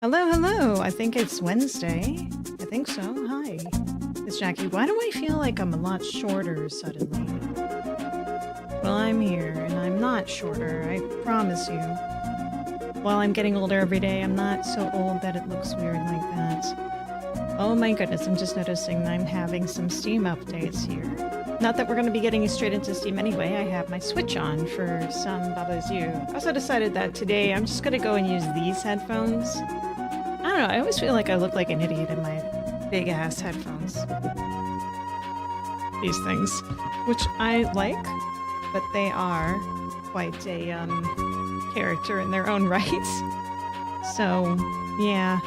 Hello, hello. I think it's Wednesday. I think so. Hi. It's Jackie. Why do I feel like I'm a lot shorter suddenly? Well, I'm here, and I'm not shorter, I promise you. While I'm getting older every day, I'm not so old that it looks weird like that. Oh my goodness, I'm just noticing I'm having some Steam updates here. Not that we're going to be getting straight into Steam anyway, I have my Switch on for some Baba's You. I also decided that today I'm just going to go and use these headphones. I don't know, I always feel like I look like an idiot in my big-ass headphones. These things. Which I like, but they are quite a, character in their own right. So, yeah.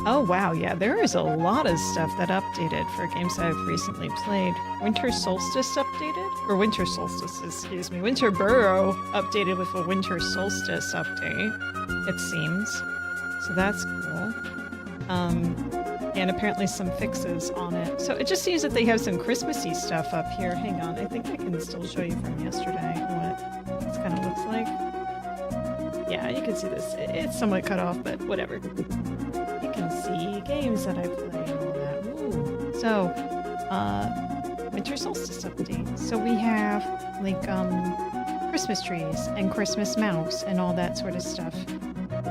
Oh wow, yeah, there is a lot of stuff that updated for games I've recently played. Winter Solstice updated? Or Winter Solstice, excuse me. Winter Burrow updated with a Winter Solstice update, it seems. So that's cool. And apparently some fixes on it. So it just seems that they have some Christmassy stuff up here. Hang on, I think I can still show you from yesterday what this kind of looks like. Yeah, you can see this. It's somewhat cut off, but whatever. You can see games that I play and all that. Ooh. So, Winter Solstice update. So we have, like, Christmas trees and Christmas mouse and all that sort of stuff.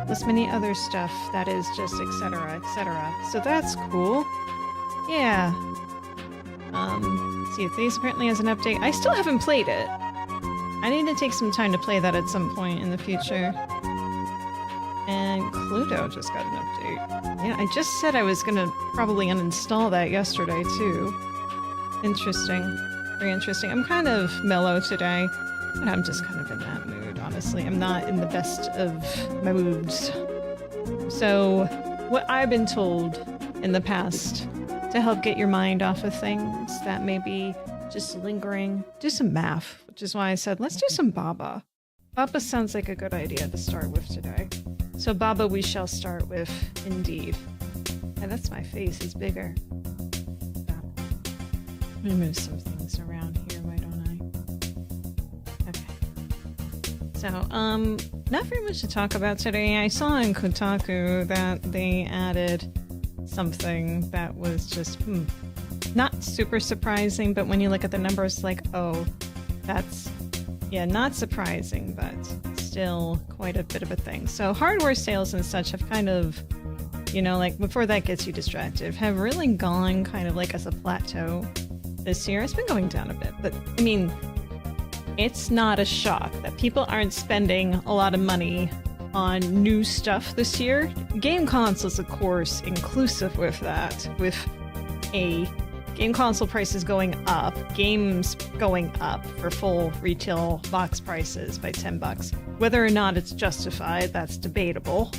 Plus many other stuff that is just etc, etc. So that's cool. Yeah. Let's see, these apparently has an update. I still haven't played it. I need to take some time to play that at some point in the future. And Cluedo just got an update. Yeah, I just said I was gonna probably uninstall that yesterday too. Interesting. Very interesting. I'm kind of mellow today, but I'm just kind of in that mood, honestly. I'm not in the best of moods. So, what I've been told in the past to help get your mind off of things that may be just lingering, do some math, which is why I said, let's do some Baba. Baba sounds like a good idea to start with today. So Baba we shall start with, indeed. And that's my face is bigger. Let me move some things around here, why don't I? Okay. So, not very much to talk about today. I saw in Kotaku that they added something that was just, not super surprising, but when you look at the numbers, like, oh, that's, yeah, not surprising, but still quite a bit of a thing. So hardware sales and such have kind of, you know, like, before that gets you distracted, have really gone kind of like as a plateau this year. It's been going down a bit, but I mean, it's not a shock that people aren't spending a lot of money on new stuff this year. Game consoles, of course, inclusive with that, with a game console prices going up, games going up for full retail box prices by $10. Whether or not it's justified, that's debatable.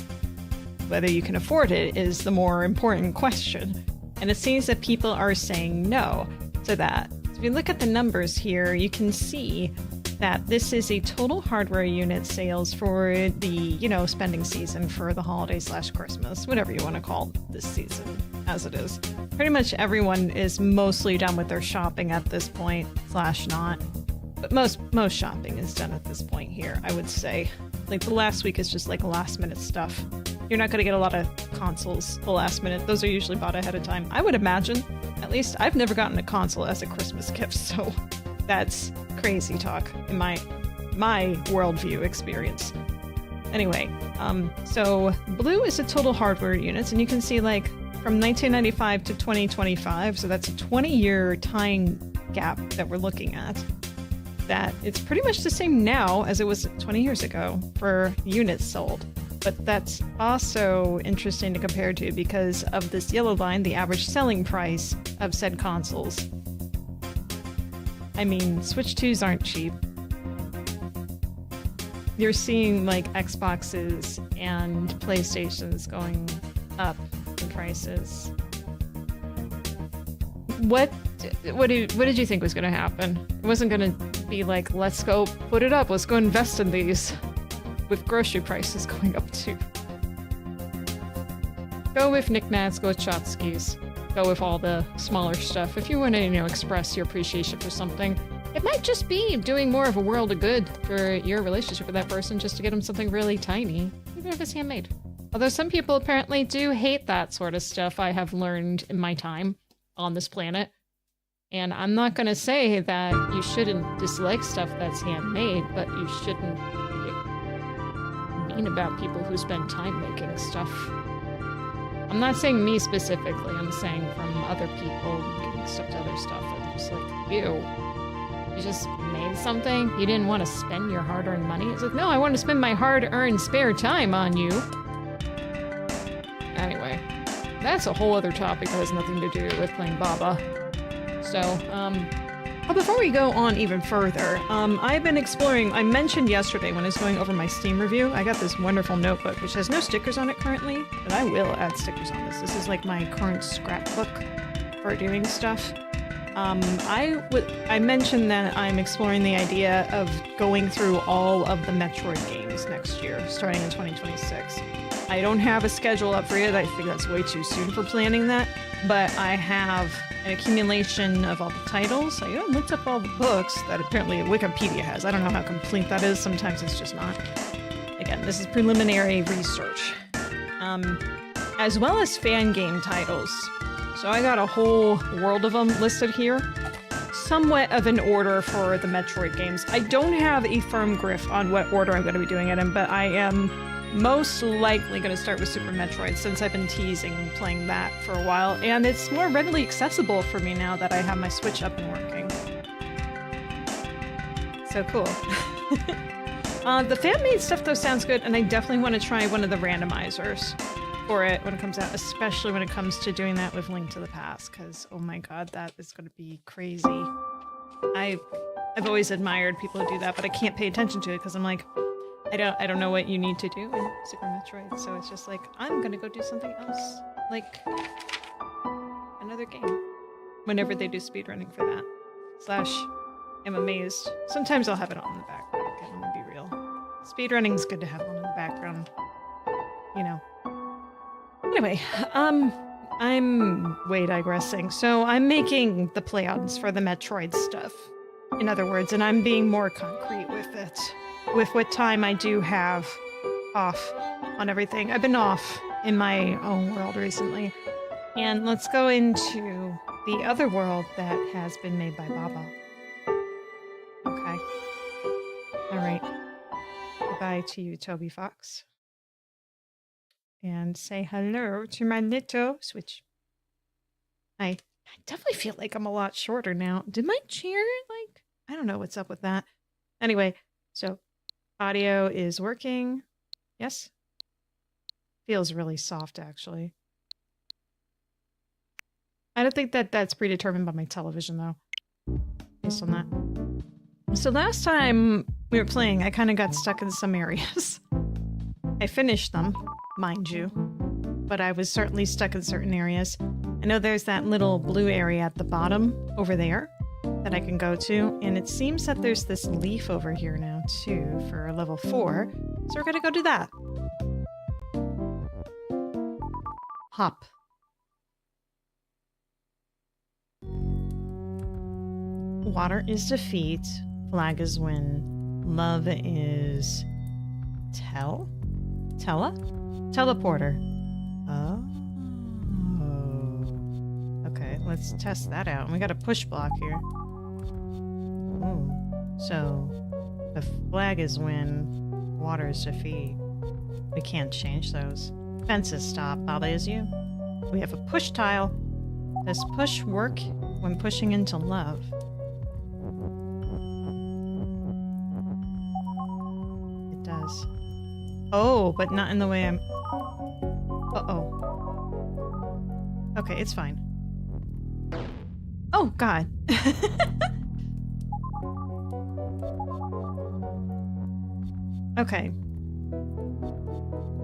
Whether you can afford it is the more important question. And it seems that people are saying no to that. If you look at the numbers here, you can see that this is a total hardware unit sales for the, you know, spending season for the holiday/Christmas, whatever you want to call this season as it is. Pretty much everyone is mostly done with their shopping at this point, / not. But most shopping is done at this point here, I would say. Like, the last week is just like last minute stuff. You're not going to get a lot of consoles the last minute. Those are usually bought ahead of time. I would imagine. At least I've never gotten a console as a Christmas gift, so that's crazy talk in my worldview experience. Anyway, so blue is the total hardware units, and you can see, like, from 1995 to 2025, so that's a 20-year time gap that we're looking at, that it's pretty much the same now as it was 20 years ago for units sold. But that's also interesting to compare to because of this yellow line, the average selling price of said consoles. I mean, Switch 2s aren't cheap. You're seeing, like, Xboxes and PlayStations going up in prices. What did you think was going to happen? It wasn't going to be like, let's go put it up, let's go invest in these, with grocery prices going up too. Go with knickknacks, go with tchotchkes, go with all the smaller stuff. If you want to, you know, express your appreciation for something, it might just be doing more of a world of good for your relationship with that person, just to get them something really tiny, even if it's handmade. Although some people apparently do hate that sort of stuff, I have learned in my time on this planet. And I'm not going to say that you shouldn't dislike stuff that's handmade, but you shouldn't be mean about people who spend time making stuff. I'm not saying me specifically, I'm saying from other people giving stuff to other stuff. I'm just like, ew. You just made something? You didn't want to spend your hard-earned money? It's like, no, I want to spend my hard-earned spare time on you. Anyway, that's a whole other topic that has nothing to do with playing Baba. So, Well, before we go on even further, I've been exploring, I mentioned yesterday when I was going over my Steam review, I got this wonderful notebook which has no stickers on it currently, but I will add stickers on this. This is like my current scrapbook for doing stuff. I mentioned that I'm exploring the idea of going through all of the Metroid games next year, starting in 2026. I don't have a schedule up for it. I think that's way too soon for planning that, but I have an accumulation of all the titles. I even looked up all the books that apparently Wikipedia has. I don't know how complete that is. Sometimes it's just not. Again, this is preliminary research. As well as fan game titles. So I got a whole world of them listed here. Somewhat of an order for the Metroid games. I don't have a firm grip on what order I'm going to be doing it in, but I am most likely going to start with Super Metroid since I've been teasing playing that for a while, and it's more readily accessible for me now that I have my Switch up and working. So cool. The fan-made stuff though sounds good, and I definitely want to try one of the randomizers for it when it comes out, especially when it comes to doing that with Link to the Past, because oh my god, that is going to be crazy. I've always admired people who do that, but I can't pay attention to it because I'm like, I don't know what you need to do in Super Metroid, so it's just like, I'm gonna go do something else, like another game, whenever they do speedrunning for that. Slash, I'm amazed. Sometimes I'll have it on in the background, okay, let me be real. Speedrunning's good to have on in the background, you know. Anyway, I'm way digressing. So I'm making the plans for the Metroid stuff, in other words, and I'm being more concrete with it. With what time I do have off on everything. I've been off in my own world recently. And let's go into the other world that has been made by Baba. Okay. Alright. Goodbye to you, Toby Fox. And say hello to my little Switch. I definitely feel like I'm a lot shorter now. Did my chair, like, I don't know what's up with that. Anyway, so audio is working. Yes? Feels really soft, actually. I don't think that that's predetermined by my television, though. Based on that. So last time we were playing, I kind of got stuck in some areas. I finished them, mind you. But I was certainly stuck in certain areas. I know there's that little blue area at the bottom over there that I can go to, and it seems that there's this leaf over here now too for level 4, so we're gonna go do that. Hop. Water is defeat, flag is win, love is teleporter. Oh. Okay, let's test that out. And we got a push block here. Ooh. So, the flag is win, water is defeat. We can't change those. Fences stop, Baba is you. We have a push tile. Does push work when pushing into love? It does. Oh, but not in the way I'm... Uh-oh. Okay, it's fine. Oh, God. Okay.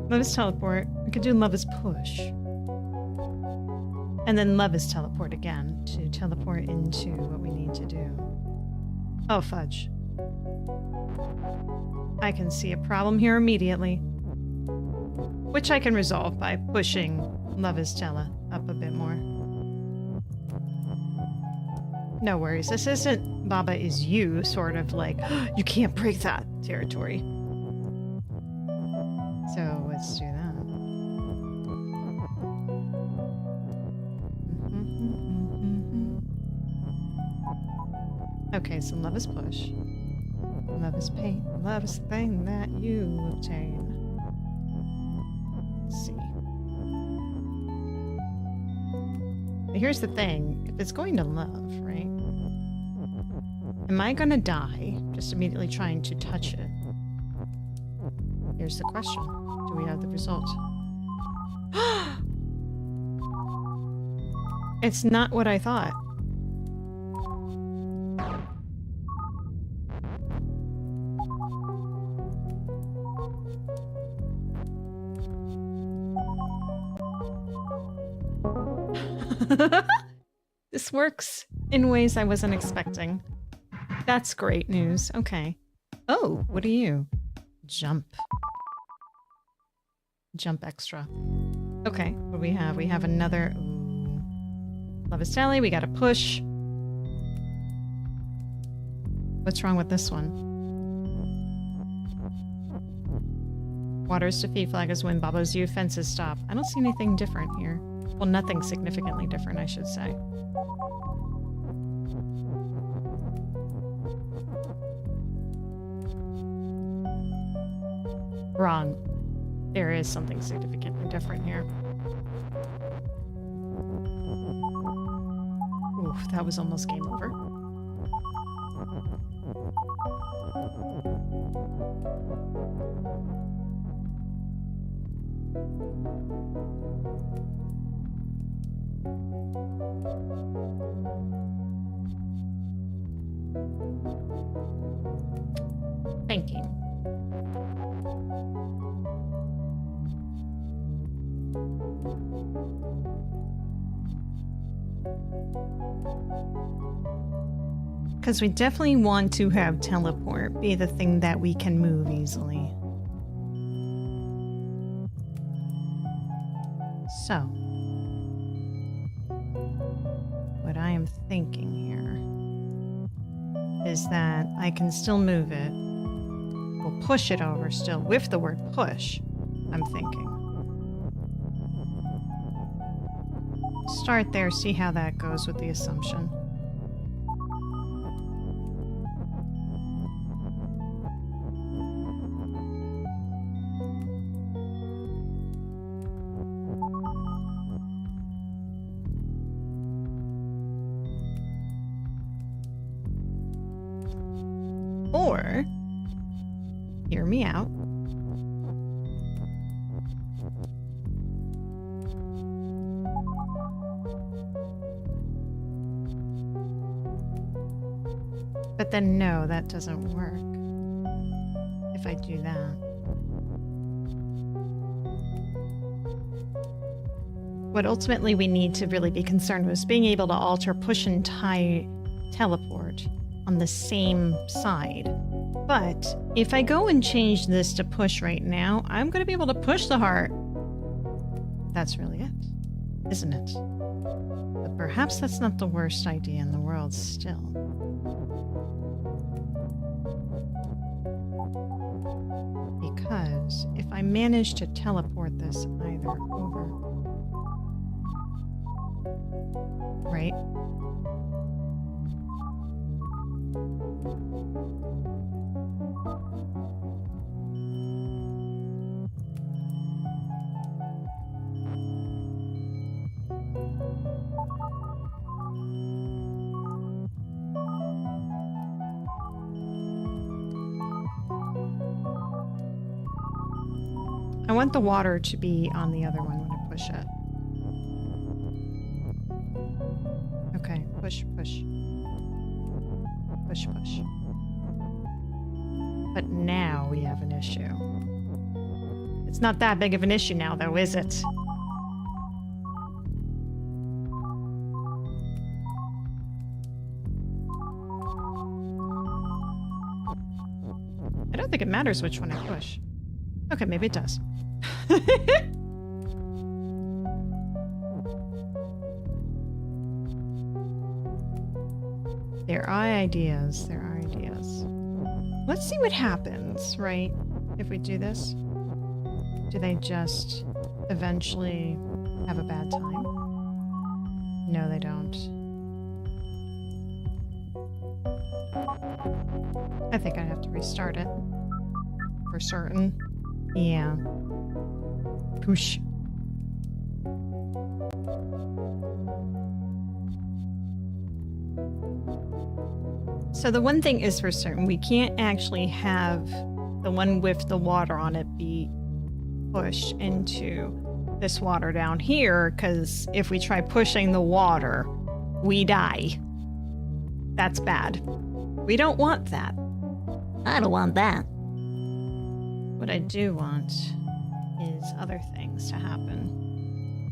Love is teleport. We could do love is push. And then love is teleport again to teleport into what we need to do. Oh, fudge. I can see a problem here immediately. Which I can resolve by pushing love is tele up a bit more. No worries. This isn't Baba is you, sort of like, you can't break that territory. So let's do that. Okay, so love is push. Love is pain. Love is the thing that you obtain. Let's see. But here's the thing. If it's going to love, right? Am I gonna die just immediately trying to touch it? Here's the question. Do we have the result? It's not what I thought. This works in ways I wasn't expecting. That's great news. Okay. Oh, what are you? Jump. Jump extra. Okay, what do we have? We have another... Ooh. Love is tally. We got a push. What's wrong with this one? Water's defeat, flag is win, Babo's you, fences stop. I don't see anything different here. Well, nothing significantly different, I should say. Wrong. There is something significantly different here. Oof, that was almost game over. Thinking. Because we definitely want to have teleport be the thing that we can move easily. So, what I am thinking here is that I can still move it. We'll push it over still with the word push, I'm thinking. Start there, see how that goes with the assumption. Or, hear me out. But then no, that doesn't work. If I do that. What ultimately we need to really be concerned with is being able to alter push and tie teleport on the same side. But if I go and change this to push right now, I'm going to be able to push the heart. That's really it, isn't it? But perhaps that's not the worst idea in the world still. Because if I manage to teleport this either over, right? I want the water to be on the other one when I push it. Okay, push, push. Push, push. But now we have an issue. It's not that big of an issue now, though, is it? I don't think it matters which one I push. Okay, maybe it does. There are ideas. There are ideas. Let's see what happens, right? If we do this. Do they just eventually have a bad time? No, they don't. I think I'd have to restart it. For certain. Yeah. Push. So the one thing is for certain, we can't actually have the one with the water on it be pushed into this water down here, because if we try pushing the water, we die. That's bad. We don't want that. I don't want that. What I do want is other things to happen.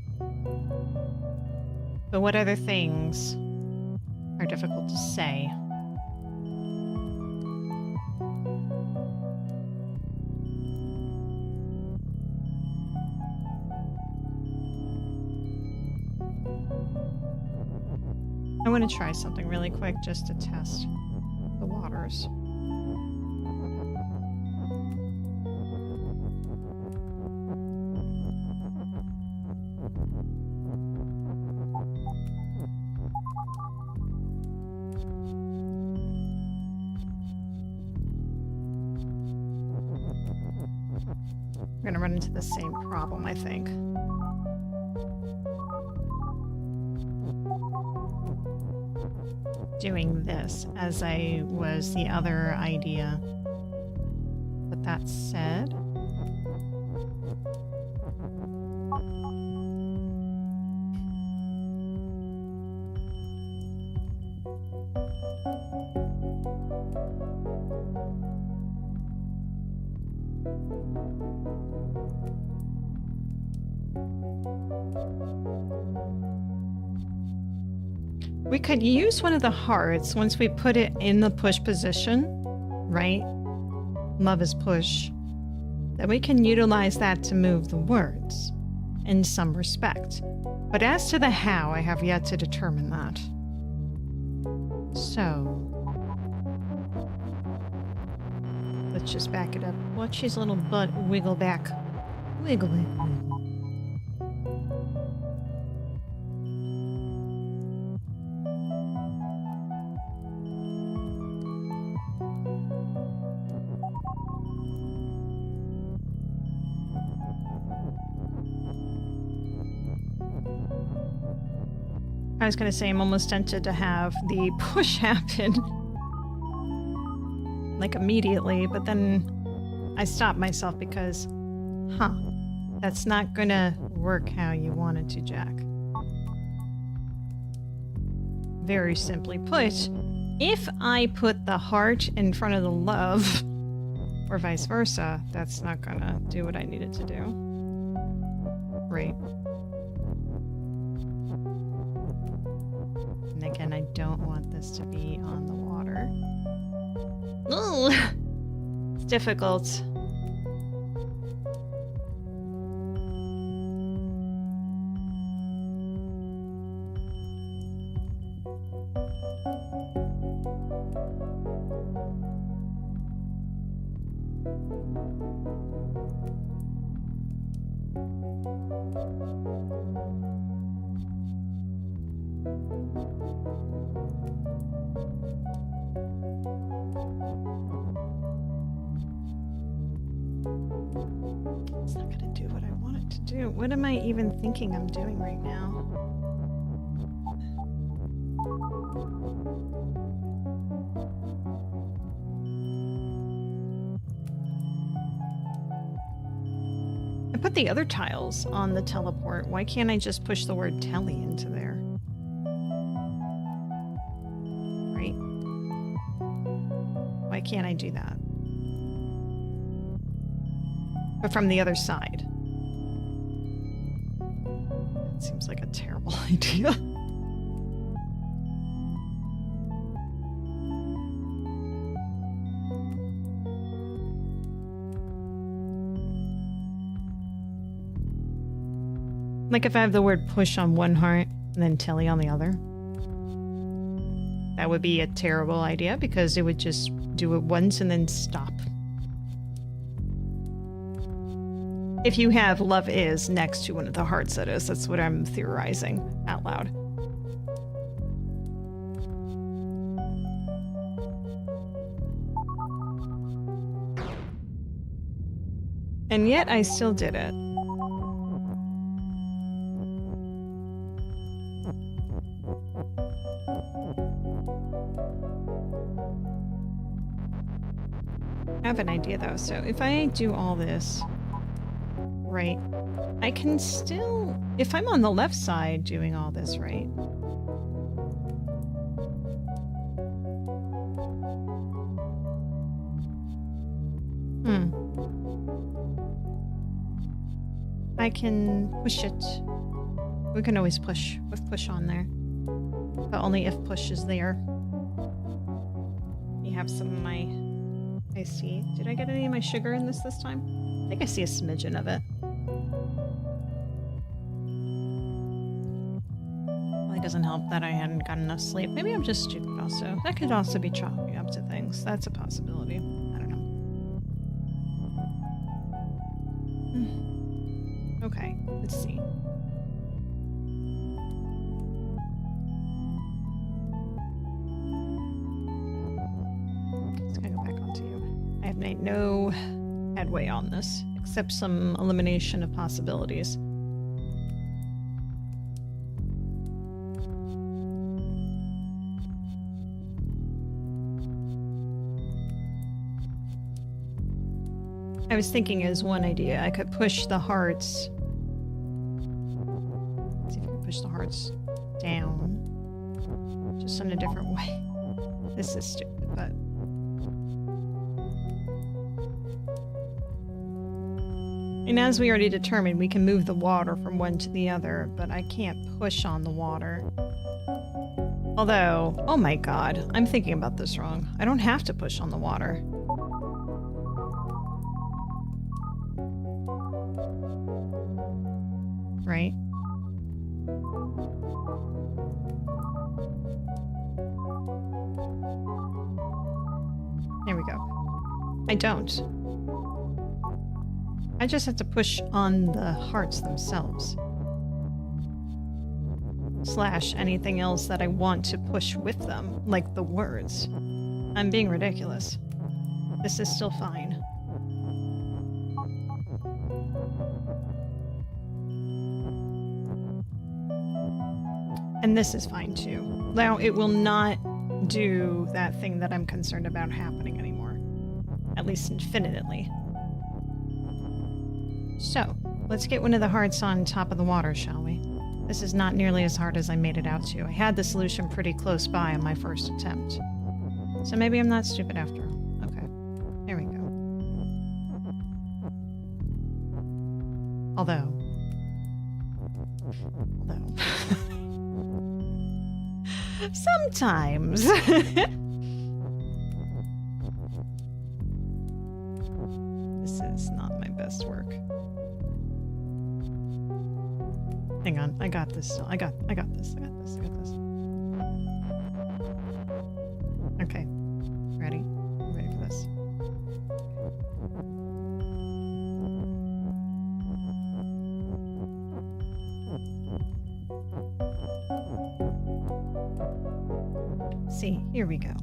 But what other things are difficult to say? I want to try something really quick just to test the waters. We're going to run into the same problem, I think. Doing this as I was the other idea. But that said, we could use one of the hearts once we put it in the push position, right? Love is push. Then we can utilize that to move the words in some respect. But as to the how, I have yet to determine that. So, let's just back it up. Watch his little butt wiggle back. Wiggle it. I was going to say I'm almost tempted to have the push happen like immediately, but then I stopped myself because, that's not going to work how you want it to, Jack. Very simply put, if I put the heart in front of the love, or vice versa, that's not going to do what I need it to do. Right. And again, I don't want this to be on the water. Ooh! It's difficult. It's not going to do what I want it to do. What am I even thinking I'm doing right now? I put the other tiles on the teleport. Why can't I just push the word telly into there? Right? Why can't I do that? But from the other side. That seems like a terrible idea. Like if I have the word push on one heart and then telly on the other. That would be a terrible idea because it would just do it once and then stop. If you have love is next to one of the hearts, that is. That's what I'm theorizing out loud. And yet I still did it. I have an idea though, so if I do all this, right, I can still, if I'm on the left side doing all this, right? I can push it. We can always push with push on there, but only if push is there. You have some of my... I see. Did I get any of my sugar in this time? I think I see a smidgen of it. Well, it doesn't help that I hadn't gotten enough sleep. Maybe I'm just stupid also. That could also be chalking up to things. That's a possibility. I don't know. Okay, let's see. Just gonna go back onto you. I have made no headway on this, except some elimination of possibilities. I was thinking as one idea, I could push the hearts. Let's see if I can push the hearts down. Just in a different way. This is stupid, but... And as we already determined, we can move the water from one to the other, but I can't push on the water. Although, oh my god, I'm thinking about this wrong. I don't have to push on the water. Right? There we go. I don't. I just have to push on the hearts themselves. Slash anything else that I want to push with them, like the words. I'm being ridiculous. This is still fine. And this is fine too. Now, it will not do that thing that I'm concerned about happening anymore. At least infinitely. So, let's get one of the hearts on top of the water, shall we? This is not nearly as hard as I made it out to. I had the solution pretty close by on my first attempt. So maybe I'm not stupid after all. Okay. There we go. Although... sometimes. This is not my best work. Hang on, I got this. I got this. Okay. Ready? Ready for this. See, here we go.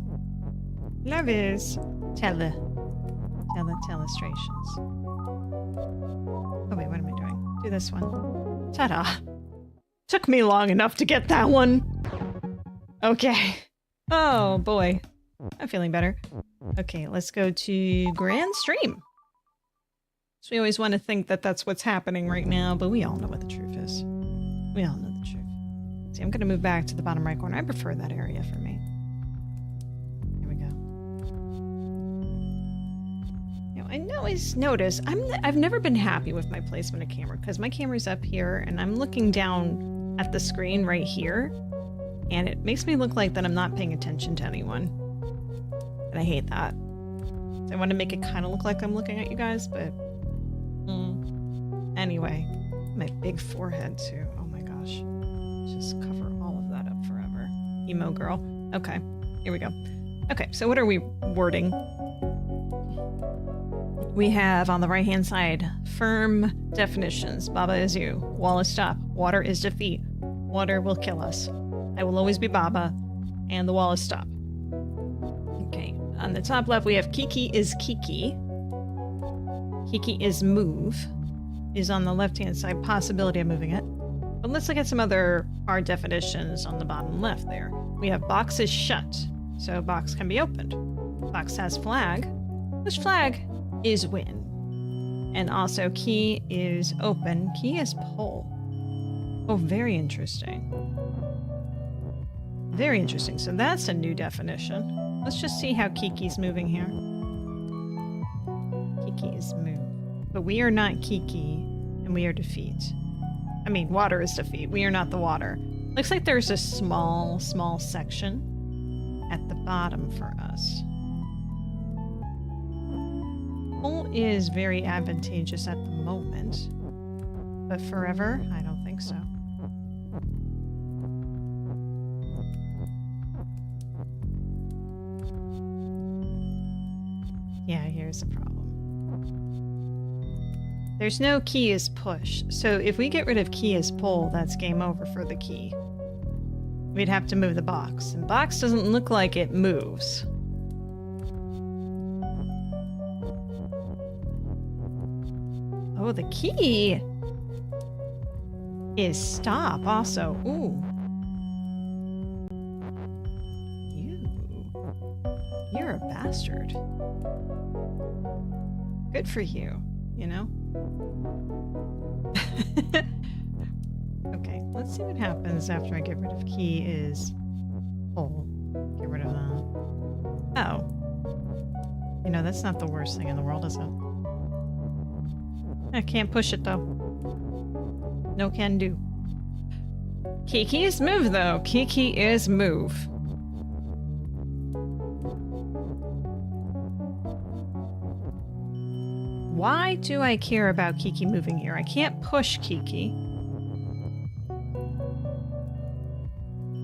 Love is telestrations. Oh wait, what am I doing? Do this one. Ta-da! Took me long enough to get that one. Okay. Oh boy. I'm feeling better. Okay, let's go to Grand Stream. So we always want to think that that's what's happening right now, but we all know what the truth is. We all know the truth. See, I'm going to move back to the bottom right corner. I prefer that area for me. Here we go. Now, I always notice I've never been happy with my placement of camera because my camera's up here and I'm looking down at the screen right here, and it makes me look like that I'm not paying attention to anyone. And I hate that. So I want to make it kind of look like I'm looking at you guys, but anyway, my big forehead too. Oh my gosh. Just cover all of that up forever. Emo girl. Okay, here we go. Okay, so what are we wording? We have on the right hand side, firm definitions. Baba is you. Wall is stop. Water is defeat. Water will kill us. I will always be Baba. And the wall is stop. Okay, on the top left we have Kiki is Kiki. Kiki is move, is on the left-hand side, possibility of moving it. But let's look at some other hard definitions on the bottom left there. We have box is shut, so box can be opened. Box has flag, which flag is win. And also key is open, key is pull. Oh, very interesting. Very interesting. So that's a new definition. Let's just see how Kiki's moving here. Kiki is move. But we are not Kiki, and we are defeat. I mean, water is defeat. We are not the water. Looks like there's a small section at the bottom for us. Pull is very advantageous at the moment. But forever? I don't think so. Yeah, here's the problem. There's no key is push, so if we get rid of key is pull, that's game over for the key. We'd have to move the box, and box doesn't look like it moves. Oh, the key is stop also. Ooh. You're a bastard. Good for you, you know? Okay, let's see what happens after I get rid of key is pull. Get rid of that. Oh. You know, that's not the worst thing in the world, is it? I can't push it, though. No can do. Kiki is move, though. Kiki is move. Why do I care about Kiki moving here? I can't push Kiki.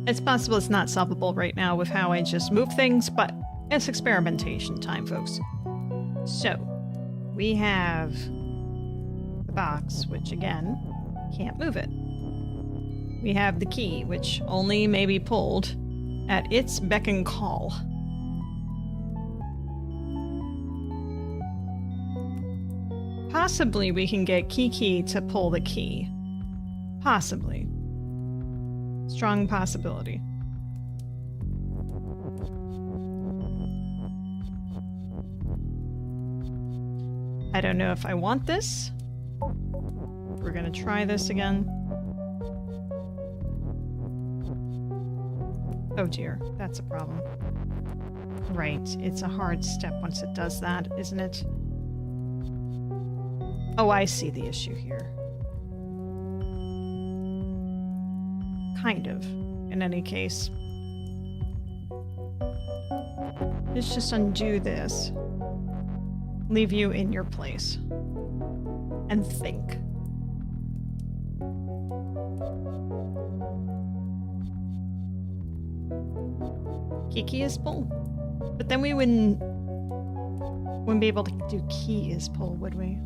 It's possible it's not solvable right now with how I just move things, but it's experimentation time, folks. So, we have the box, which again, can't move it. We have the key, which only may be pulled at its beck and call. Possibly we can get Kiki to pull the key. Possibly. Strong possibility. I don't know if I want this. We're gonna try this again. Oh dear, that's a problem. Right, it's a hard step once it does that, isn't it? Oh, I see the issue here. Kind of, in any case. Let's just undo this. Leave you in your place. And think. Kiki is pull. But then we wouldn't be able to do key is pull, would we?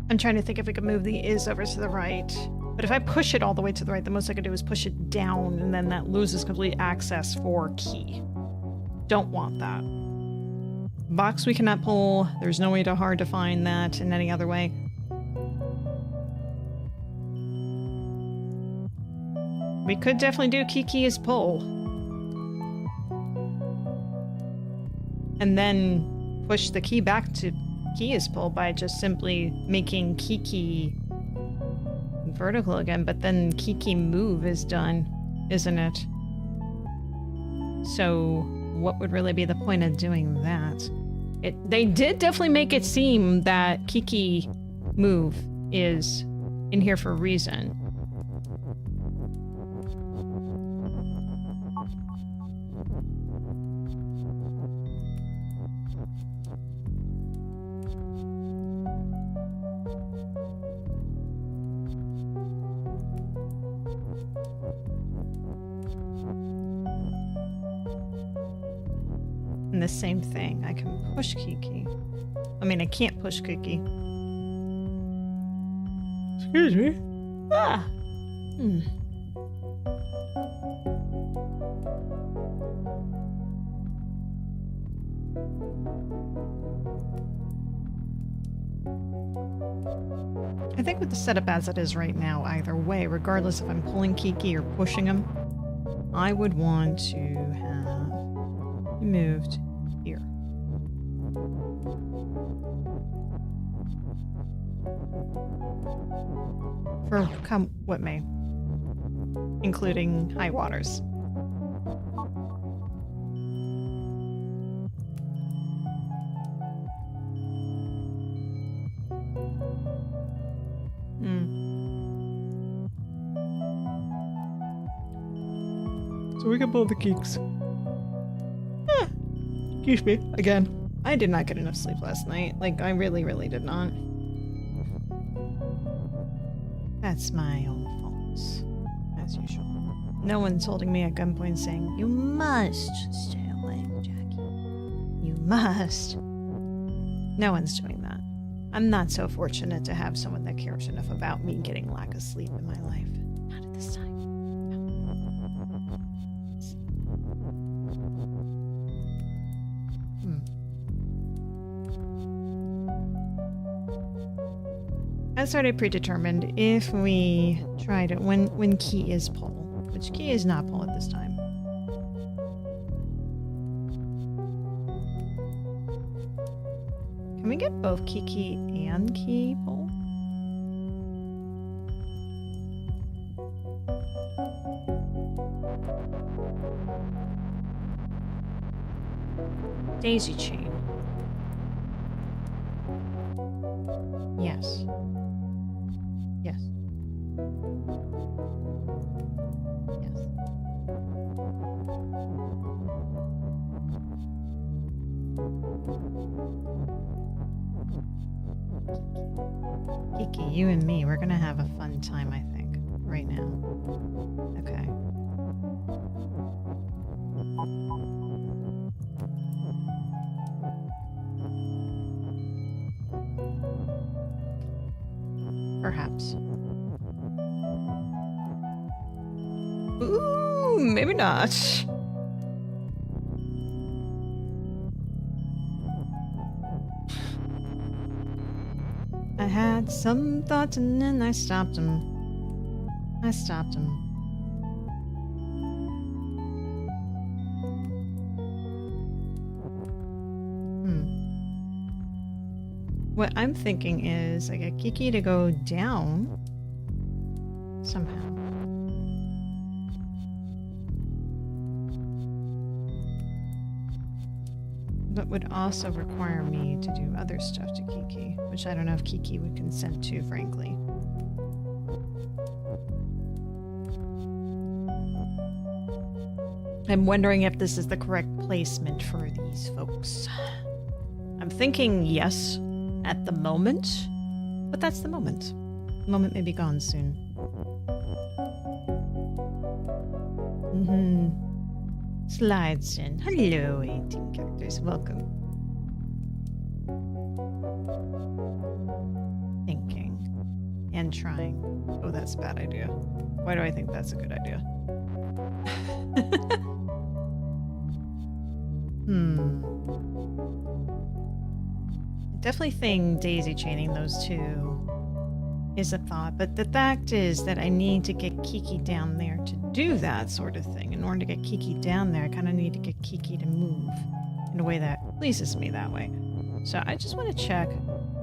I'm trying to think if we could move the is over to the right. But if I push it all the way to the right, the most I could do is push it down, and then that loses complete access for key. Don't want that. Box we cannot pull. There's no way to hard define that in any other way. We could definitely do Kiki is pull. And then push the key back to key is pull by just simply making Kiki vertical again, but then Kiki move is done, isn't it? So what would really be the point of doing that? They did definitely make it seem that Kiki move is in here for a reason. And the same thing, I can push Kiki. I mean, I can't push Kiki. Excuse me. Ah! I think with the setup as it is right now, either way, regardless if I'm pulling Kiki or pushing him, I would want to have moved here. For come what may, including high waters. So we can pull the geeks. Excuse me. Again, I did not get enough sleep last night. Like, I really, really did not. That's my own fault, as usual. No one's holding me at gunpoint saying, "You must stay awake, Jacki. You must." No one's doing that. I'm not so fortunate to have someone that cares enough about me getting lack of sleep in my life. Not at this time. As already predetermined, if we try to when key is pull, which key is not pull at this time. Can we get both Kiki and key pull? Daisy chain. Yes. Yes. Yes. Kiki, you and me, we're gonna have a fun time, I think, right now. Okay. Perhaps. Ooh, maybe not. I had some thoughts and then I stopped him. I stopped him. What I'm thinking is I get Kiki to go down somehow. But would also require me to do other stuff to Kiki, which I don't know if Kiki would consent to, frankly. I'm wondering if this is the correct placement for these folks. I'm thinking yes at the moment, but that's the moment. The moment may be gone soon. Slides in. Hello, 18 characters. Welcome. Thinking. And trying. Oh, that's a bad idea. Why do I think that's a good idea? Definitely think daisy chaining those two is a thought, but the fact is that I need to get Kiki down there to do that sort of thing. In order to get Kiki down there, I kind of need to get Kiki to move in a way that pleases me that way. So I just want to check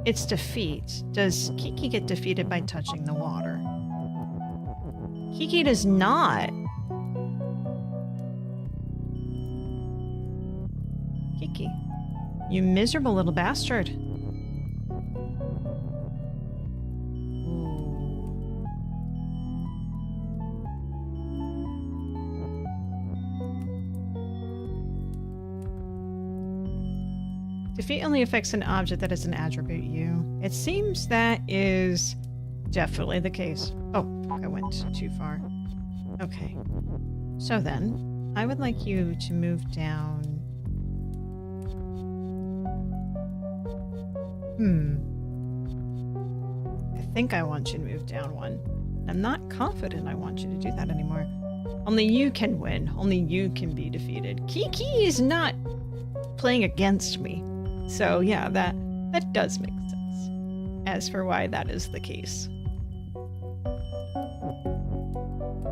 its defeat. Does Kiki get defeated by touching the water? Kiki does not. Kiki, you miserable little bastard. Defeat only affects an object that is an attribute you. It seems that is definitely the case. Oh, I went too far. Okay. So then, I would like you to move down. I think I want you to move down one. I'm not confident I want you to do that anymore. Only you can win. Only you can be defeated. Kiki is not playing against me. So yeah, that does make sense. as for why that is the case.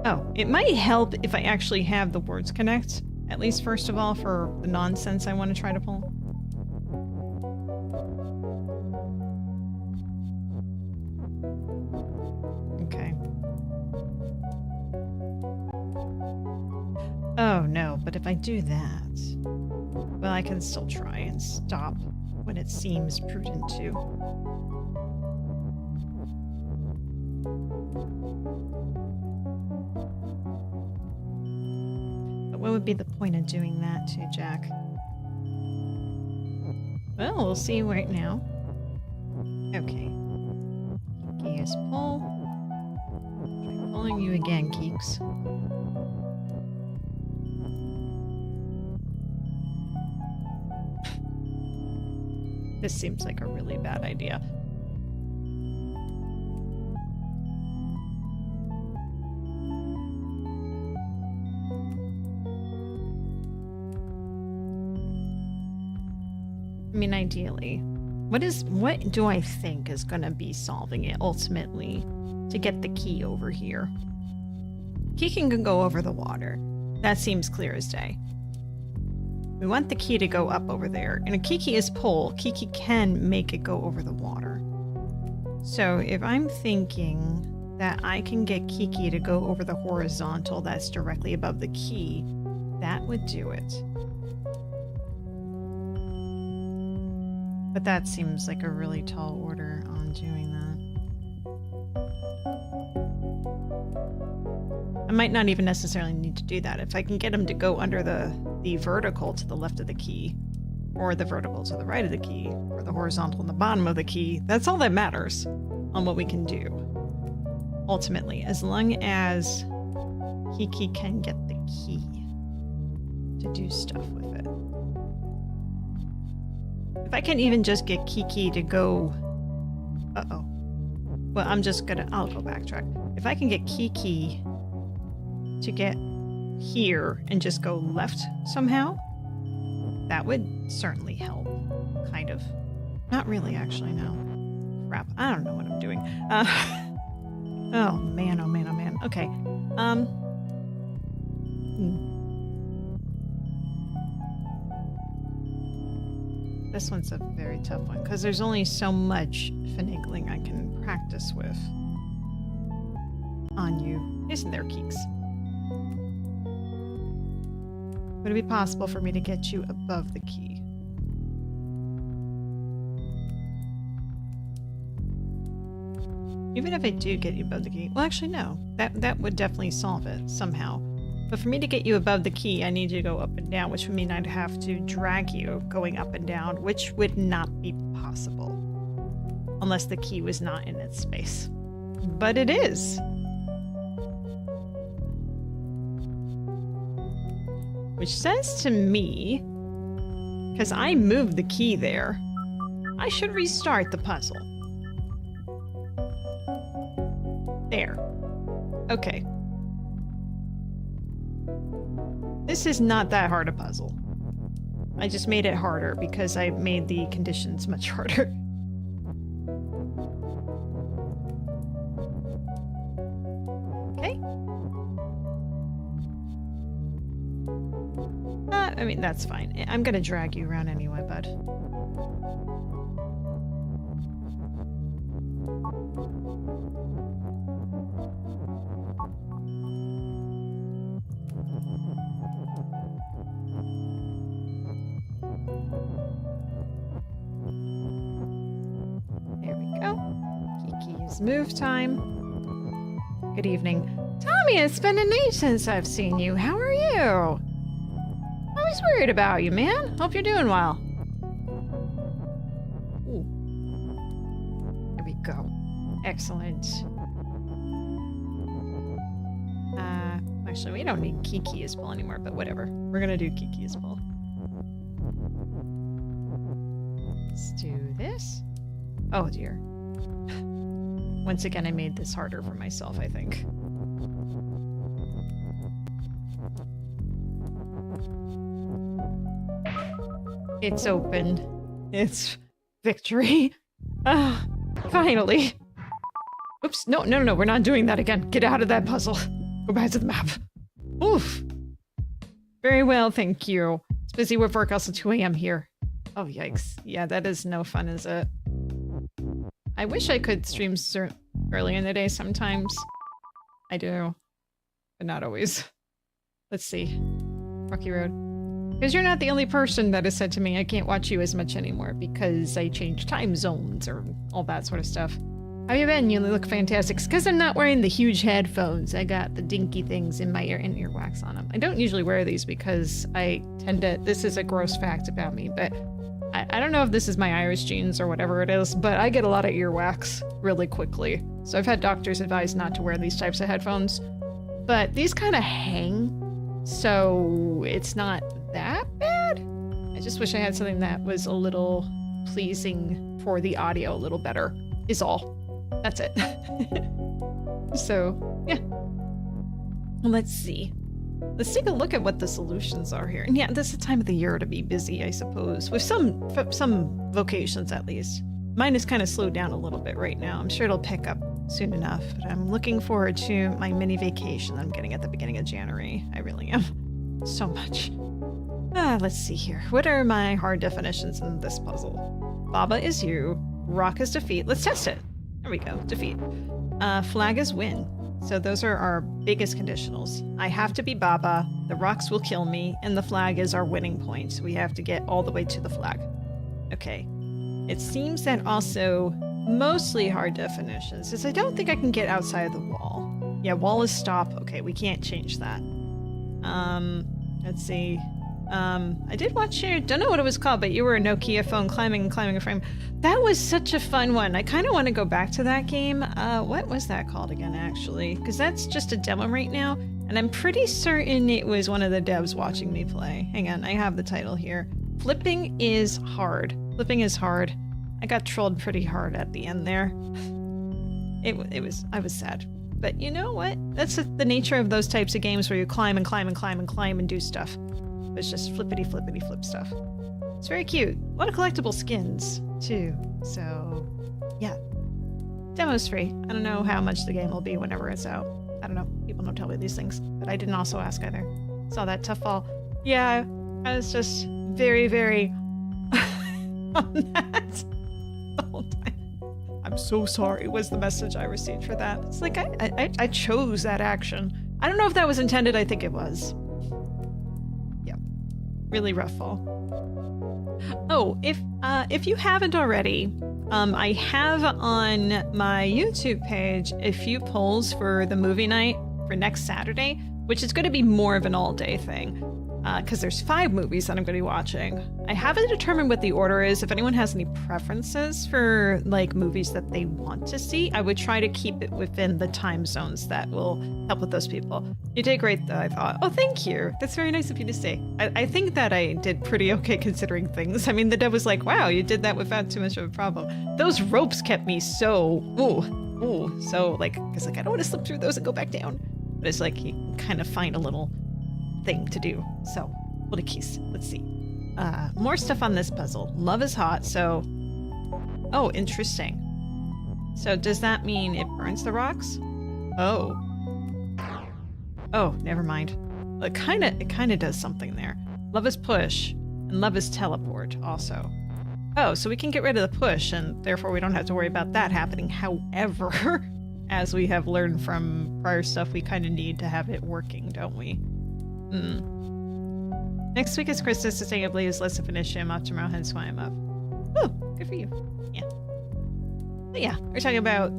Oh, it might help if I actually have the words connect, at least first of all, for the nonsense I want to try to pull. Okay. Oh no, but if I do that, well, I can still try and stop when it seems prudent to. But what would be the point of doing that to Jack? Well, we'll see right now. Okay. Kiki is pull. Try pulling you again, Keeks. This seems like a really bad idea. I mean, ideally, what do I think is going to be solving it ultimately to get the key over here? Kiki can go over the water. That seems clear as day. We want the key to go up over there. And if Kiki is pull, Kiki can make it go over the water. So if I'm thinking that I can get Kiki to go over the horizontal that's directly above the key, that would do it. But that seems like a really tall order on doing that. I might not even necessarily need to do that. If I can get him to go under the vertical to the left of the key, or the vertical to the right of the key, or the horizontal in the bottom of the key, that's all that matters on what we can do. Ultimately, as long as Kiki can get the key to do stuff with it. If I can even just get Kiki to go... Uh-oh. Well, I'll go backtrack. If I can get Kiki to get here and just go left somehow, that would certainly help. Kind of. Not really, actually, no. Crap. I don't know what I'm doing. Oh, man, oh, man, oh, man. Okay. This one's a very tough one, because there's only so much finagling I can practice with on you. Isn't there, Keeks? Would it be possible for me to get you above the key? Even if I do get you above the key... Well, actually, no. That would definitely solve it, somehow. But for me to get you above the key, I need you to go up and down, which would mean I'd have to drag you going up and down, which would not be possible. Unless the key was not in its space. But it is! Which says to me, because I moved the key there, I should restart the puzzle. There. Okay. This is not that hard a puzzle. I just made it harder because I made the conditions much harder. Okay. I mean, that's fine. I'm gonna drag you around anyway, bud. There we go. Kiki's move time. Good evening. Tommy, it's been an age since I've seen you. How are you? I was worried about you, man. Hope you're doing well. Ooh. There we go. Excellent. Actually, we don't need Kiki as pull anymore, but whatever. We're gonna do Kiki as pull. Let's do this. Oh dear. Once again, I made this harder for myself, I think. It's open. It's victory. Finally. Oops, no, we're not doing that again. Get out of that puzzle. Go back to the map. Oof. Very well, thank you. It's busy with work, also 2 a.m. here. Oh, yikes. Yeah, that is no fun, is it? I wish I could stream early in the day sometimes. I do. But not always. Let's see. Rocky Road. Because you're not the only person that has said to me I can't watch you as much anymore because I changed time zones or all that sort of stuff. How you been? You look fantastic. It's because I'm not wearing the huge headphones. I got the dinky things in my ear and earwax on them. I don't usually wear these because I tend to... This is a gross fact about me, but I don't know if this is my Irish genes or whatever it is, but I get a lot of earwax really quickly. So I've had doctors advise not to wear these types of headphones. But these kind of hang, so it's not that bad. I just wish I had something that was a little pleasing for the audio a little better, is all. That's it. So, yeah. Let's see. Let's take a look at what the solutions are here. And yeah, this is the time of the year to be busy, I suppose, with some vocations at least. Mine is kind of slowed down a little bit right now. I'm sure it'll pick up soon enough, but I'm looking forward to my mini vacation I'm getting at the beginning of January. I really am. So much. Let's see here. What are my hard definitions in this puzzle? Baba is you. Rock is defeat. Let's test it. There we go. Defeat. Flag is win. So those are our biggest conditionals. I have to be Baba, the rocks will kill me, and the flag is our winning point. So we have to get all the way to the flag. Okay. It seems that also mostly hard definitions is I don't think I can get outside of the wall. Yeah, wall is stop. Okay, we can't change that. Let's see. I did watch your, don't know what it was called, but you were a Nokia phone climbing a frame. That was such a fun one. I kind of want to go back to that game. What was that called again, actually? Because that's just a demo right now, and I'm pretty certain it was one of the devs watching me play. Hang on, I have the title here. Flipping is hard. Flipping is hard. I got trolled pretty hard at the end there. I was sad. But you know what? That's the nature of those types of games where you climb and climb and climb and climb and do stuff. It's just flippity flip stuff. It's very cute. A lot of collectible skins too. So yeah. Demo's free. I don't know how much the game will be whenever it's out. I don't know. People don't tell me these things. But I didn't also ask either. Saw that tough fall. Yeah, I was just very, very on that the whole time. I'm so sorry was the message I received for that. It's like I chose that action. I don't know if that was intended. I think it was. Really rough fall. Oh, if you haven't already, I have on my YouTube page a few polls for the movie night for next Saturday, which is going to be more of an all-day thing, because there's 5 movies that I'm going to be watching. I haven't determined what the order is. If anyone has any preferences for like movies that they want to see, I would try to keep it within the time zones that will help with those people. You did great though, I thought. Oh, thank you. That's very nice of you to say. I think that I did pretty okay considering things. I mean, the dev was like, wow, you did that without too much of a problem. Those ropes kept me so, so like, because like I don't want to slip through those and go back down. But it's like you can kind of find a little thing to do. So, what a keys. Let's see. More stuff on this puzzle. Love is hot, so... Oh, interesting. So does that mean it burns the rocks? Oh. Oh, never mind. It kind of does something there. Love is push, and love is teleport also. Oh, so we can get rid of the push, and therefore we don't have to worry about that happening. However, as we have learned from prior stuff, we kind of need to have it working, don't we? Next week is Christmas. Sustainably is less of an issue. I'm off tomorrow, hence why I'm up. Oh, good for you. Yeah. But yeah, we're talking about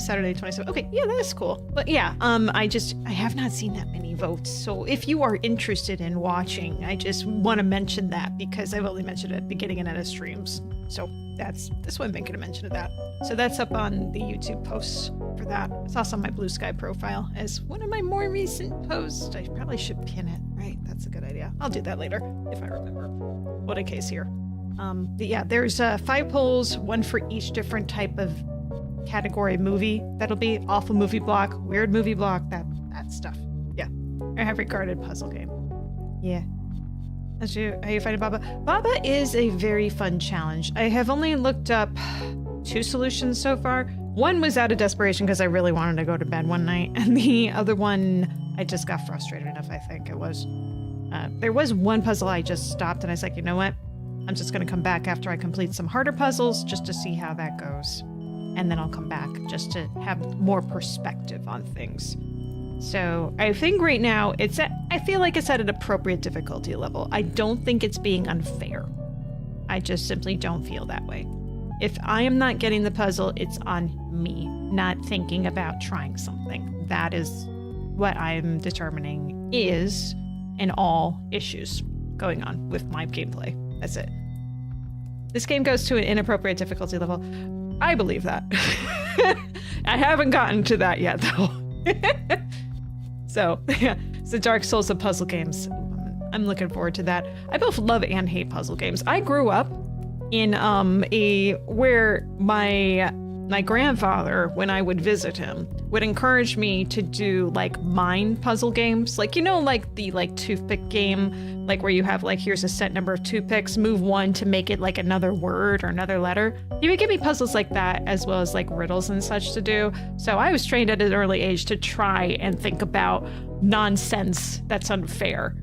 Saturday 27th. Okay, yeah, that is cool. But yeah, I have not seen that many votes. So if you are interested in watching, I just want to mention that because I've only mentioned it at the beginning and end of streams. So that's why I'm making a mention of that. So that's up on the YouTube posts for that. It's also on my Blue Sky profile as one of my more recent posts. I probably should pin it, right? That's a good idea. I'll do that later if I remember. What a case here. But yeah, there's 5 polls, one for each different type of category movie. That'll be awful movie block, weird movie block, that stuff. Yeah. I have regarded puzzle game. Yeah. How you finding Baba? Baba is a very fun challenge. I have only looked up 2 solutions so far. One was out of desperation because I really wanted to go to bed one night, and the other one, I just got frustrated enough, I think it was. There was one puzzle I just stopped, and I was like, you know what? I'm just going to come back after I complete some harder puzzles just to see how that goes. And then I'll come back just to have more perspective on things. So I think right now I feel like it's at an appropriate difficulty level. I don't think it's being unfair. I just simply don't feel that way. If I am not getting the puzzle, it's on me, not thinking about trying something. That is what I'm determining is in all issues going on with my gameplay. That's it. This game goes to an inappropriate difficulty level. I believe that. I haven't gotten to that yet, though. So, yeah, it's the Dark Souls of puzzle games. I'm looking forward to that. I both love and hate puzzle games. I grew up in where my grandfather, when I would visit him, would encourage me to do like mind puzzle games. Like, you know, like the toothpick game, like where you have like, here's a set number of toothpicks, move one to make it like another word or another letter. He would give me puzzles like that, as well as like riddles and such to do. So I was trained at an early age to try and think about nonsense that's unfair.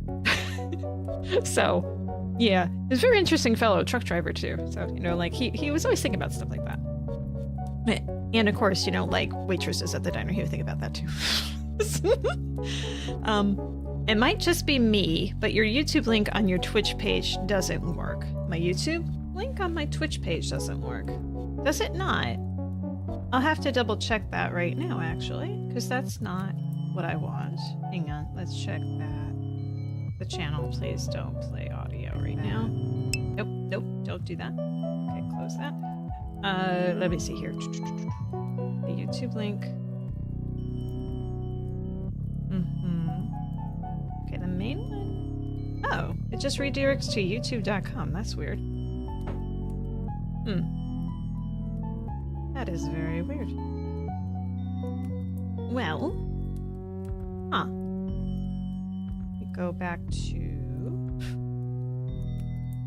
So yeah, he's a very interesting fellow, truck driver too. So, you know, like he was always thinking about stuff like that. And of course, you know, like waitresses at the diner, he would think about that too. It might just be me, but your YouTube link on your Twitch page doesn't work. My YouTube link on my Twitch page doesn't work. Does it not? I'll have to double check that right now, actually, because that's not what I want. Hang on, let's check that. The channel, please don't play audio right now. Nope, don't do that. Okay, close that. Let me see here. The YouTube link. Okay, the main one. Oh, it just redirects to youtube.com. That's weird. That is very weird. Well, we go back to...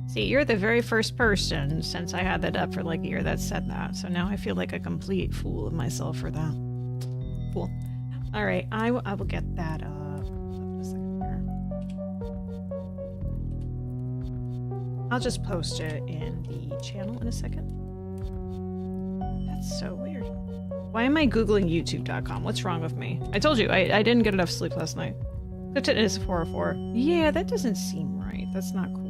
See, you're the very first person since I had that up for like a year that said that. So now I feel like a complete fool of myself for that. Cool. All right, I will get that up. A second here. I'll just post it in the channel in a second. That's so weird. Why am I Googling youtube.com? What's wrong with me? I told you, I didn't get enough sleep last night. It is 404. Yeah, that doesn't seem right. That's not cool.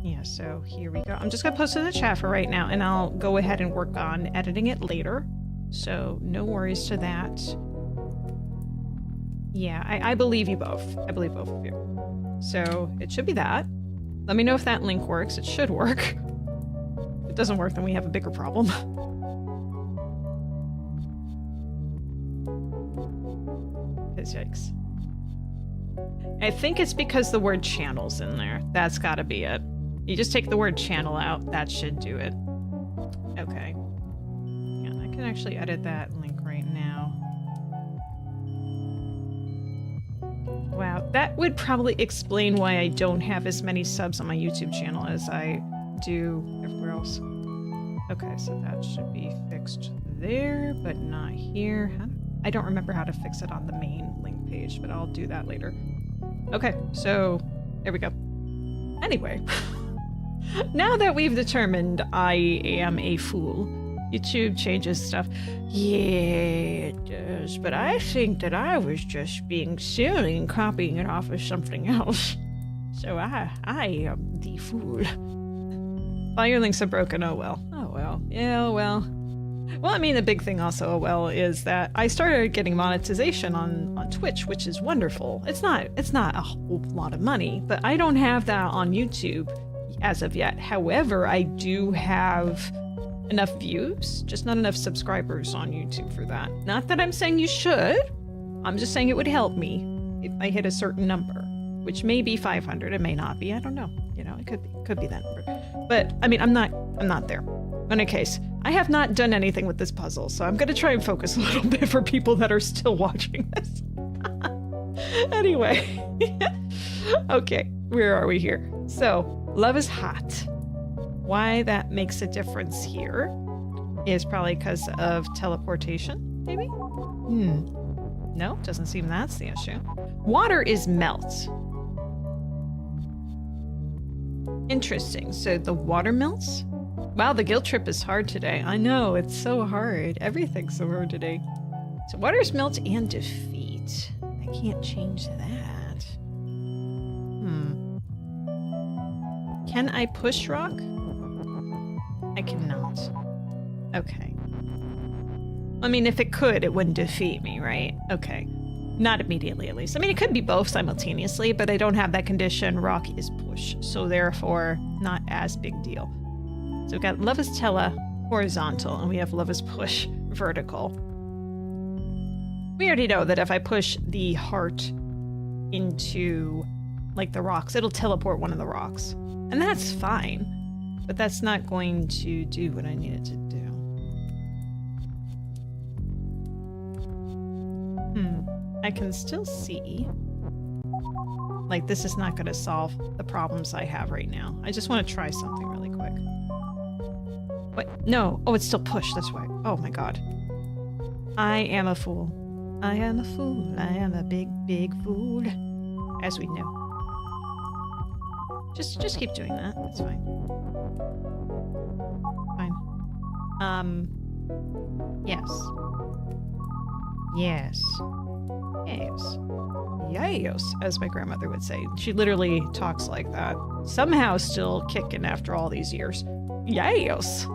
Yeah, so here we go. I'm just gonna post it in the chat for right now, and I'll go ahead and work on editing it later. So no worries to that. Yeah, I believe you both. I believe both of you. So it should be that. Let me know if that link works. It should work. If it doesn't work, then we have a bigger problem. Yikes. I think it's because the word channel's in there. That's gotta be it. You just take the word channel out. That should do it. Okay. Yeah, I can actually edit that link right now. Wow, that would probably explain why I don't have as many subs on my YouTube channel as I do everywhere else. Okay, so that should be fixed there, but not here. I don't remember how to fix it on the main link page, but I'll do that later. Okay, so there we go. Anyway, now that we've determined I am a fool, YouTube changes stuff. Yeah, it does, but I think that I was just being silly and copying it off of something else. So I am the fool. All your links are broken, oh well. Oh well. Yeah, oh well. Well, I mean, the big thing also, oh well, is that I started getting monetization on Twitch, which is wonderful. It's not a whole lot of money, but I don't have that on YouTube as of yet. However, I do have enough views, just not enough subscribers on YouTube for that. Not that I'm saying you should. I'm just saying it would help me if I hit a certain number, which may be 500. It may not be. I don't know. You know, it could be that number. But I mean, I'm not there. In any case, I have not done anything with this puzzle, so I'm gonna try and focus a little bit for people that are still watching this. Anyway. Okay, where are we here? So, love is hot. why that makes a difference here is probably because of teleportation, maybe? No, doesn't seem that's the issue. Water is melt. Interesting. So the water melts? Wow, the guilt trip is hard today. I know, it's so hard. Everything's so hard today. So water's melt and defeat. I can't change that. Can I push rock? I cannot. Okay. I mean, if it could, it wouldn't defeat me, right? Okay. Not immediately, at least. I mean, it could be both simultaneously, but I don't have that condition. Rock is push, so therefore, not as big deal. So we've got love is tele, horizontal, and we have love is push, vertical. We already know that if I push the heart into, like, the rocks, it'll teleport one of the rocks. And that's fine, but that's not going to do what I need it to do. I can still see. Like, this is not going to solve the problems I have right now. I just want to try something really quick. What? No. Oh, it's still push. That's why. Oh my god. I am a fool. I am a fool. I am a big, big fool. As we know. Just keep doing that. That's fine. Fine. Yes. Yes. Yes. Yes, as my grandmother would say. She literally talks like that. Somehow still kicking after all these years. Yes.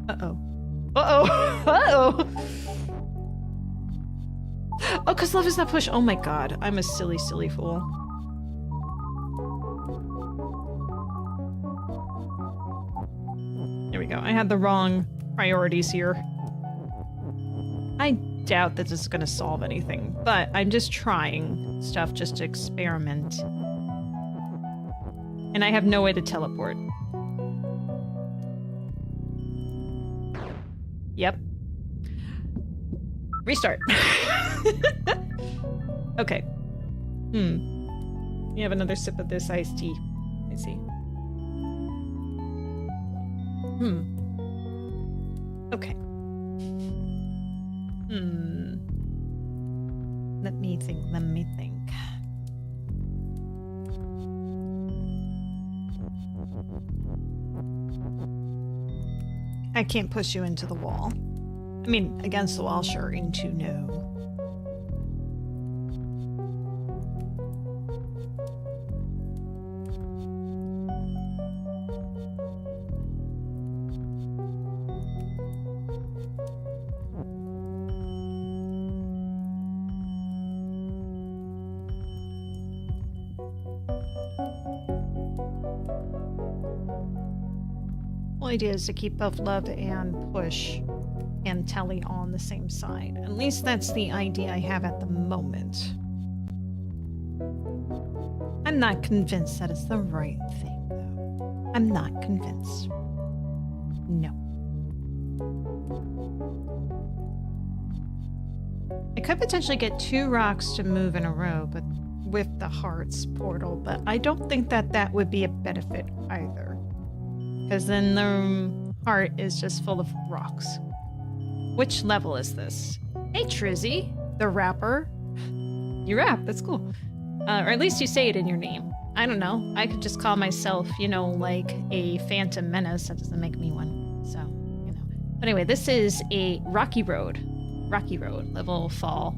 Uh-oh. Uh-oh. Uh-oh. Oh, because love is not push. Oh my god. I'm a silly, silly fool. There we go. I had the wrong priorities here. I doubt that this is going to solve anything, but I'm just trying stuff just to experiment. And I have no way to teleport. Yep. Restart. Okay. You have another sip of this iced tea. I see. Okay. Let me think, let me think. I can't push you into the wall. I mean, against the wall, sure, into no. Idea is to keep both love and push and telly all on the same side. At least that's the idea I have at the moment. I'm not convinced that it's the right thing, though. I'm not convinced. No. I could potentially get 2 rocks to move in a row, but with the hearts portal, but I don't think that that would be a benefit either. Because then the heart is just full of rocks. Which level is this? Hey, Trizzy, the rapper. You rap, that's cool. Or at least you say it in your name. I don't know. I could just call myself, you know, like a Phantom Menace. That doesn't make me one. So, you know. But anyway, this is a Rocky Road. Rocky Road, level fall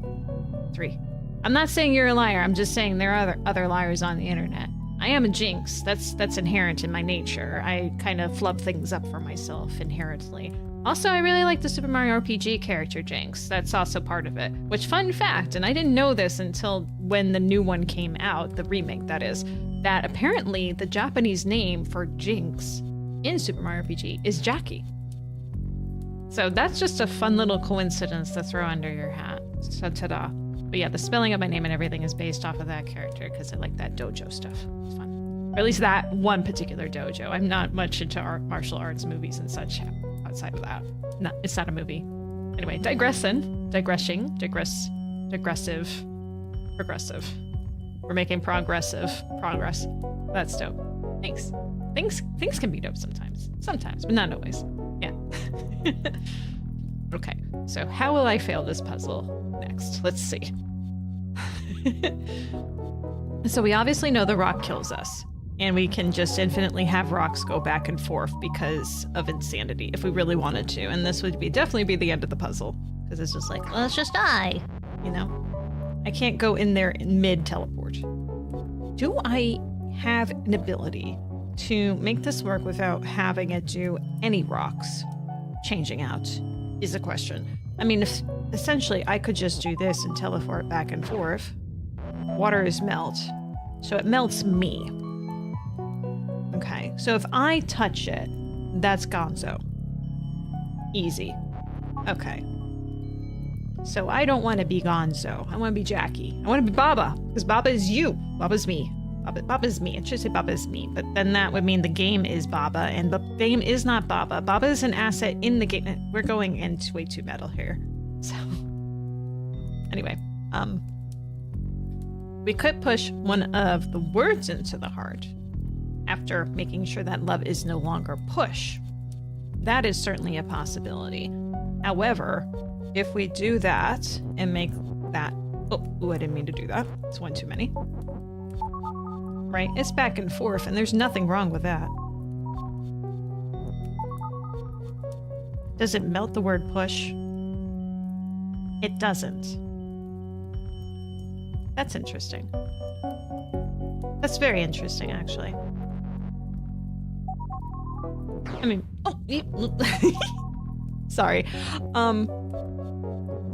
3. I'm not saying you're a liar. I'm just saying there are other liars on the internet. I am a Jinx. That's inherent in my nature. I kind of flub things up for myself inherently. Also, I really like the Super Mario RPG character Jinx. That's also part of it. Which, fun fact, and I didn't know this until when the new one came out, the remake that is, that apparently the Japanese name for Jinx in Super Mario RPG is Jacki. So that's just a fun little coincidence to throw under your hat. So ta-da. But yeah, the spelling of my name and everything is based off of that character because I like that dojo stuff. It's fun. Or at least that one particular dojo. I'm not much into martial arts movies and such outside of that. No, it's not a movie. Anyway, progressive. We're making progress. That's dope. Thanks. Things can be dope sometimes. Sometimes, but not always. Yeah. Okay, so how will I fail this puzzle next? Let's see. So we obviously know the rock kills us, and we can just infinitely have rocks go back and forth because of insanity if we really wanted to. And this would definitely be the end of the puzzle, because it's just like, well, let's just die, you know? I can't go in there in mid-teleport. Do I have an ability to make this work without having it do any rocks changing out is a question. I mean, if, essentially, I could just do this and teleport back and forth. Water is melt, so it melts me. Okay, so if I touch it, that's gonzo. Easy. Okay. So I don't want to be gonzo. I want to be Jacki. I want to be Baba, because Baba is you. Baba's me. Baba's me. It should say Baba is me, but then that would mean the game is Baba, and the game is not Baba. Baba is an asset in the game. We're going into way too metal here. So, anyway, we could push one of the words into the heart after making sure that love is no longer push. That is certainly a possibility. However, if we do that and make that... Oh, I didn't mean to do that. It's one too many. Right? It's back and forth, and there's nothing wrong with that. Does it melt the word push? It doesn't. That's interesting. That's very interesting, actually. I mean, sorry.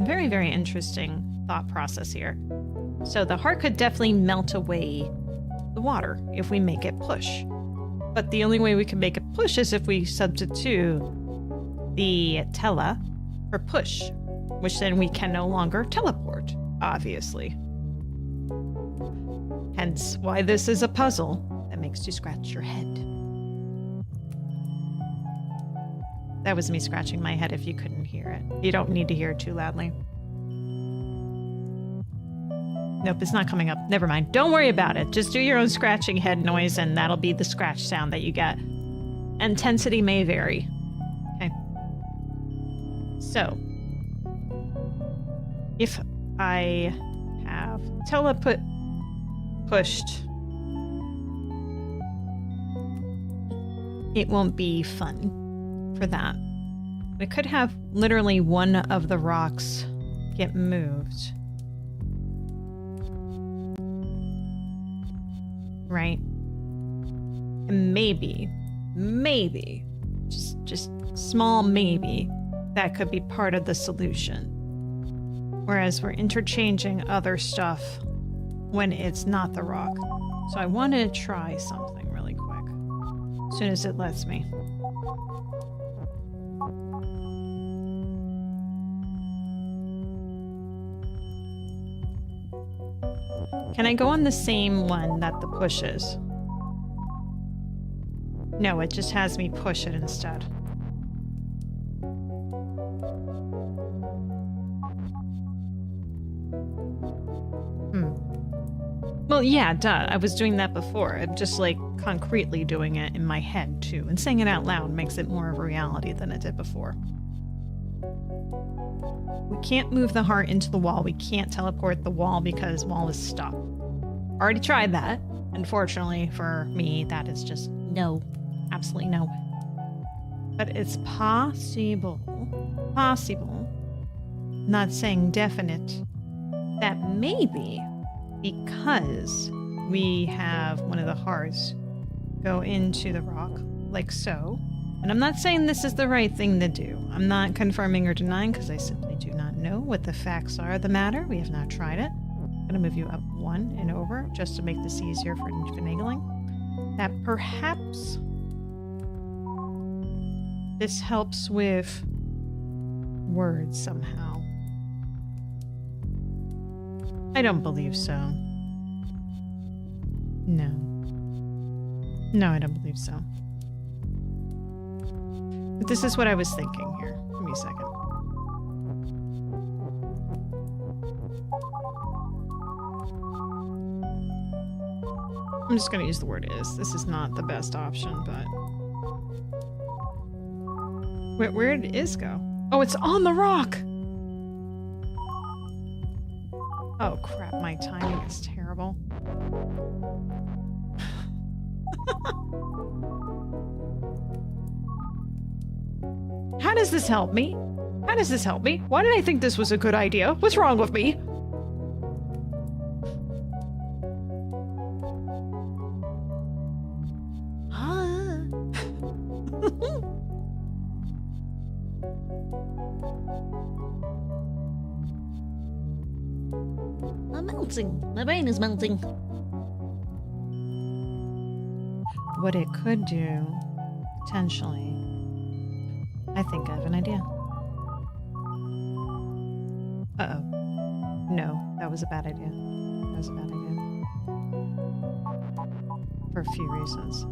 Very, very interesting thought process here. So the heart could definitely melt away the water if we make it push. But the only way we can make it push is if we substitute the tele for push, which then we can no longer teleport, obviously. Hence why this is a puzzle that makes you scratch your head. That was me scratching my head if you couldn't hear it. You don't need to hear it too loudly. Nope, it's not coming up. Never mind. Don't worry about it. Just do your own scratching head noise, and that'll be the scratch sound that you get. Intensity may vary. Okay. So, if I have pushed, it won't be fun for that. We could have literally one of the rocks get moved. Right? And maybe, just small maybe, that could be part of the solution. Whereas we're interchanging other stuff when it's not the rock. So I want to try something really quick, as soon as it lets me. Can I go on the same one that the push is? No, it just has me push it instead. Well, yeah, duh. I was doing that before. I'm just like concretely doing it in my head too. And saying it out loud makes it more of a reality than it did before. We can't move the heart into the wall. We can't teleport the wall because wall is stuck. Already tried that. Unfortunately for me, that is just no. Absolutely no. But it's possible, not saying definite, that maybe because we have one of the hearts go into the rock, like so. And I'm not saying this is the right thing to do. I'm not confirming or denying because I simply do not know what the facts are of the matter. We have not tried it. I'm going to move you up one and over just to make this easier for finagling. That perhaps this helps with words somehow. I don't believe so. No. No, I don't believe so. But this is what I was thinking here. Give me a second. I'm just gonna use the word is. This is not the best option, but... Where did is go? Oh, it's on the rock! Oh crap, my timing is terrible. How does this help me? How does this help me? Why did I think this was a good idea? What's wrong with me? I'm melting. My brain is melting. What it could do, potentially. I think I have an idea. Uh-oh. No, that was a bad idea. That was a bad idea. For a few reasons.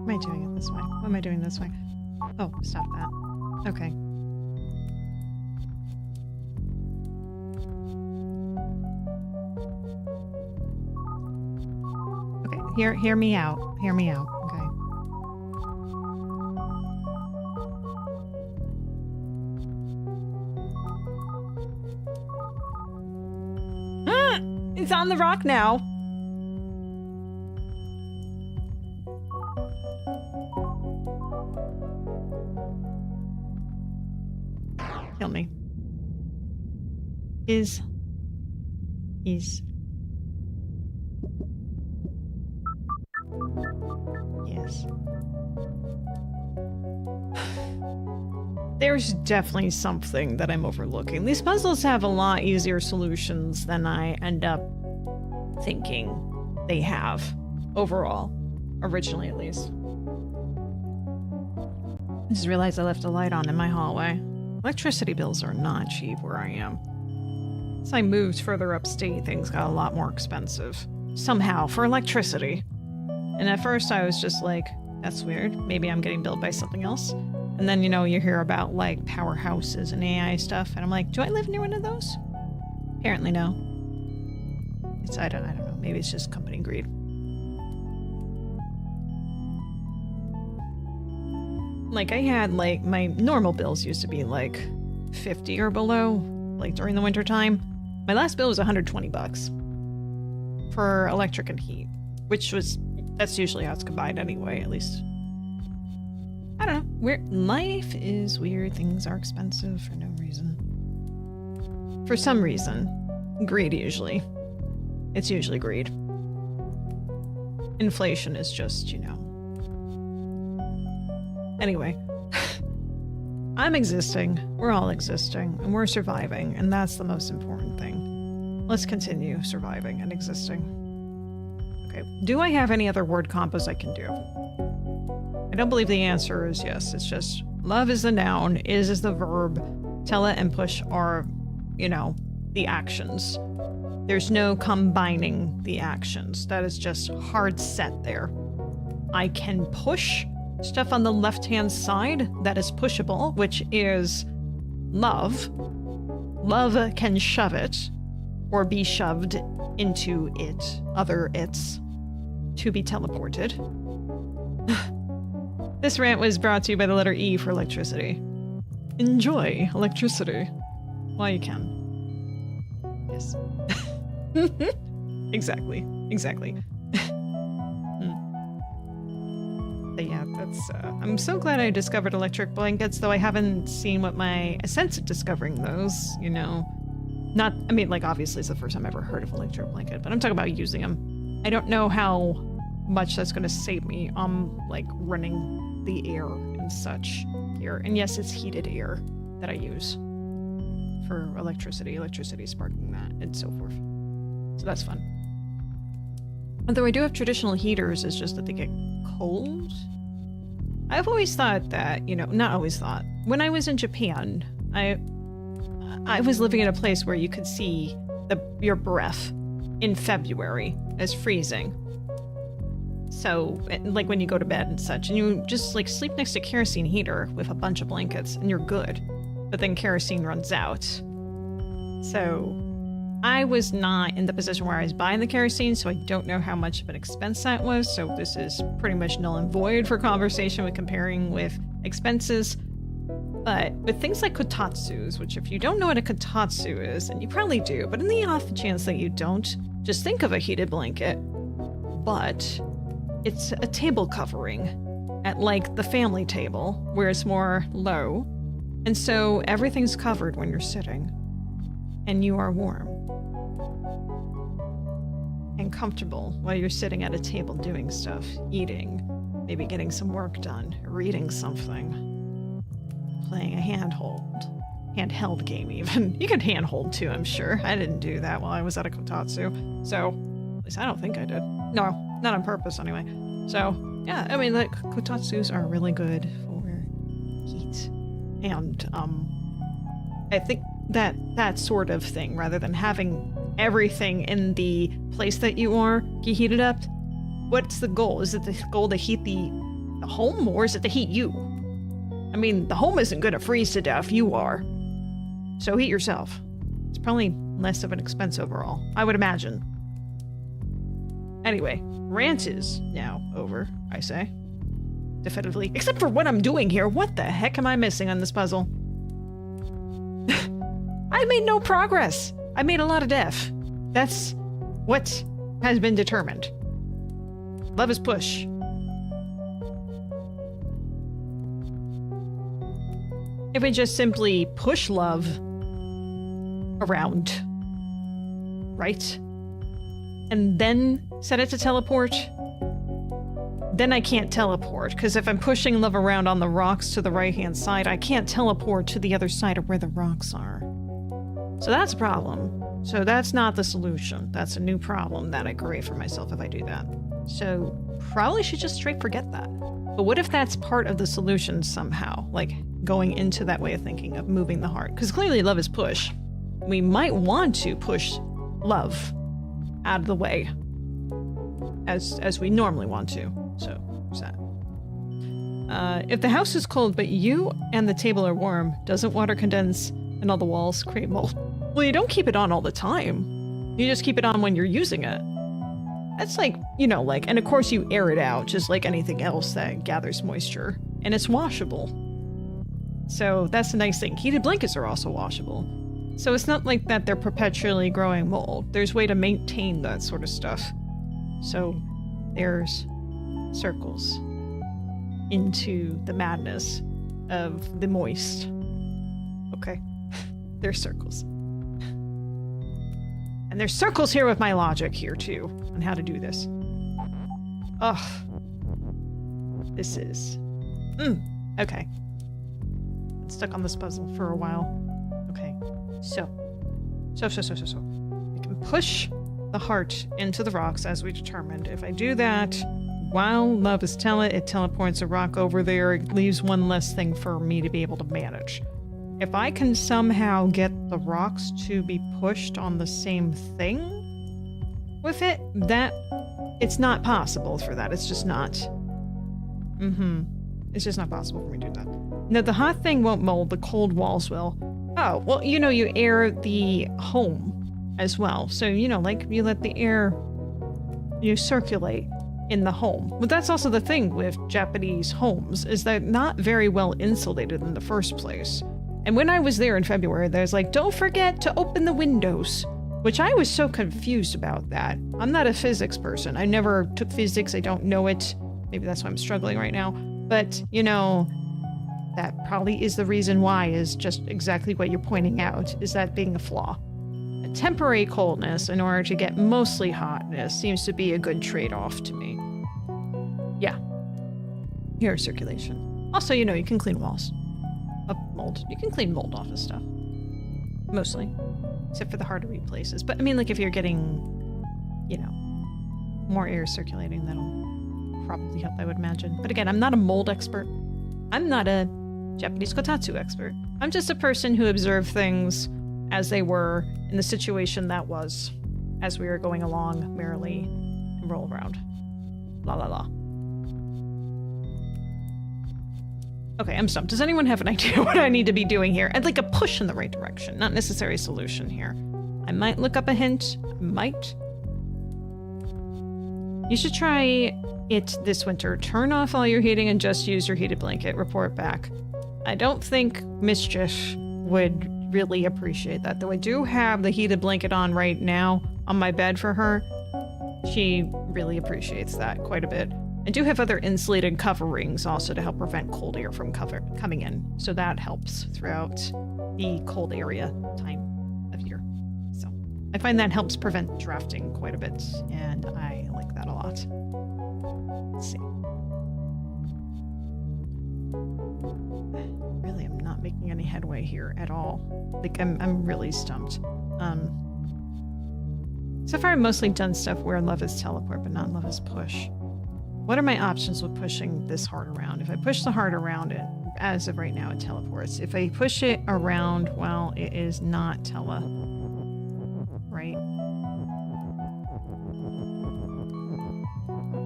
Why am I doing it this way? Why am I doing this way? Oh, stop that. Okay. Okay, hear me out. Hear me out, okay? Ah! It's on the rock now! Kill me. Is. Yes. There's definitely something that I'm overlooking. These puzzles have a lot easier solutions than I end up thinking they have overall. Originally, at least. I just realized I left a light on in my hallway. Electricity bills are not cheap where I am. As I moved further upstate, things got a lot more expensive. Somehow, for electricity. And at first I was just like, that's weird. Maybe I'm getting billed by something else. And then, you know, you hear about, like, powerhouses and AI stuff, and I'm like, do I live near one of those? Apparently no. It's, I don't know. Maybe it's just company greed. Like, I had, like, my normal bills used to be, like, 50 or below, like, during the winter time. My last bill was 120 bucks for electric and heat, which was, that's usually how it's combined anyway, at least. I don't know. Life is weird. Things are expensive for no reason. For some reason. Greed, usually. It's usually greed. Inflation is just, you know. Anyway. I'm existing. We're all existing. And we're surviving. And that's the most important thing. Let's continue surviving and existing. Okay. Do I have any other word combos I can do? I don't believe the answer is yes. It's just love is the noun, is the verb, tell it and push are, you know, the actions. There's no combining the actions. That is just hard set there. I can push stuff on the left-hand side that is pushable, which is love. Love can shove it or be shoved into it, other it's, to be teleported. This rant was brought to you by the letter E for electricity. Enjoy electricity while you can. Yes. Exactly. But yeah, that's, I'm so glad I discovered electric blankets, though I haven't seen what my sense of discovering those, you know. Not, I mean, like, obviously it's the first time I've ever heard of an electric blanket, but I'm talking about using them. I don't know how much that's going to save me on, like, running the air and such here. And yes, it's heated air that I use for electricity sparking that, and so forth. So that's fun. Although I do have traditional heaters, it's just that they get cold. I've always thought that, not always thought. When I was in Japan, I was living in a place where you could see your breath in February as freezing. So, like when you go to bed and such, and you just like sleep next to a kerosene heater with a bunch of blankets, and you're good. But then kerosene runs out. So, I was not in the position where I was buying the kerosene, so I don't know how much of an expense that was. So this is pretty much null and void for conversation with comparing with expenses. But with things like kotatsus, which if you don't know what a kotatsu is, and you probably do, but in the off chance that you don't, just think of a heated blanket. But it's a table covering at like the family table, where it's more low. And so everything's covered when you're sitting. And you are warm. And comfortable while you're sitting at a table doing stuff, eating, maybe getting some work done, reading something, playing a handheld game even. You could handhold too, I'm sure. I didn't do that while I was at a kotatsu. So, at least I don't think I did. No, not on purpose anyway. So, yeah, I mean, like, kotatsus are really good for heat. And, I think that sort of thing, rather than having everything in the place that you are get heated up, what's the goal? Is it the goal to heat the home, or is it to heat you? I mean, the home isn't going to freeze to death, you are. So heat yourself. It's probably less of an expense overall, I would imagine. Anyway, rant is now over, I say. Definitively. Except for what I'm doing here. What the heck am I missing on this puzzle? I made no progress. I made a lot of death. That's what has been determined. Love is push. If we just simply push love around, right? And then set it to teleport, then I can't teleport, because if I'm pushing love around on the rocks to the right-hand side, I can't teleport to the other side of where the rocks are. So that's a problem. So that's not the solution. That's a new problem that I create for myself if I do that. So probably should just straight forget that. But what if that's part of the solution somehow? Like going into that way of thinking of moving the heart? Because clearly love is push. We might want to push love out of the way as we normally want to. So there's that. If the house is cold but you and the table are warm, doesn't water condense and all the walls create mold? Well, you don't keep it on all the time. You just keep it on when you're using it. That's like, and of course you air it out just like anything else that gathers moisture. And it's washable. So that's the nice thing. Heated blankets are also washable. So it's not like that they're perpetually growing mold. There's a way to maintain that sort of stuff. So there's circles into the madness of the moist. Okay. There's circles. And there's circles here with my logic here too on how to do this. Ugh. This is... Okay. Been stuck on this puzzle for a while. Okay. So. We can push the heart into the rocks as we determined. If I do that, while love is it teleports a rock over there. It leaves one less thing for me to be able to manage. If I can somehow get the rocks to be pushed on the same thing with it, it's not possible for that. It's just not. It's just not possible for me to do that. No, the hot thing won't mold, the cold walls will. Oh, well, you air the home as well. So, like you let the air, circulate in the home. But that's also the thing with Japanese homes, is they're not very well insulated in the first place. And when I was there in February, there's like, don't forget to open the windows, which I was so confused about that. I'm not a physics person. I never took physics. I don't know it. Maybe that's why I'm struggling right now. But, that probably is the reason why, is just exactly what you're pointing out, is that being a flaw. A temporary coldness in order to get mostly hotness seems to be a good trade-off to me. Yeah. Air circulation. Also, you can clean walls. Of mold. You can clean mold off of stuff. Mostly. Except for the harder to read places. But I mean, like if you're getting, more air circulating, that'll probably help, I would imagine. But again, I'm not a mold expert. I'm not a Japanese kotatsu expert. I'm just a person who observed things as they were in the situation that was as we were going along merrily and roll around. La la la. Okay, I'm stumped. Does anyone have an idea what I need to be doing here? I'd like a push in the right direction, not necessarily a solution here. I might look up a hint. I might. You should try it this winter. Turn off all your heating and just use your heated blanket. Report back. I don't think Mischief would really appreciate that, though I do have the heated blanket on right now on my bed for her. She really appreciates that quite a bit. I do have other insulated coverings also to help prevent cold air from coming in, so that helps throughout the cold area time of year. So I find that helps prevent drafting quite a bit, and I like that a lot. Let's see. Really, I'm not making any headway here at all. Like, I'm really stumped. So far, I've mostly done stuff where love is teleport, but not love is push. What are my options with pushing this heart around? If I push the heart around it, as of right now, it teleports. If I push it around, well, it is not tele. Right?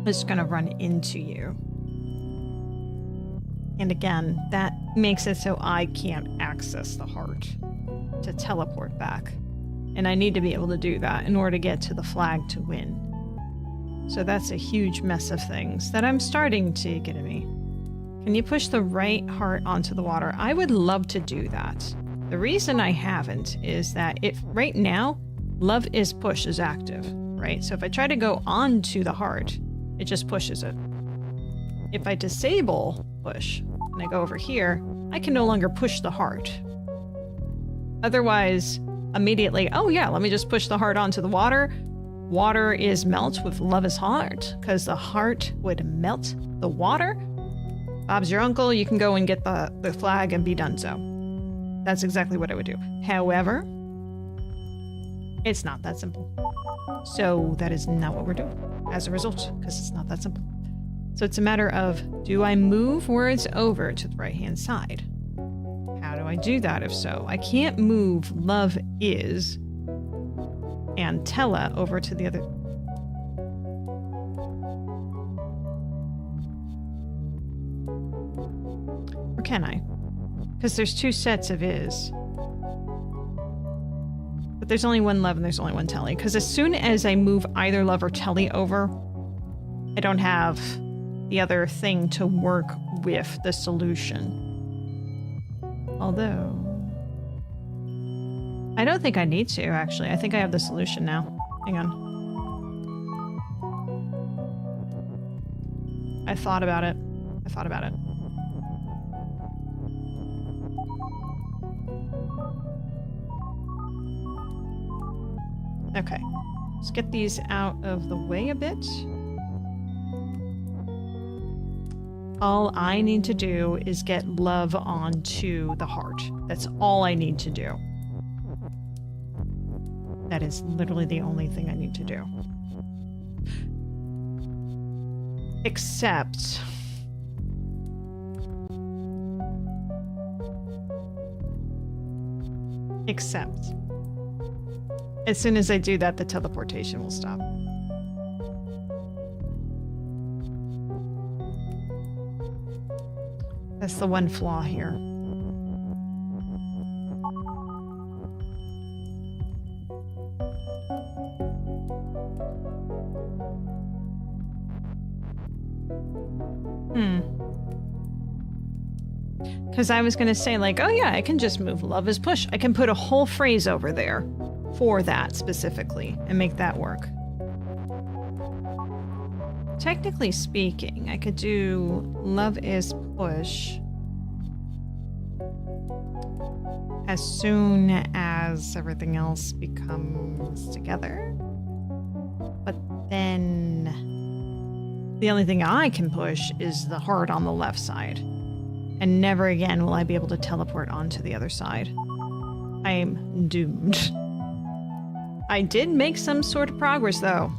It's gonna run into you. And again, that makes it so I can't access the heart to teleport back. And I need to be able to do that in order to get to the flag to win. So that's a huge mess of things that I'm starting to get at me. Can you push the right heart onto the water? I would love to do that. The reason I haven't is that if right now, love is push is active, right? So if I try to go onto the heart, it just pushes it. If I disable push and I go over here, I can no longer push the heart. Otherwise, immediately, oh yeah, let me just push the heart onto the water. Water is melt with love is heart, because the heart would melt the water. Bob's your uncle, you can go and get the flag and be done so. That's exactly what I would do. However, it's not that simple. So that is not what we're doing as a result, because it's not that simple. So it's a matter of, do I move words over to the right-hand side? How do I do that if so? I can't move love is and Tella over to the other. Or can I? Because there's two sets of is. But there's only one love and there's only one Telly. Because as soon as I move either love or Telly over, I don't have the other thing to work with the solution. Although I don't think I need to, actually. I think I have the solution now. Hang on. I thought about it. Okay. Let's get these out of the way a bit. All I need to do is get love onto the heart. That's all I need to do. That is literally the only thing I need to do. Except... as soon as I do that, the teleportation will stop. That's the one flaw here. Because I was going to say, like, oh yeah, I can just move love is push. I can put a whole phrase over there for that specifically and make that work. Technically speaking, I could do love is push as soon as everything else becomes together. But then the only thing I can push is the heart on the left side. And never again will I be able to teleport onto the other side. I'm doomed. I did make some sort of progress though.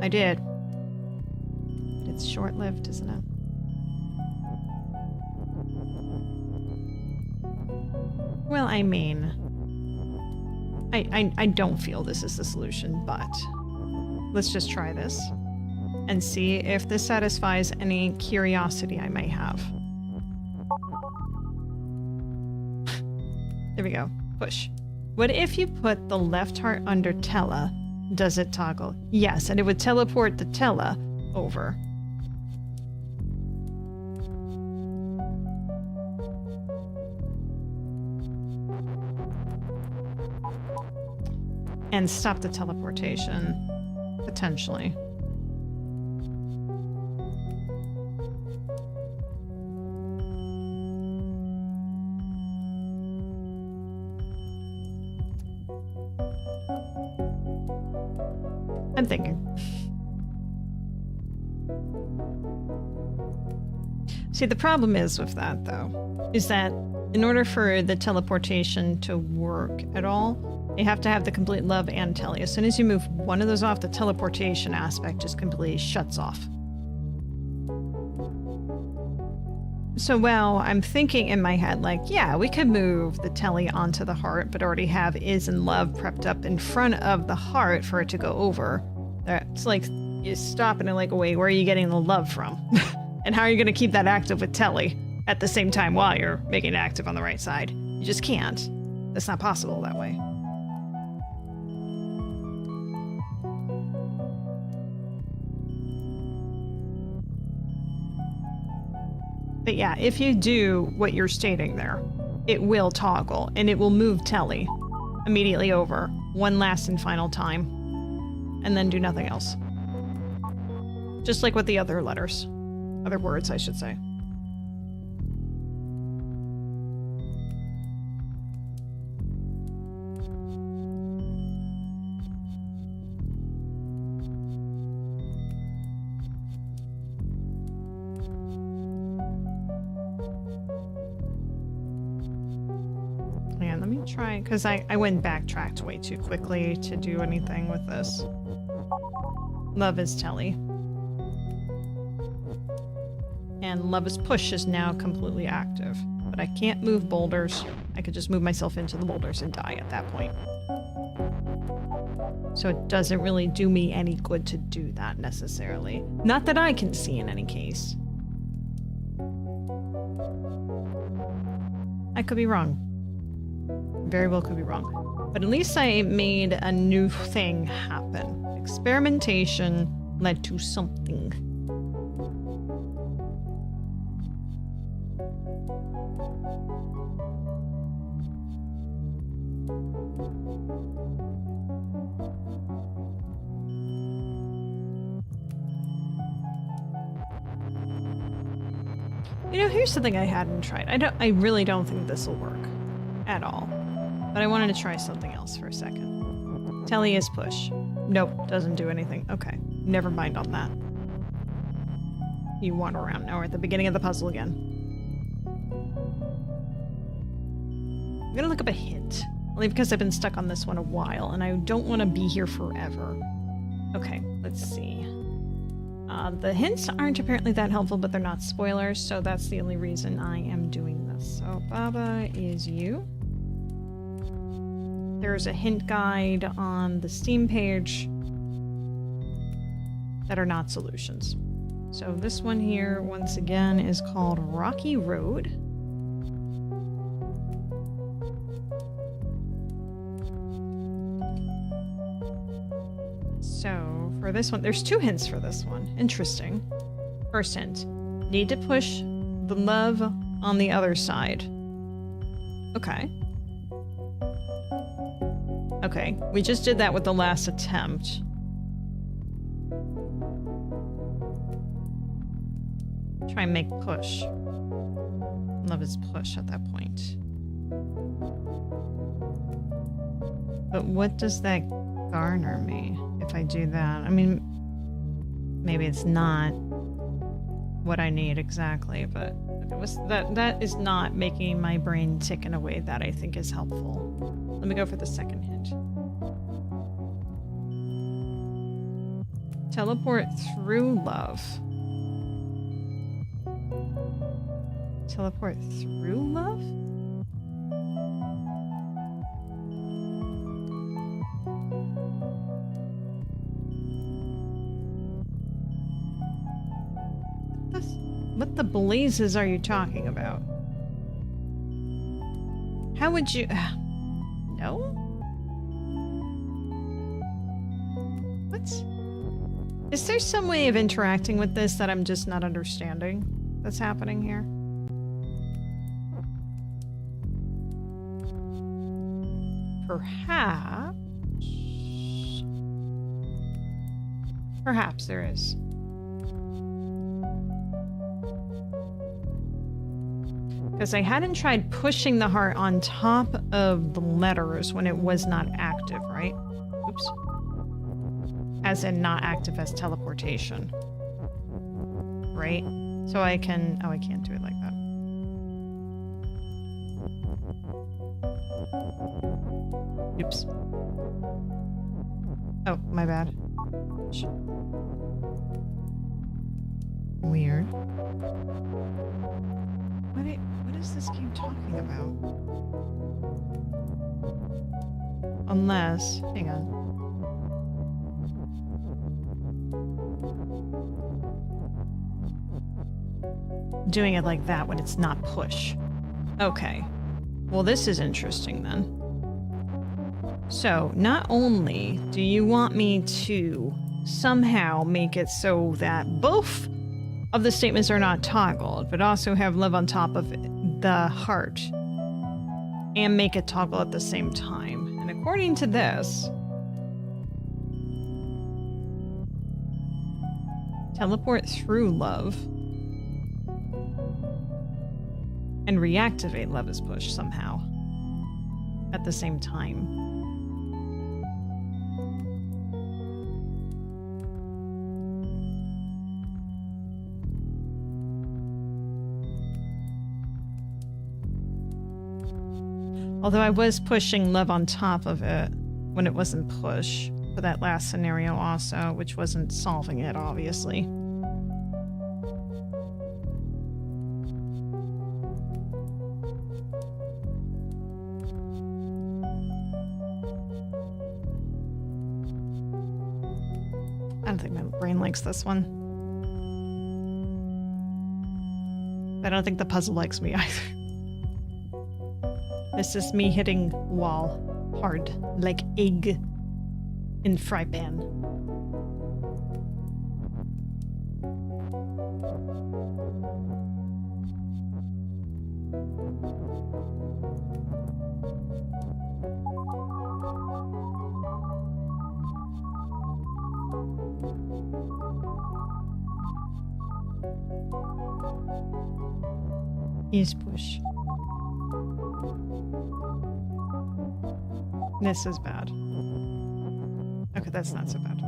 I did. It's short-lived, isn't it? Well, I mean, I don't feel this is the solution, but let's just try this and see if this satisfies any curiosity I may have. There we go. Push. What if you put the left heart under Tella? Does it toggle? Yes, and it would teleport the Tella over. And stop the teleportation, potentially. I'm thinking. See, the problem is with that, though, is that in order for the teleportation to work at all, you have to have the complete love and telly. As soon as you move one of those off, the teleportation aspect just completely shuts off. So, well, I'm thinking in my head, like, yeah, we could move the telly onto the heart, but already have is and love prepped up in front of the heart for it to go over. It's like, you stop and you're like, wait, where are you getting the love from? And how are you going to keep that active with telly at the same time while you're making it active on the right side? You just can't. That's not possible that way. But yeah, if you do what you're stating there, it will toggle and it will move telly immediately over one last and final time and then do nothing else. Just like with the other letters. Other words, I should say. And let me try, because I went backtracked way too quickly to do anything with this. Love is telly. And Love is Push is now completely active. But I can't move boulders. I could just move myself into the boulders and die at that point. So it doesn't really do me any good to do that necessarily. Not that I can see in any case. I could be wrong. Very well could be wrong. But at least I made a new thing happen. Experimentation led to something. You know, here's something I hadn't tried. I really don't think this will work at all. But I wanted to try something else for a second. Telly is push. Nope, doesn't do anything. Okay, never mind on that. You wander around. Now we're at the beginning of the puzzle again. I'm gonna look up a hint. Only because I've been stuck on this one a while, and I don't want to be here forever. Okay, let's see. The hints aren't apparently that helpful, but they're not spoilers, so that's the only reason I am doing this. So, Baba is you. There's a hint guide on the Steam page that are not solutions. So this one here, once again, is called Rocky Road. So for this one, there's two hints for this one. Interesting. First hint, need to push the love on the other side. Okay. Okay, we just did that with the last attempt. Try and make push. Love is push at that point. But what does that garner me if I do that? I mean, maybe it's not what I need exactly, but that is not making my brain tick in a way that I think is helpful. Let me go for the second hint. Teleport through love. Teleport through love? What the blazes are you talking about? How would you... No? What? Is there some way of interacting with this that I'm just not understanding that's happening here? Perhaps... Perhaps there is. Because I hadn't tried pushing the heart on top of the letters when it was not active, right? Oops. As in not active as teleportation. Right? So I can... Oh, I can't do it like that. Oops. Oh, my bad. Weird. What is this game talking about? Unless... Hang on. Doing it like that when it's not push. Okay. Well, this is interesting then. So, not only do you want me to somehow make it so that both of the statements are not toggled, but also have live on top of the heart and make it toggle at the same time. And according to this, teleport through love and reactivate love is push somehow at the same time. Although I was pushing love on top of it when it wasn't push for that last scenario also, which wasn't solving it, obviously. I don't think my brain likes this one. I don't think the puzzle likes me either. This is me hitting wall hard, like egg in fry pan. Is push. This is bad. Okay, that's not so bad.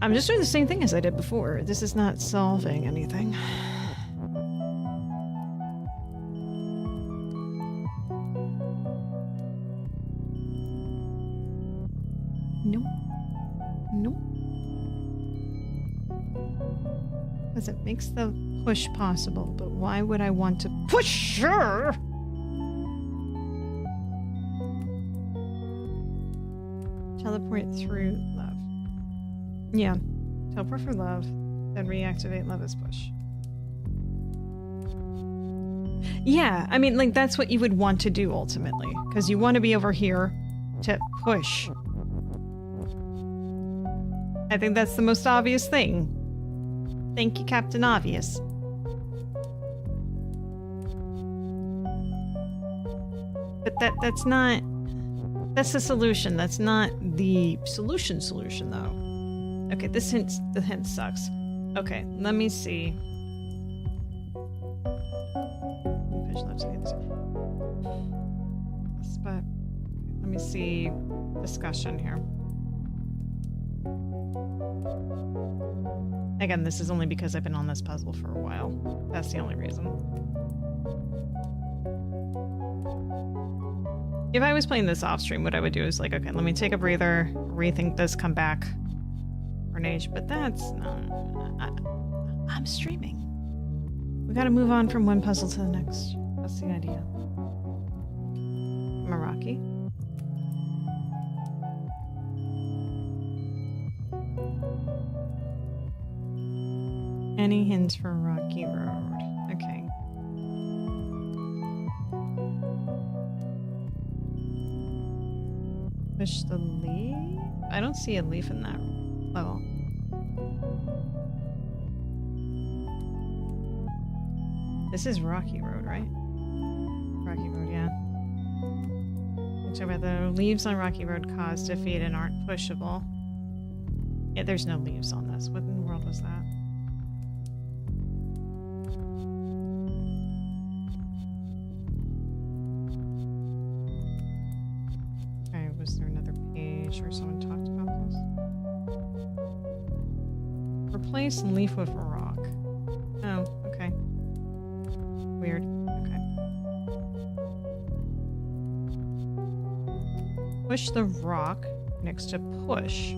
I'm just doing the same thing as I did before. This is not solving anything. Nope. Nope. Because it makes the push possible, but why would I want to push her? Teleport through love. Yeah. Teleport for love, then reactivate love as push. Yeah, I mean, like, that's what you would want to do ultimately, because you want to be over here to push. I think that's the most obvious thing. Thank you, Captain Obvious. But that's not... That's the solution. That's not the solution, though. Okay, the hint sucks. Okay, let me see. Push left to the other side. Spot. Let me see. Discussion here. Again, this is only because I've been on this puzzle for a while. That's the only reason. If I was playing this off stream, what I would do is like, okay, let me take a breather, rethink this, come back for an age. But that's not... I'm streaming. We gotta move on from one puzzle to the next. That's the idea. Meraki. Any hints for Rocky Road? Okay. Push the leaf? I don't see a leaf in that level. This is Rocky Road, right? Rocky Road, yeah. About the leaves on Rocky Road cause defeat and aren't pushable. Yeah, there's no leaves on this. What in the world was that? Okay, was there another page where someone talked about this? Replace leaf with rock. Oh, okay. Weird. Okay. Push the rock next to push.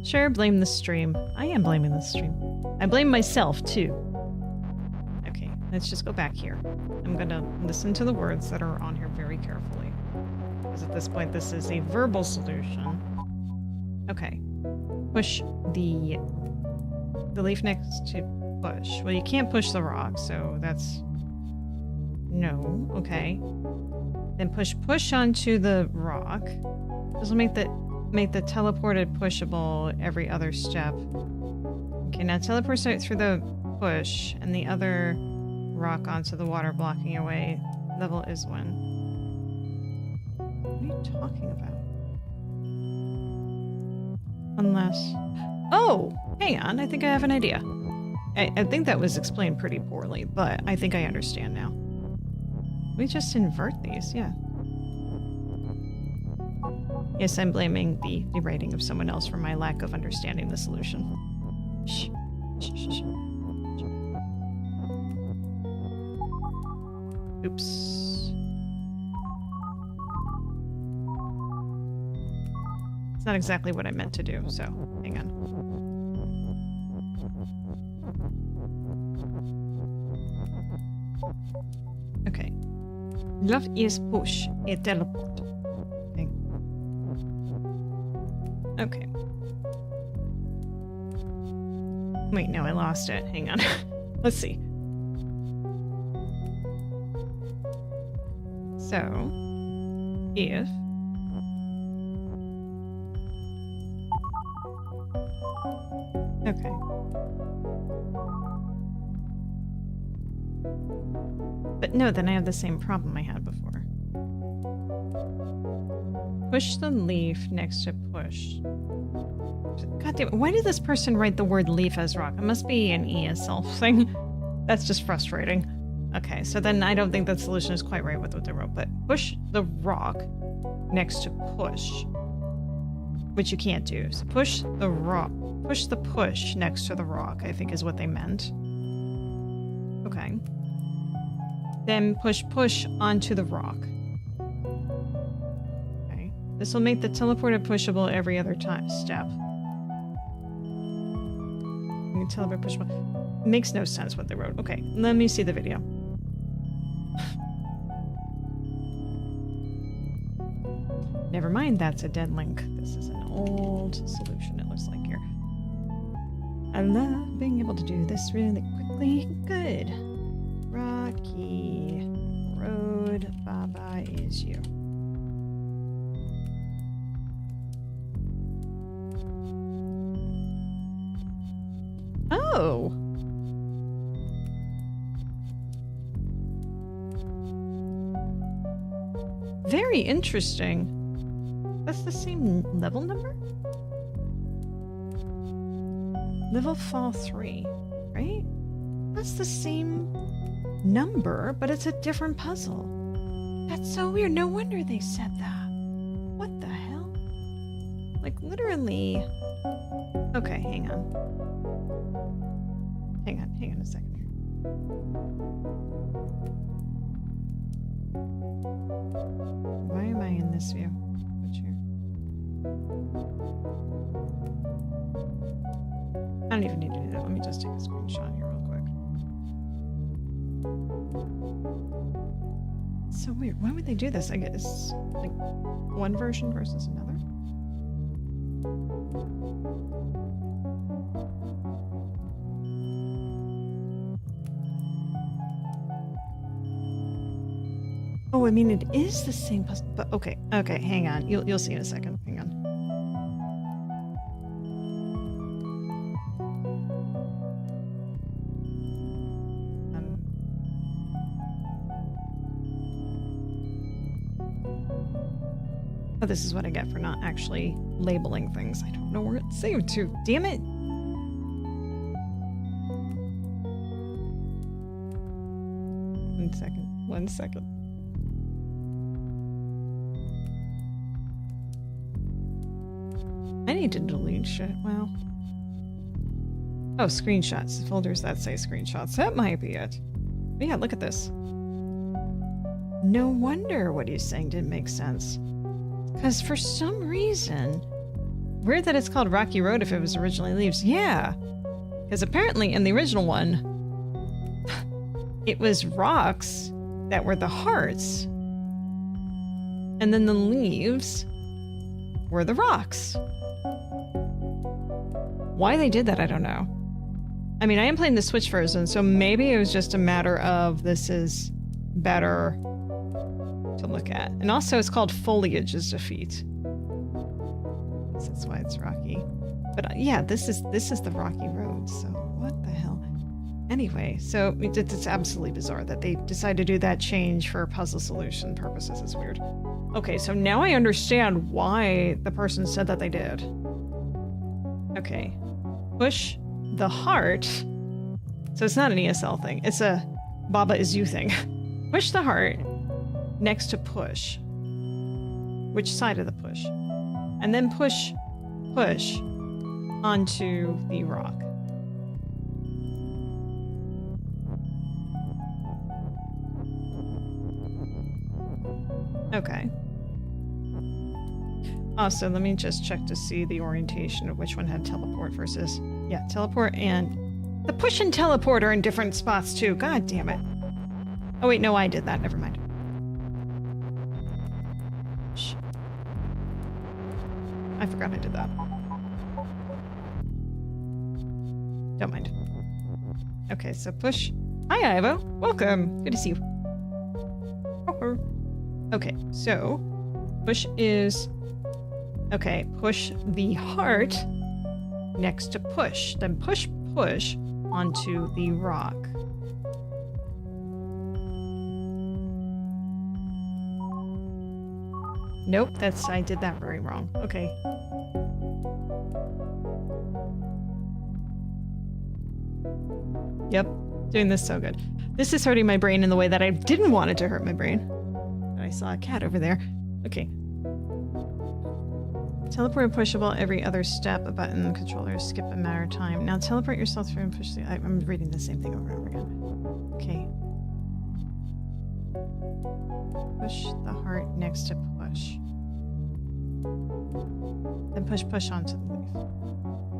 Sure, blame the stream. I am blaming the stream. I blame myself, too. Okay, let's just go back here. I'm gonna listen to the words that are on here very carefully. Because at this point, this is a verbal solution. Okay. Push the leaf next to push. Well, you can't push the rock, so that's... No. Okay. Then push onto the rock. This will make the teleported pushable every other step. Okay, now teleport through the push and the other rock onto the water, blocking away. Level is when. What are you talking about? Unless... Oh! Hang on, I think I have an idea. I think that was explained pretty poorly, but I think I understand now. We just invert these, yeah. Yes, I'm blaming the writing of someone else for my lack of understanding the solution. Shh. Shh, shh, shh. Oops. It's not exactly what I meant to do, so hang on. Okay. Love is push, a teleport. Okay. Okay. Wait, no, I lost it. Hang on. Let's see. So, if okay. But no, then I have the same problem I had before. Push the leaf next to push. God damn it, why did this person write the word leaf as rock? It must be an ESL thing. That's just frustrating. Okay, so then I don't think the solution is quite right with what they wrote, but push the rock next to push. Which you can't do. So push the rock. Push the push next to the rock, I think is what they meant. Okay. Then push onto the rock. Okay. This will make the teleported pushable every other step. You can teleport pushable. Makes no sense what they wrote. Okay, let me see the video. Never mind, that's a dead link. This is an old solution, it looks like here. I love being able to do this really quickly. Good. Rocky Road, bye-bye is you. Oh! Very interesting. That's the same level number? Level fall 3, right? That's the same number, but it's a different puzzle. That's so weird. No wonder they said that. What the hell? Like, literally... Okay, hang on. Hang on a second here. Why am I in this view? Which here? I don't even need to do that. Let me just take a screenshot here real quick. So weird. Why would they do this? I guess like one version versus another. Oh, I mean, it is the same puzzle, but okay, hang on. You'll see in a second. Hang on. Oh, this is what I get for not actually labeling things. I don't know where it's saved to. Damn it! One second. I need to delete shit. Well. Oh, screenshots. Folders that say screenshots. That might be it. But yeah, look at this. No wonder what he's saying didn't make sense. Because for some reason... Weird that it's called Rocky Road if it was originally Leaves. Yeah. Because apparently in the original one, it was rocks that were the hearts. And then the leaves were the rocks. Why they did that, I don't know. I mean, I am playing the Switch version, so maybe it was just a matter of this is better to look at. And also it's called Foliage is Defeat. So that's why it's rocky. But yeah, this is the rocky road, so what the hell? Anyway, so it's absolutely bizarre that they decided to do that change for puzzle solution purposes. It's weird. Okay, so now I understand why the person said that they did. Okay. Push the heart. So it's not an ESL thing. It's a Baba is you thing. Push the heart next to push. Which side of the push? And then push onto the rock. Okay. Also, let me just check to see the orientation of which one had teleport versus... Yeah, teleport and... The push and teleport are in different spots too. God damn it. Oh wait, no, I did that. Never mind. Shh. I forgot I did that. Don't mind. Okay, so push. Hi, Ivo. Welcome. Good to see you. Okay, so push is... Okay, push the heart next to push. Then push onto the rock. Nope, I did that very wrong. Okay. Yep, doing this so good. This is hurting my brain in the way that I didn't want it to hurt my brain. But I saw a cat over there. Okay. Teleport pushable every other step. A button controller skip a matter of time. Now teleport yourself through and push the... I'm reading the same thing over and over again. Okay. Push the heart next to push. Then push onto the leaf.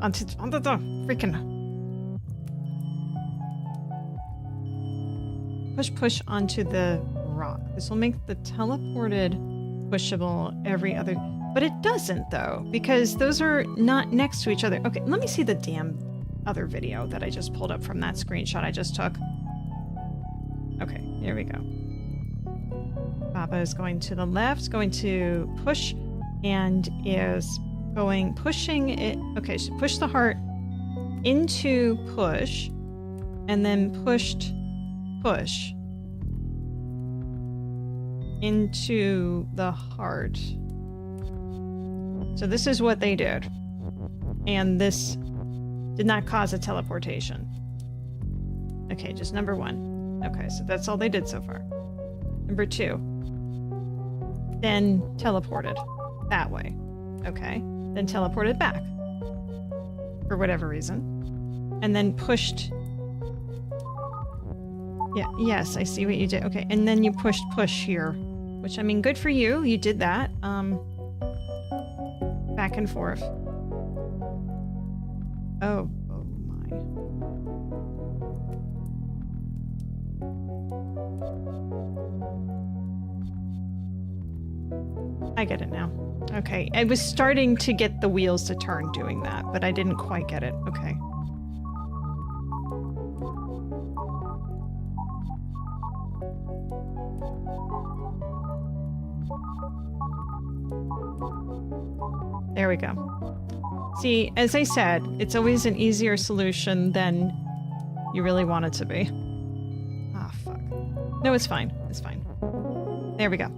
Onto the freaking... Push onto the rock. This will make the teleported pushable every other... But it doesn't, though, because those are not next to each other. Okay, let me see the damn other video that I just pulled up from that screenshot I just took. Okay, here we go. Baba is going to the left, going to push, and is pushing it. Okay, so push the heart into push, and then push into the heart. So this is what they did. And this did not cause a teleportation. Okay, just number one. Okay, so that's all they did so far. Number two. Then teleported that way. Okay. Then teleported back. For whatever reason. And then pushed. Yeah, yes, I see what you did. Okay, and then you pushed push here. Which, I mean, good for you. You did that. Back and forth. Oh my I get it now. Okay, I was starting to get the wheels to turn doing that, but I didn't quite get it. Okay. There we go. See, as I said, it's always an easier solution than you really want it to be. Ah, fuck. No, it's fine. It's fine. There we go.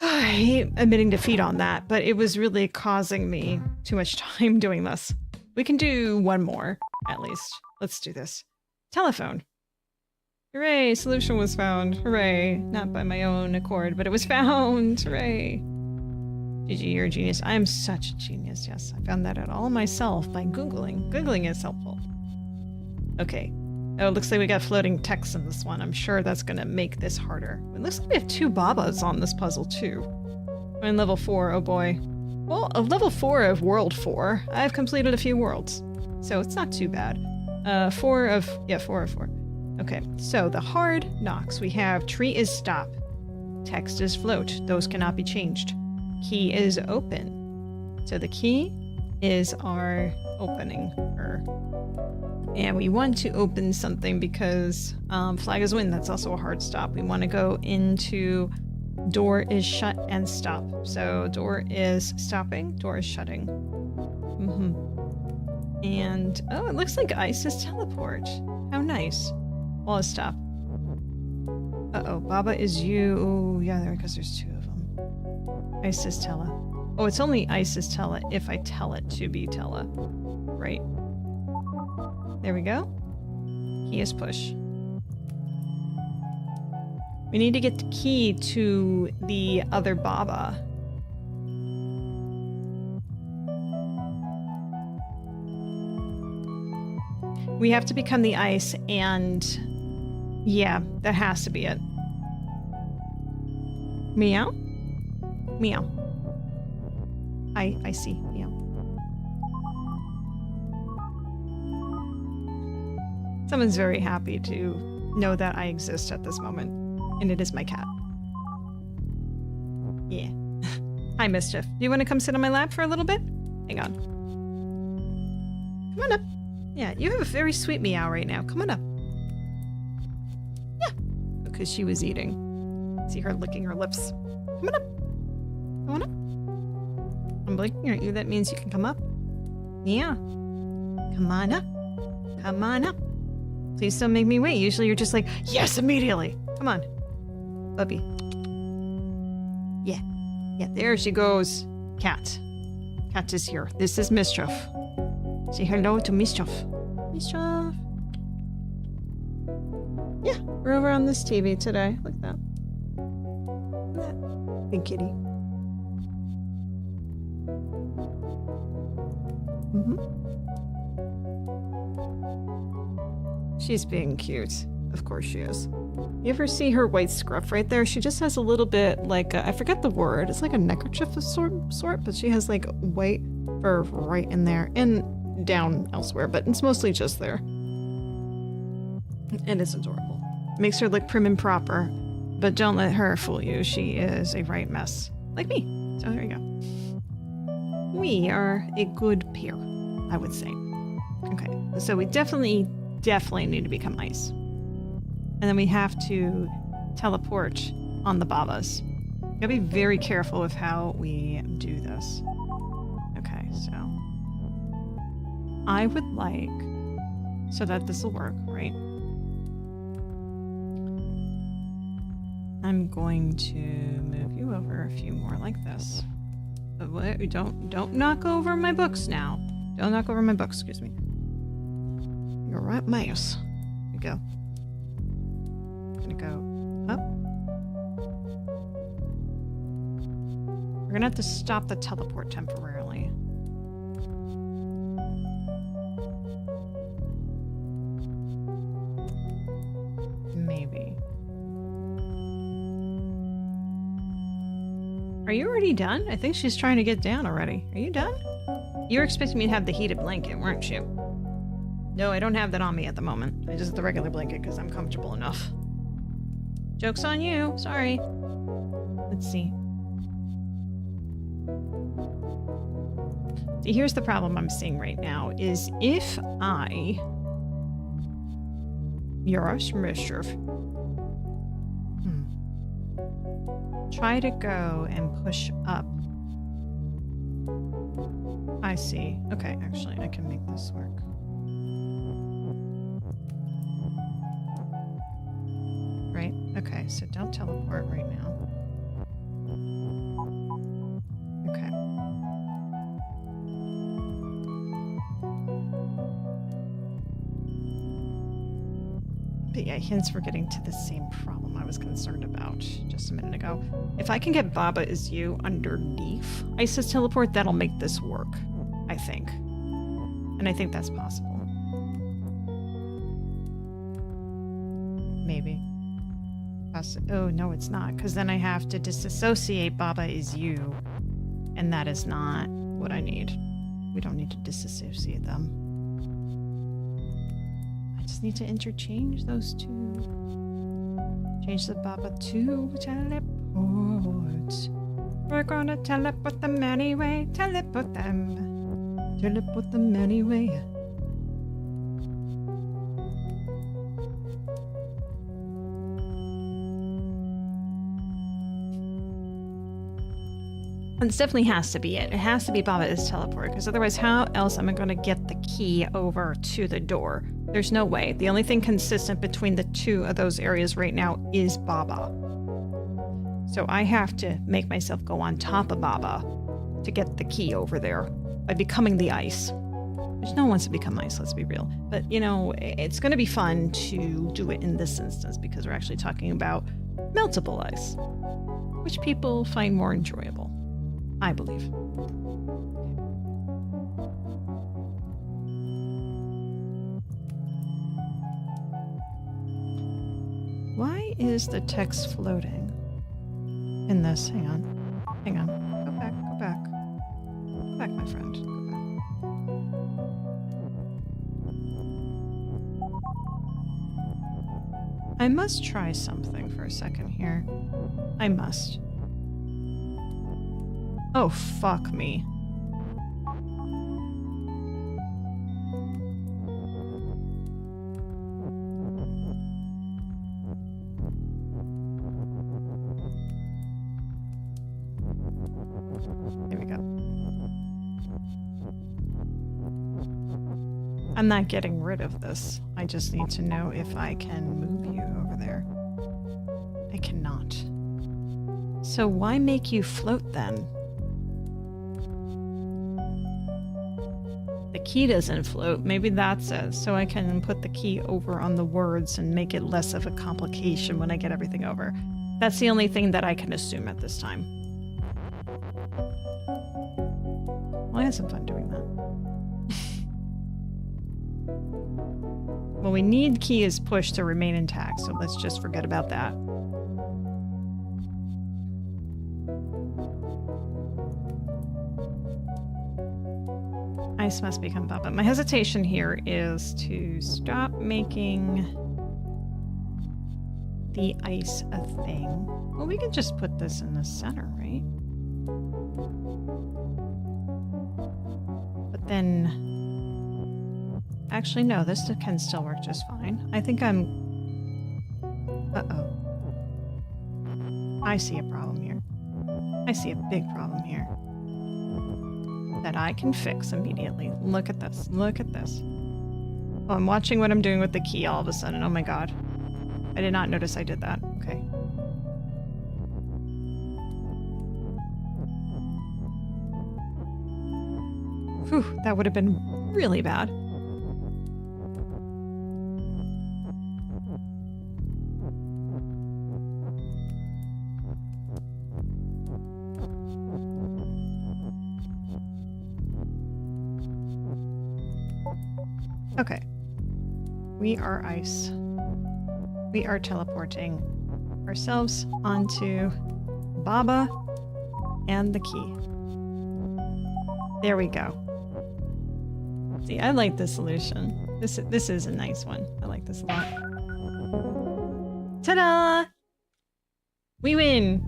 I hate admitting defeat on that, but it was really causing me too much time doing this. We can do one more, at least. Let's do this. Telephone. Hooray, solution was found. Hooray. Not by my own accord, but it was found. Hooray. GG, you're a genius. I am such a genius, yes. I found that out all myself by Googling. Googling is helpful. Okay. Oh, it looks like we got floating text in this one. I'm sure that's going to make this harder. It looks like we have 2 Babas on this puzzle, too. We're in level 4, oh boy. Well, of level 4 of world 4, I've completed a few worlds. So it's not too bad. 4 of 4. Okay, so the hard knocks. We have tree is stop. Text is float. Those cannot be changed. Key is open. So the key is our opening. And we want to open something because flag is win. That's also a hard stop. We want to go into door is shut and stop. So door is stopping, door is shutting. And oh, it looks like ice is teleport. How nice. Wall is stop. Uh-oh, Baba is you. Oh, yeah, there, because there's 2 of them. Ice is Tella. Oh, it's only ice is Tella if I tell it to be Tella. Right. There we go. Key is push. We need to get the key to the other Baba. We have to become the ice, and yeah, that has to be it. Meow? Meow. I see. Meow. Someone's very happy to know that I exist at this moment, and it is my cat. Yeah. Hi, Mischief. Do you want to come sit on my lap for a little bit? Hang on. Come on up. Yeah, you have a very sweet meow right now. Come on up. Yeah. Because she was eating. See her licking her lips. Come on up. Come on up. I'm blinking at you. That means you can come up. Yeah. Come on up. Come on up. Please don't make me wait. Usually you're just like, yes, immediately. Come on. Bubby. Yeah. Yeah, there she goes. Cat. Cat is here. This is Mischief. Say hello to Mischief. Mischief. Yeah, we're over on this TV today. Look at that. Look at that. Big kitty. She's being cute. Of course she is. You ever see her white scruff right there? She just has a little bit like, I forget the word. It's like a neckerchief of sort, but she has like white fur right in there and down elsewhere, but it's mostly just there. And it's adorable. Makes her look prim and proper, but don't let her fool you. She is a right mess. Like me. So there you go. We are a good pair, I would say. Okay, so we definitely need to become ice. And then we have to teleport on the Babas. Gotta be very careful with how we do this. Okay, so I would like, so that this will work, right? I'm going to move you over a few more like this. But don't knock over my books now. Don't knock over my books, excuse me. You're right, mouse. Here we go. I'm gonna go up. We're gonna have to stop the teleport temporarily. Maybe. Are you already done? I think she's trying to get down already. Are you done? You were expecting me to have the heated blanket, weren't you? No, I don't have that on me at the moment. I just have the regular blanket because I'm comfortable enough. Joke's on you. Sorry. Let's see. See, here's the problem I'm seeing right now is if I... Yorush Mischief. Try to go and push up. I see. Okay, actually, I can make this work. Right? Okay, so don't teleport right now. Okay. But yeah, hints we're getting to the same problem I was concerned about just a minute ago. If I can get Baba is you underneath Isis teleport, that'll make this work, I think. And I think that's possible. Maybe. Oh, no, it's not, because then I have to disassociate Baba is you, and that is not what I need. We don't need to disassociate them. I just need to interchange those two. Change the Baba to teleport. We're gonna teleport them anyway. Teleport them. Teleport them anyway. And this definitely has to be it. It has to be Baba is teleport, because otherwise how else am I going to get the key over to the door? There's no way. The only thing consistent between the two of those areas right now is Baba. So I have to make myself go on top of Baba to get the key over there by becoming the ice. Which no one wants to become ice, let's be real. But, you know, it's going to be fun to do it in this instance because we're actually talking about meltable ice, which people find more enjoyable. I believe. Why is the text floating in this? Hang on. Hang on. Go back. Go back. Go back, my friend. Go back. I must try something for a second here. I must. Oh, fuck me. There we go. I'm not getting rid of this. I just need to know if I can move you over there. I cannot. So why make you float then? The key doesn't float. Maybe that's it. So I can put the key over on the words and make it less of a complication when I get everything over. That's the only thing that I can assume at this time. Well, I had some fun doing that. Well, we need key is pushed to remain intact, so let's just forget about that. Ice must become Baba. My hesitation here is to stop making the ice a thing. Well, we can just put this in the center, right? But then... Actually, no, this can still work just fine. I think I'm... Uh-oh. I see a problem here. I see a big problem here. That I can fix immediately. Look at this. Look at this. Oh, I'm watching what I'm doing with the key all of a sudden. Oh my god. I did not notice I did that. Okay. Whew, that would have been really bad. Okay. We are ice. We are teleporting ourselves onto Baba and the key. There we go. See, I like this solution. This is a nice one. I like this a lot. Ta-da! We win!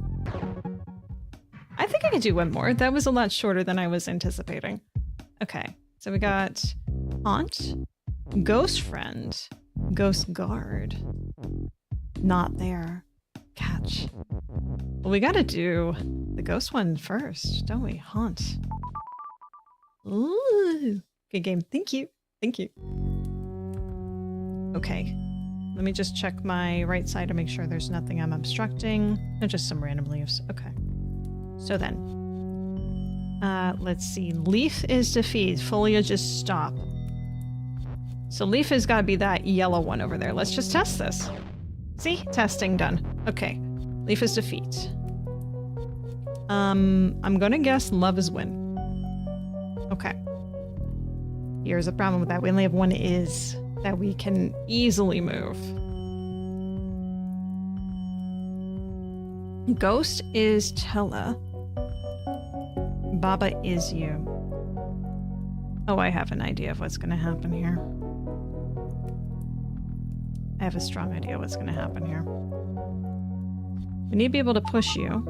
I think I can do one more. That was a lot shorter than I was anticipating. Okay, so we got Aunt, Ghost Friend, Ghost Guard. Not there. Catch. Well, we gotta do the ghost one first, don't we? Haunt. Ooh. Good game. Thank you. Thank you. Okay. Let me just check my right side to make sure there's nothing I'm obstructing. No, just some random leaves. Okay. So then. Let's see. Leaf is defeat. Foliage is stop. So leaf has got to be that yellow one over there. Let's just test this. See? Testing done. Okay. Leaf is defeat. I'm gonna guess love is win. Okay. Here's a problem with that. We only have one is that we can easily move. Ghost is Tella. Baba is you. Oh, I have an idea of what's gonna happen here. I have a strong idea what's gonna happen here. We need to be able to push you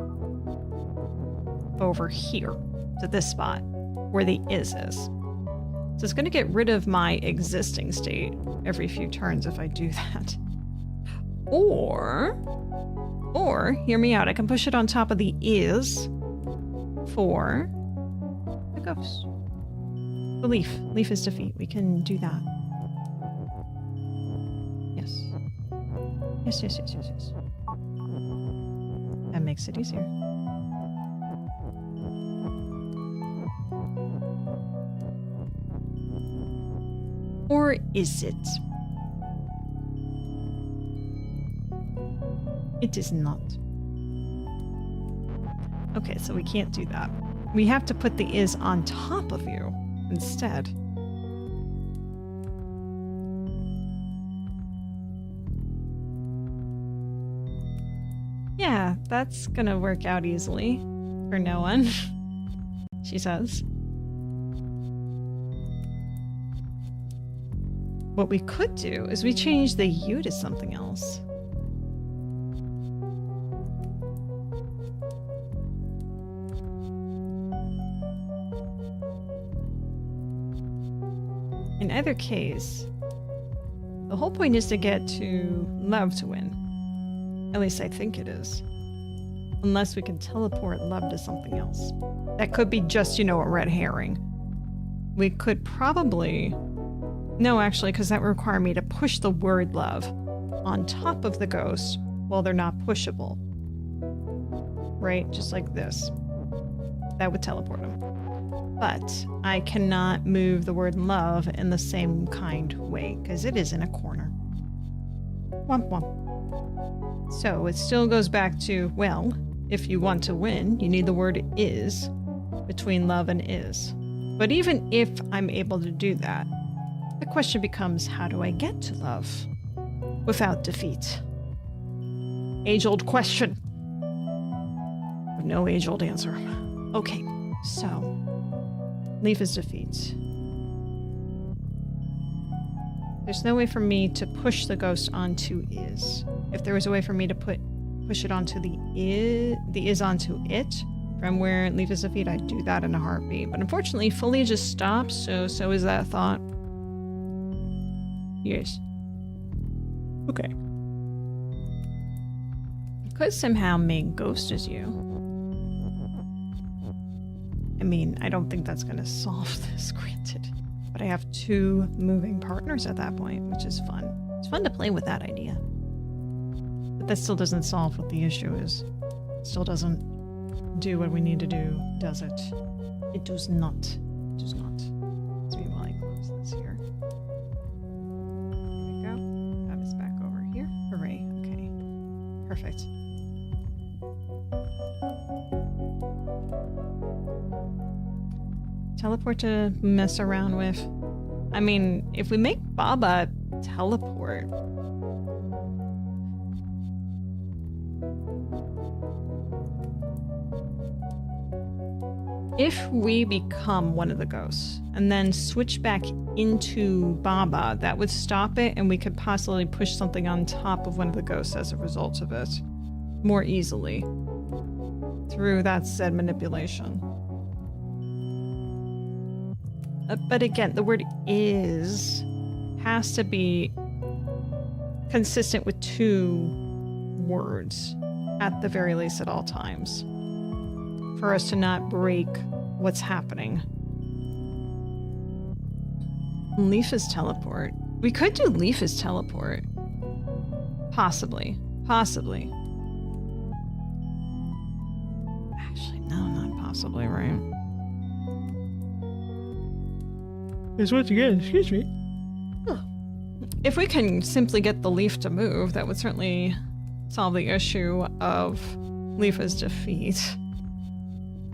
over here to this spot where the is. So it's going to get rid of my existing state every few turns if I do that. Or, hear me out, I can push it on top of the is for the ghost. The leaf. Leaf is defeat. We can do that. Yes. Yes. That makes it easier. Or is it? It is not. Okay, so we can't do that. We have to put the is on top of you instead. Yeah, that's gonna work out easily for no one, she says. What we could do is we change the U to something else. In either case, the whole point is to get to love to win. At least I think it is. Unless we can teleport love to something else. That could be just, a red herring. We could probably... No, actually, because that would require me to push the word love on top of the ghost while they're not pushable. Right? Just like this. That would teleport them. But I cannot move the word love in the same kind way, because it is in a corner. Womp womp. So it still goes back to, well, if you want to win, you need the word is between love and is. But even if I'm able to do that, the question becomes, how do I get to love without defeat? Age-old question. No age-old answer. Okay, so leaf is defeat. There's no way for me to push the ghost onto is. If there was a way for me to push it onto the is onto it, from where leaf is defeat, I'd do that in a heartbeat. But unfortunately, foliage just stops, so is that thought. Yes. Okay. I could somehow make ghost as you. I mean, I don't think that's gonna solve this, granted. But I have two moving partners at that point, which is fun. It's fun to play with that idea. But that still doesn't solve what the issue is. It still doesn't do what we need to do, does it? It does not. It does not. Let's see while I close this here. There we go. That is back over here. Hooray. Okay. Perfect. Teleport to mess around with. I mean, if we make Baba teleport. If we become one of the ghosts and then switch back into Baba, that would stop it and we could possibly push something on top of one of the ghosts as a result of it more easily through that said manipulation. But again, the word is has to be consistent with 2 words at the very least at all times for us to not break what's happening. Leaf is teleport. We could do Leaf is teleport. Possibly. Possibly. Actually, no, not possibly, right? Because once again, excuse me. If we can simply get the leaf to move, that would certainly solve the issue of Leaf's defeat.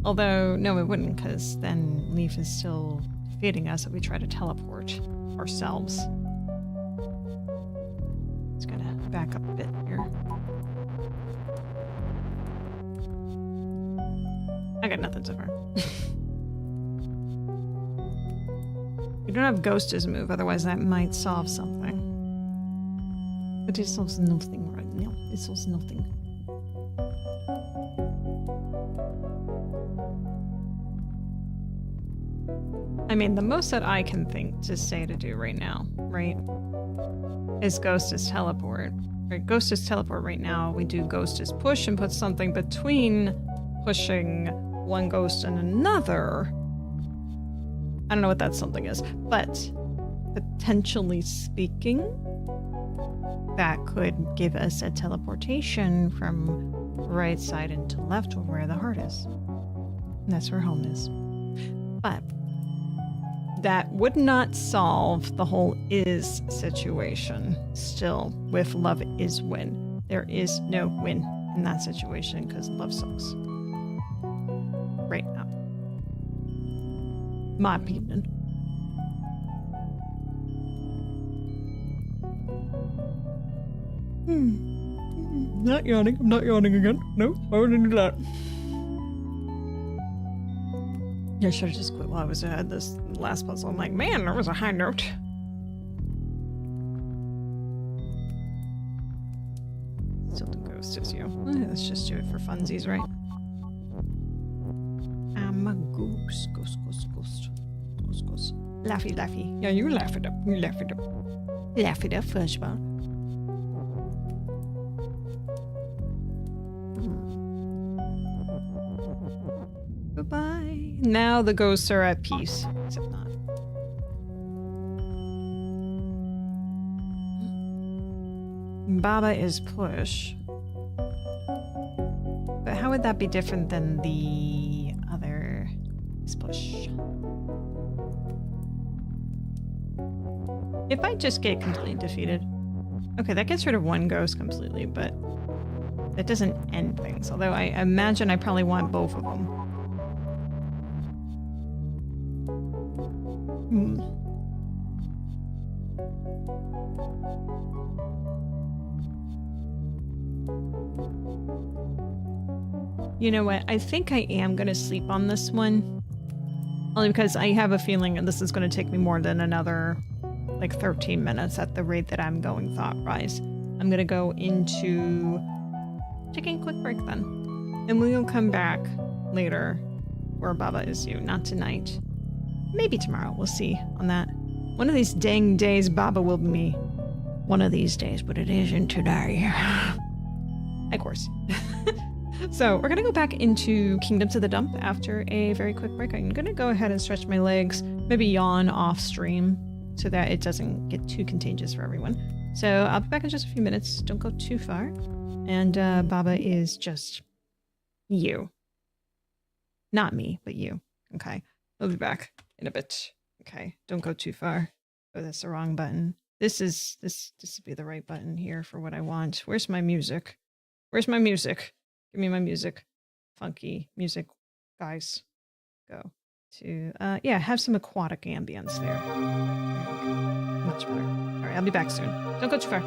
Although, no, it wouldn't, because then Leaf is still defeating us if we try to teleport ourselves. Just gotta back up a bit here. I got nothing so far. We don't have Ghost as a move, otherwise that might solve something. But it solves nothing right now. It solves nothing. I mean, the most that I can think to say to do right now, right, is Ghost is teleport. Right, Ghost is teleport right now. We do Ghost is push and put something between pushing one ghost and another. I don't know what that something is, but potentially speaking, that could give us a teleportation from right side into left or where the heart is. And that's where home is. But that would not solve the whole is situation still with love is win. There is no win in that situation because love sucks. Right now. My opinion. Not yawning. I'm not yawning again. No, I wouldn't do that. I should have just quit while I was ahead this last puzzle. I'm like, man, there was a high note. Still the ghost is you. Let's just do it for funsies, right? I'm a goose. Ghost. Laffy. Yeah, you laugh it up. Laugh it up, Fleshbone. Goodbye. Now the ghosts are at peace. Except not. Baba is push. But how would that be different than the other is push? If I just get completely defeated. Okay, that gets rid of one ghost completely, but that doesn't end things. Although I imagine I probably want both of them. You know what? I think I am going to sleep on this one. Only because I have a feeling that this is going to take me more than another, like, 13 minutes at the rate that I'm going thought-wise. I'm going to go into taking a quick break then. And we'll come back later where Baba is you. Not tonight. Maybe tomorrow. We'll see on that. One of these dang days, Baba will be me. One of these days, but it isn't today. Of course. So we're going to go back into Kingdoms of the Dump after a very quick break. I'm going to go ahead and stretch my legs, maybe yawn off stream so that it doesn't get too contagious for everyone. So I'll be back in just a few minutes. Don't go too far. And Baba is just you. Not me, but you. Okay. I'll be back in a bit. Okay. Don't go too far. Oh, that's the wrong button. This would be the right button here for what I want. Where's my music? Where's my music? Give me my music. Funky music, guys. Go to, yeah, have some aquatic ambience there. Much better. All right, I'll be back soon. Don't go too far.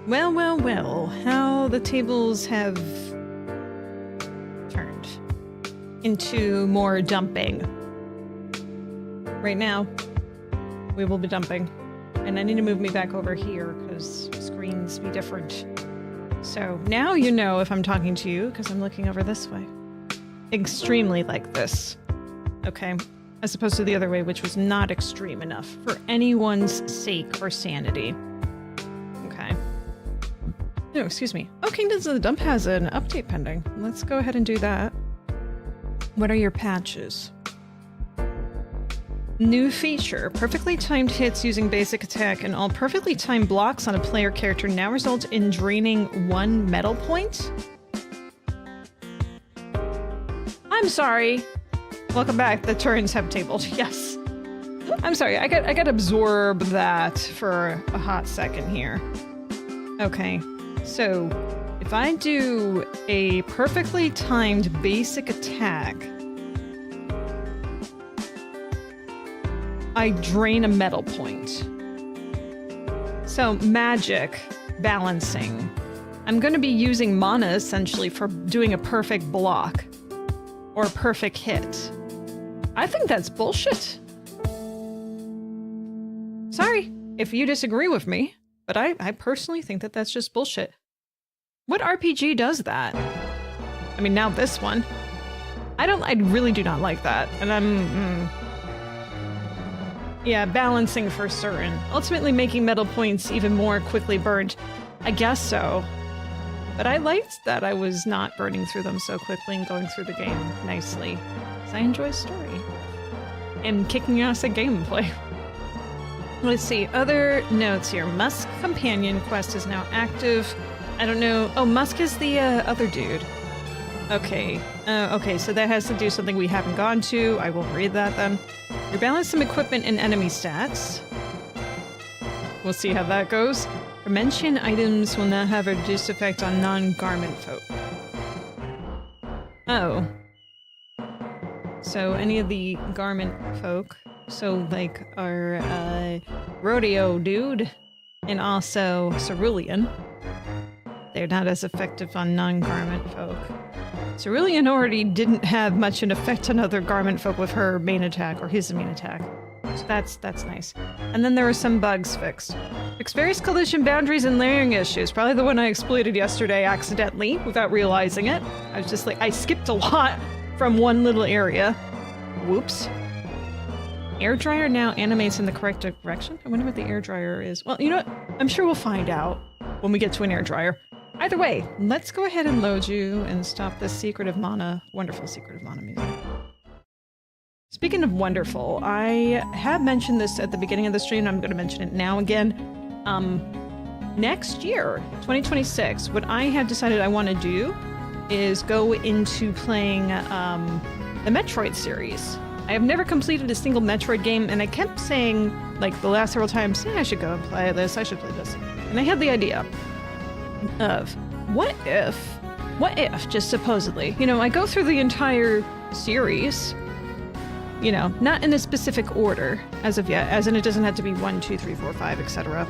Well, well, well, how the tables have turned into more dumping. Right now, we will be dumping. And I need to move me back over here because screens be different. So now you know if I'm talking to you because I'm looking over this way. Extremely like this. Okay? As opposed to the other way, which was not extreme enough for anyone's sake or sanity. Okay. No, excuse me. Oh, Kingdoms of the Dump has an update pending. Let's go ahead and do that. What are your patches? New feature. Perfectly timed hits using basic attack and all perfectly timed blocks on a player character now result in draining 1 metal point? I'm sorry. Welcome back. The turns have tabled. Yes. I'm sorry. I got absorb that for a hot second here. Okay. So, if I do a perfectly timed basic attack, I drain a metal point. So, magic, balancing. I'm going to be using mana essentially for doing a perfect block or a perfect hit. I think that's bullshit. Sorry if you disagree with me, but I personally think that that's just bullshit. What RPG does that? I mean, now this one. I really do not like that. And yeah, balancing for certain. Ultimately making metal points even more quickly burned. I guess so. But I liked that I was not burning through them so quickly and going through the game nicely. Because I enjoy story. And kicking ass at gameplay. Let's see, other notes here. Musk Companion quest is now active. I don't know. Oh, Musk is the other dude. Okay. Okay, so that has to do something we haven't gone to. I will read that then. Rebalance some equipment and enemy stats. We'll see how that goes. Dimension items will now have a reduced effect on non-garment folk. Oh. So any of the garment folk, so like our rodeo dude and also cerulean, they're not as effective on non-garment folk. Cerulean already didn't have much an effect on other garment folk with her main attack or his main attack. So that's nice. And then there were some bugs fixed. Fix various collision boundaries and layering issues. Probably the one I exploited yesterday accidentally without realizing it. I was just like, I skipped a lot from one little area. Whoops. Air dryer now animates in the correct direction? I wonder what the air dryer is. Well, you know what? I'm sure we'll find out when we get to an air dryer. Either way, let's go ahead and load you and stop this Secret of Mana, wonderful Secret of Mana music. Speaking of wonderful, I have mentioned this at the beginning of the stream, and I'm going to mention it now again. Next year, 2026, what I have decided I want to do is go into playing the Metroid series. I have never completed a single Metroid game, and I kept saying, like, the last several times, yeah, I should go and play this, I should play this. And I had the idea of, what if, just supposedly, you know, I go through the entire series, you know, not in a specific order as of yet, as in it doesn't have to be 1, 2, 3, 4, 5, etc.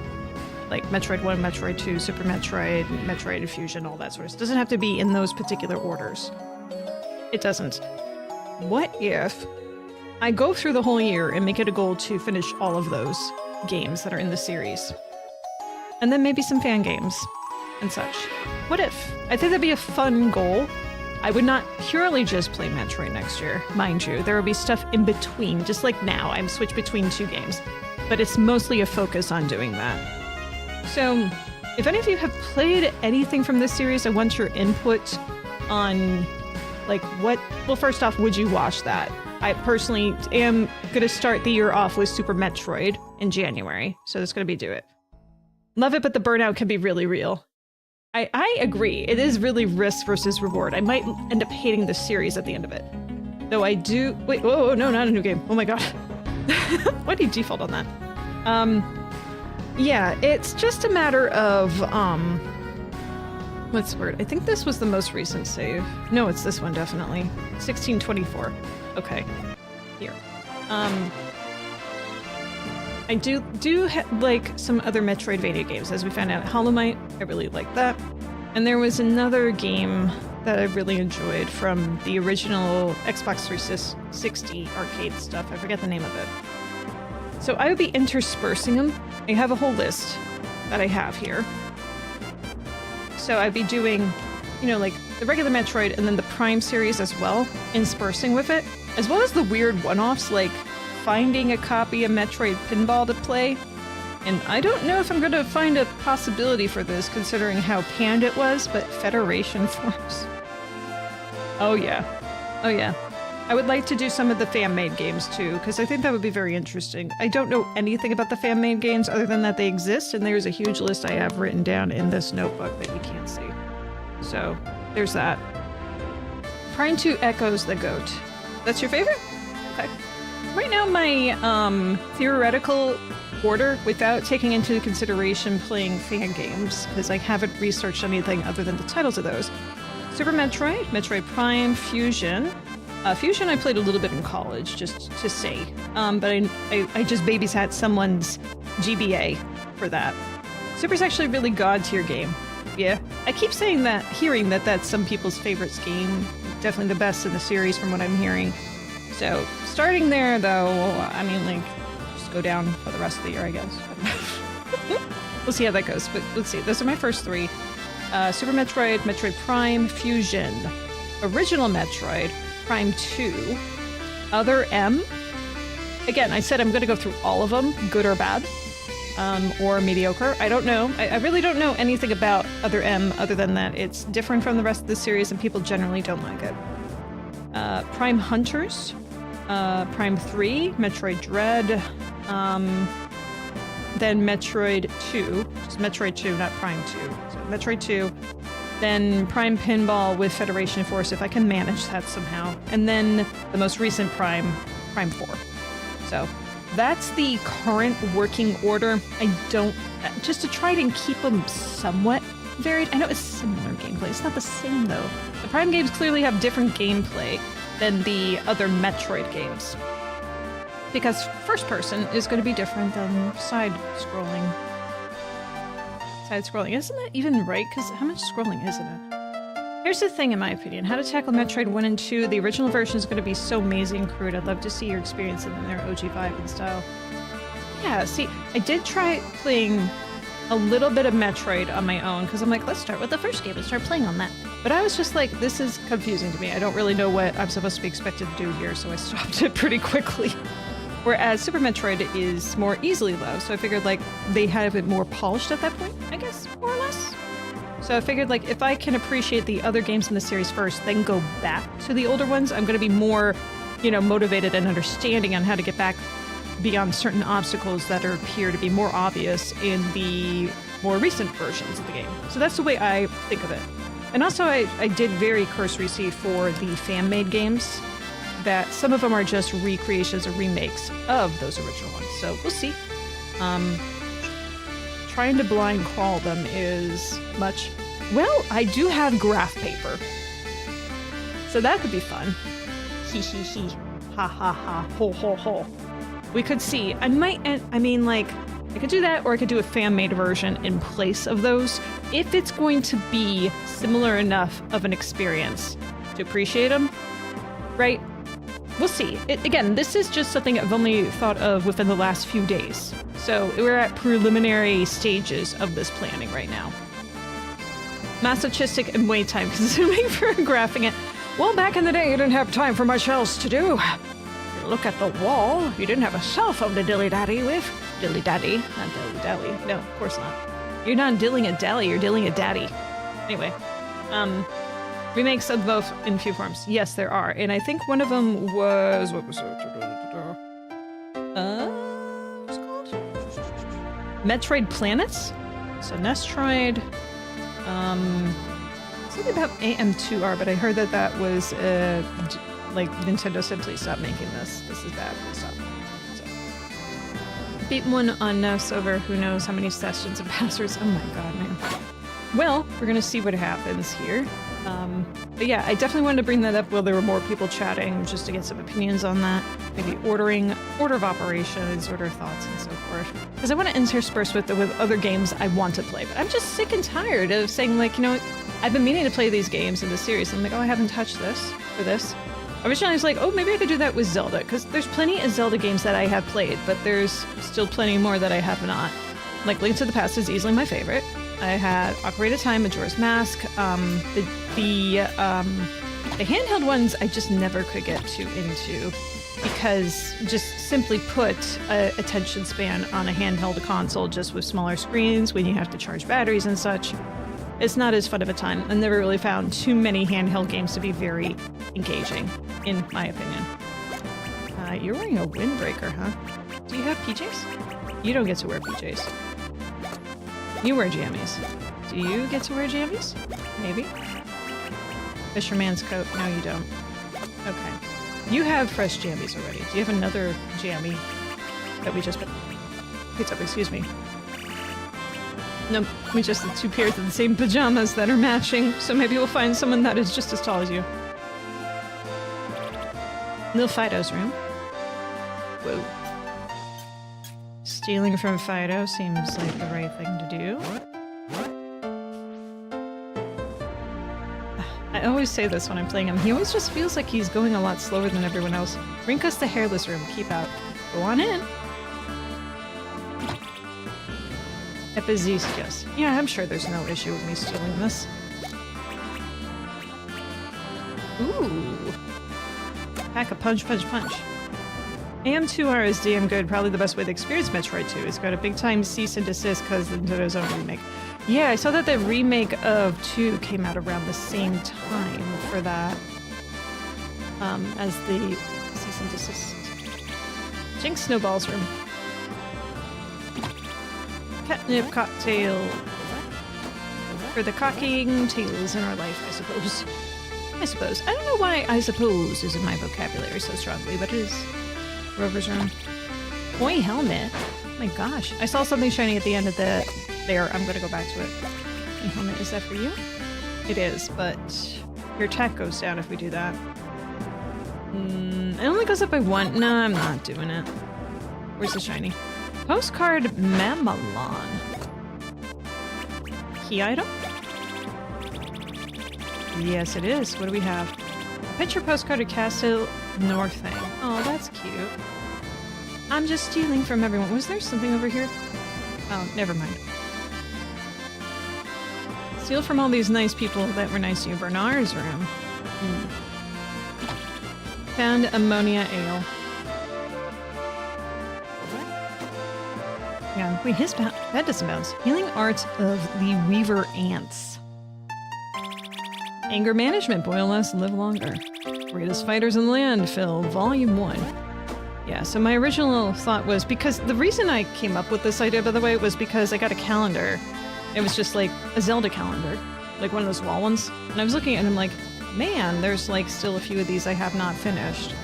Like Metroid 1, Metroid 2, Super Metroid, Metroid Fusion, all that sort of stuff. It doesn't have to be in those particular orders. It doesn't. What if I go through the whole year and make it a goal to finish all of those games that are in the series? And then maybe some fan games and such. What if? I think that'd be a fun goal. I would not purely just play Metroid next year, mind you. There will be stuff in between, just like now. I'm switched between 2 games. But it's mostly a focus on doing that. So, if any of you have played anything from this series, I want your input on, like, what... Well, first off, would you watch that? I personally am going to start the year off with Super Metroid in January, so that's going to be do it. Love it, but the burnout can be really real. I agree. It is really risk versus reward. I might end up hating the series at the end of it. Though I do... Wait, whoa, no, not a new game. Oh my god. Why do you default on that? Yeah, it's just a matter of, what's the word? I think this was the most recent save. No, it's this one, definitely. 1624. Okay. Here. I do like some other Metroidvania games, as we found out. Hollow Knight, I really like that. And there was another game that I really enjoyed from the original Xbox 360 arcade stuff. I forget the name of it. So I would be interspersing them. I have a whole list that I have here. So I'd be doing, you know, like the regular Metroid and then the Prime series as well, interspersing with it, as well as the weird one-offs like finding a copy of Metroid Pinball to play. And I don't know if I'm going to find a possibility for this considering how panned it was, but Federation Force. Oh yeah. Oh yeah. I would like to do some of the fan-made games too, because I think that would be very interesting. I don't know anything about the fan-made games other than that they exist, and there's a huge list I have written down in this notebook that you can't see. So, there's that. Prime 2 echoes the goat. That's your favorite? Okay. Right now, my theoretical order, without taking into consideration playing fan games, because I haven't researched anything other than the titles of those. Super Metroid, Metroid Prime, Fusion. Fusion I played a little bit in college, just to say. But I just babysat someone's GBA for that. Super's actually a really god-tier game. Yeah. I keep saying that, hearing that that's some people's favorite game. Definitely the best in the series from what I'm hearing. So, starting there, though, I mean, like, just go down for the rest of the year, I guess. We'll see how that goes, but let's see. Those are my first three. Super Metroid, Metroid Prime, Fusion, Original Metroid, Prime 2, Other M. Again, I said I'm going to go through all of them, good or bad, or mediocre. I don't know. I really don't know anything about Other M other than that it's different from the rest of the series and people generally don't like it. Prime Hunters, Prime 3, Metroid Dread, then Metroid 2, just Metroid 2, not Prime 2. So Metroid 2, then Prime Pinball with Federation Force, if I can manage that somehow, and then the most recent Prime 4. So that's the current working order. I don't, just to try to keep them somewhat varied. I know it's similar gameplay, it's not the same though. The Prime games clearly have different gameplay than the other Metroid games. Because first person is going to be different than side-scrolling. Side-scrolling, isn't that even right? Because how much scrolling isn't it? Here's the thing, in my opinion. How to tackle Metroid 1 and 2. The original version is going to be so amazing and crude. I'd love to see your experience in their OG vibe and style. Yeah, see, I did try playing a little bit of Metroid on my own, because I'm like, let's start with the first game and start playing on that. But I was just like, this is confusing to me. I don't really know what I'm supposed to be expected to do here, so I stopped it pretty quickly. Whereas Super Metroid is more easily loved, so I figured like they have it more polished at that point, I guess, more or less. So I figured like if I can appreciate the other games in the series first, then go back to the older ones, I'm going to be more, you know, motivated and understanding on how to get back beyond certain obstacles that appear to be more obvious in the more recent versions of the game. So that's the way I think of it. And also I did very cursory see for the fan-made games that some of them are just recreations or remakes of those original ones. So we'll see. Trying to blind crawl them is much. Well, I do have graph paper. So that could be fun. Hee hee hee. Ha ha ha. Ho ho ho. We could see. I mean, like, I could do that, or I could do a fan-made version in place of those, if it's going to be similar enough of an experience to appreciate them, right? We'll see. Again, this is just something I've only thought of within the last few days. So we're at preliminary stages of this planning right now. Masochistic and wait time consuming for graphing it. Well, back in the day, you didn't have time for much else to do. You look at the wall. You didn't have a cell phone to dilly-dally with. Dilly-daddy, not dilly-dally. No, of course not. You're not dilling a dally, you're dilling a daddy. Anyway, remakes of both in few forms. Yes, there are. And I think one of them was, what was it? What's it called? Metroid Planets? So Nestroid, something about AM2R, but I heard that that was, like, Nintendo said, please stop making this. This is bad, please stop. So. Beat one on NES over who knows how many sessions and passwords. Oh my god, man. Well, we're gonna see what happens here. But yeah, I definitely wanted to bring that up while there were more people chatting, just to get some opinions on that. Maybe order of operations, order of thoughts, and so forth. Because I want to intersperse with other games I want to play. But I'm just sick and tired of saying, like, you know, I've been meaning to play these games in the series. And I'm like, oh, I haven't touched this or this. Originally, I was like, oh, maybe I could do that with Zelda. Because there's plenty of Zelda games that I have played, but there's still plenty more that I have not. Like, Link to the Past is easily my favorite. I had Ocarina of Time, Majora's Mask. The handheld ones I just never could get too into, because just simply put, attention span on a handheld console just with smaller screens when you have to charge batteries and such, it's not as fun of a time. I never really found too many handheld games to be very engaging. in my opinion. You're wearing a windbreaker, huh? Do you have PJs? You don't get to wear PJs. You wear jammies. Do you get to wear jammies? Maybe. Fisherman's coat. No, you don't. Okay. You have fresh jammies already. Do you have another jammy that we just picked up? Excuse me. No, we just have 2 pairs of the same pajamas that are matching, so maybe we'll find someone that is just as tall as you. Lil Fido's room. Whoa. Stealing from Fido seems like the right thing to do. I always say this when I'm playing him. He always just feels like he's going a lot slower than everyone else. Rinkus the hairless room. Keep out. Go on in. Epizestius. Yeah, I'm sure there's no issue with me stealing this. Ooh. Pack a punch, punch, punch. AM2R is damn good. Probably the best way to experience Metroid 2. It's got a big time cease and desist because of Nintendo's own remake. Yeah, I saw that the remake of 2 came out around the same time for that. As the cease and desist. Jinx Snowball's room. Catnip cocktail. For the cocking tales in our life, I suppose. I suppose. I don't know why I suppose is in my vocabulary so strongly, but it is. Rover's room. Boy helmet. Oh my gosh. I saw something shiny at the end of the... There, I'm gonna go back to it. My helmet, is that for you? It is, but your attack goes down if we do that. It only goes up by 1. No, I'm not doing it. Where's the shiny? Postcard Mamelon. Key item? Yes, it is. What do we have? Picture postcard of Castle Northing. Oh, that's cute. I'm just stealing from everyone. Was there something over here? Oh, never mind. Steal from all these nice people that were nice to you. Bernard's room. Found ammonia ale. Yeah, wait, that doesn't bounce. Healing Arts of the Weaver Ants. Anger Management, boil less, live longer. Greatest Fighters in Landfill, Volume 1. Yeah, so my original thought was, because the reason I came up with this idea, by the way, was because I got a calendar. It was just like a Zelda calendar, like one of those wall ones. And I was looking at it and I'm like, man, there's like still a few of these I have not finished.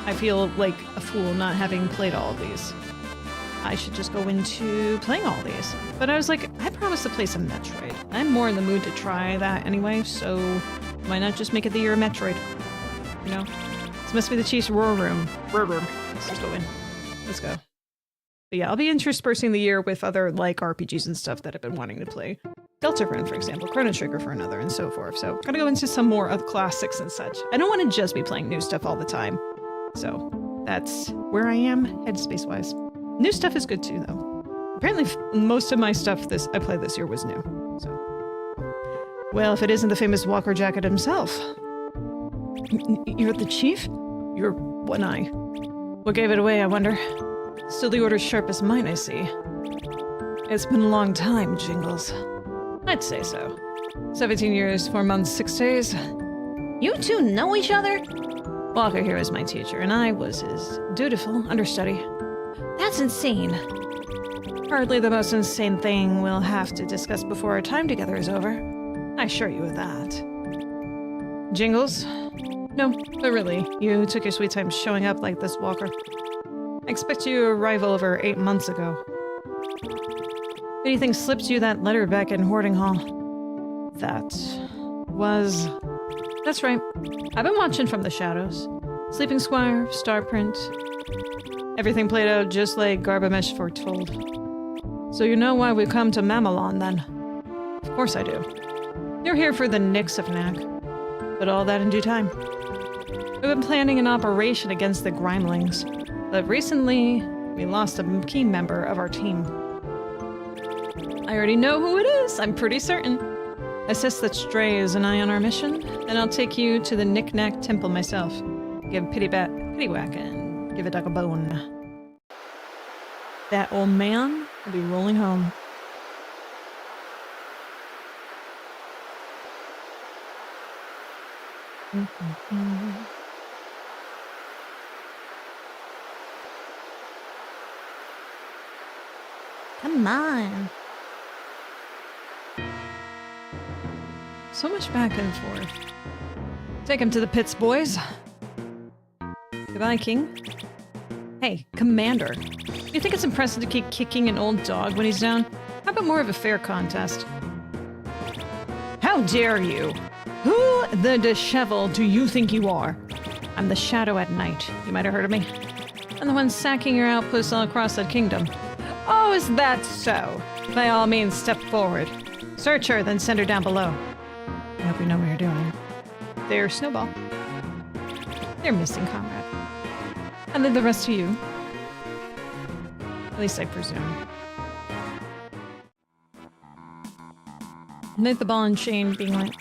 I feel like a fool not having played all of these. I should just go into playing all these. But I was like, I promised to play some Metroid. I'm more in the mood to try that anyway, so why not just make it the year of Metroid? You know? This must be the Chief's Roar Room. Roar Room. Let's just go in. Let's go. But yeah, I'll be interspersing the year with other, like, RPGs and stuff that I've been wanting to play. Deltarune, for example, Chrono Trigger for another, and so forth. So, gotta go into some more of classics and such. I don't want to just be playing new stuff all the time. So, that's where I am, headspace-wise. New stuff is good too, though. Apparently, most of my stuff I played this year was new. So, well, if it isn't the famous Walker Jacket himself. You're the chief? You're one eye. What gave it away, I wonder? Still the order's sharp as mine, I see. It's been a long time, Jingles. I'd say so. 17 years, 4 months, 6 days. You two know each other? Walker here was my teacher, and I was his dutiful understudy. That's insane. Hardly the most insane thing we'll have to discuss before our time together is over. I assure you of that. Jingles? No, but really, you took your sweet time showing up like this, Walker. I expect you arrival over 8 months ago. Who do you think slipped you that letter back in Hoarding Hall? That's right. I've been watching from the shadows. Sleeping Squire, Starprint. Everything played out just like Garbamesh foretold. So you know why we come to Mamelon, then? Of course I do. You're here for the Nix of Knack. But all that in due time. We've been planning an operation against the Grimelings. But recently, we lost a key member of our team. I already know who it is, I'm pretty certain. Assist that Stray is an eye on our mission, and I'll take you to the Knick-Knack Temple myself. Give Pittywhack and give a duck a bone. That old man will be rolling home. Come on. So much back and forth. Take him to the pits, boys. Goodbye, King. Hey, Commander. You think it's impressive to keep kicking an old dog when he's down? How about more of a fair contest? How dare you? Who the dishevel do you think you are? I'm the Shadow at Night. You might have heard of me. I'm the one sacking your outposts all across the kingdom. Oh, is that so? By all means, step forward. Search her, then send her down below. I hope you know what you're doing. There's Snowball. They're missing comrade. And then the rest of you. At least I presume. Note the ball and chain being like,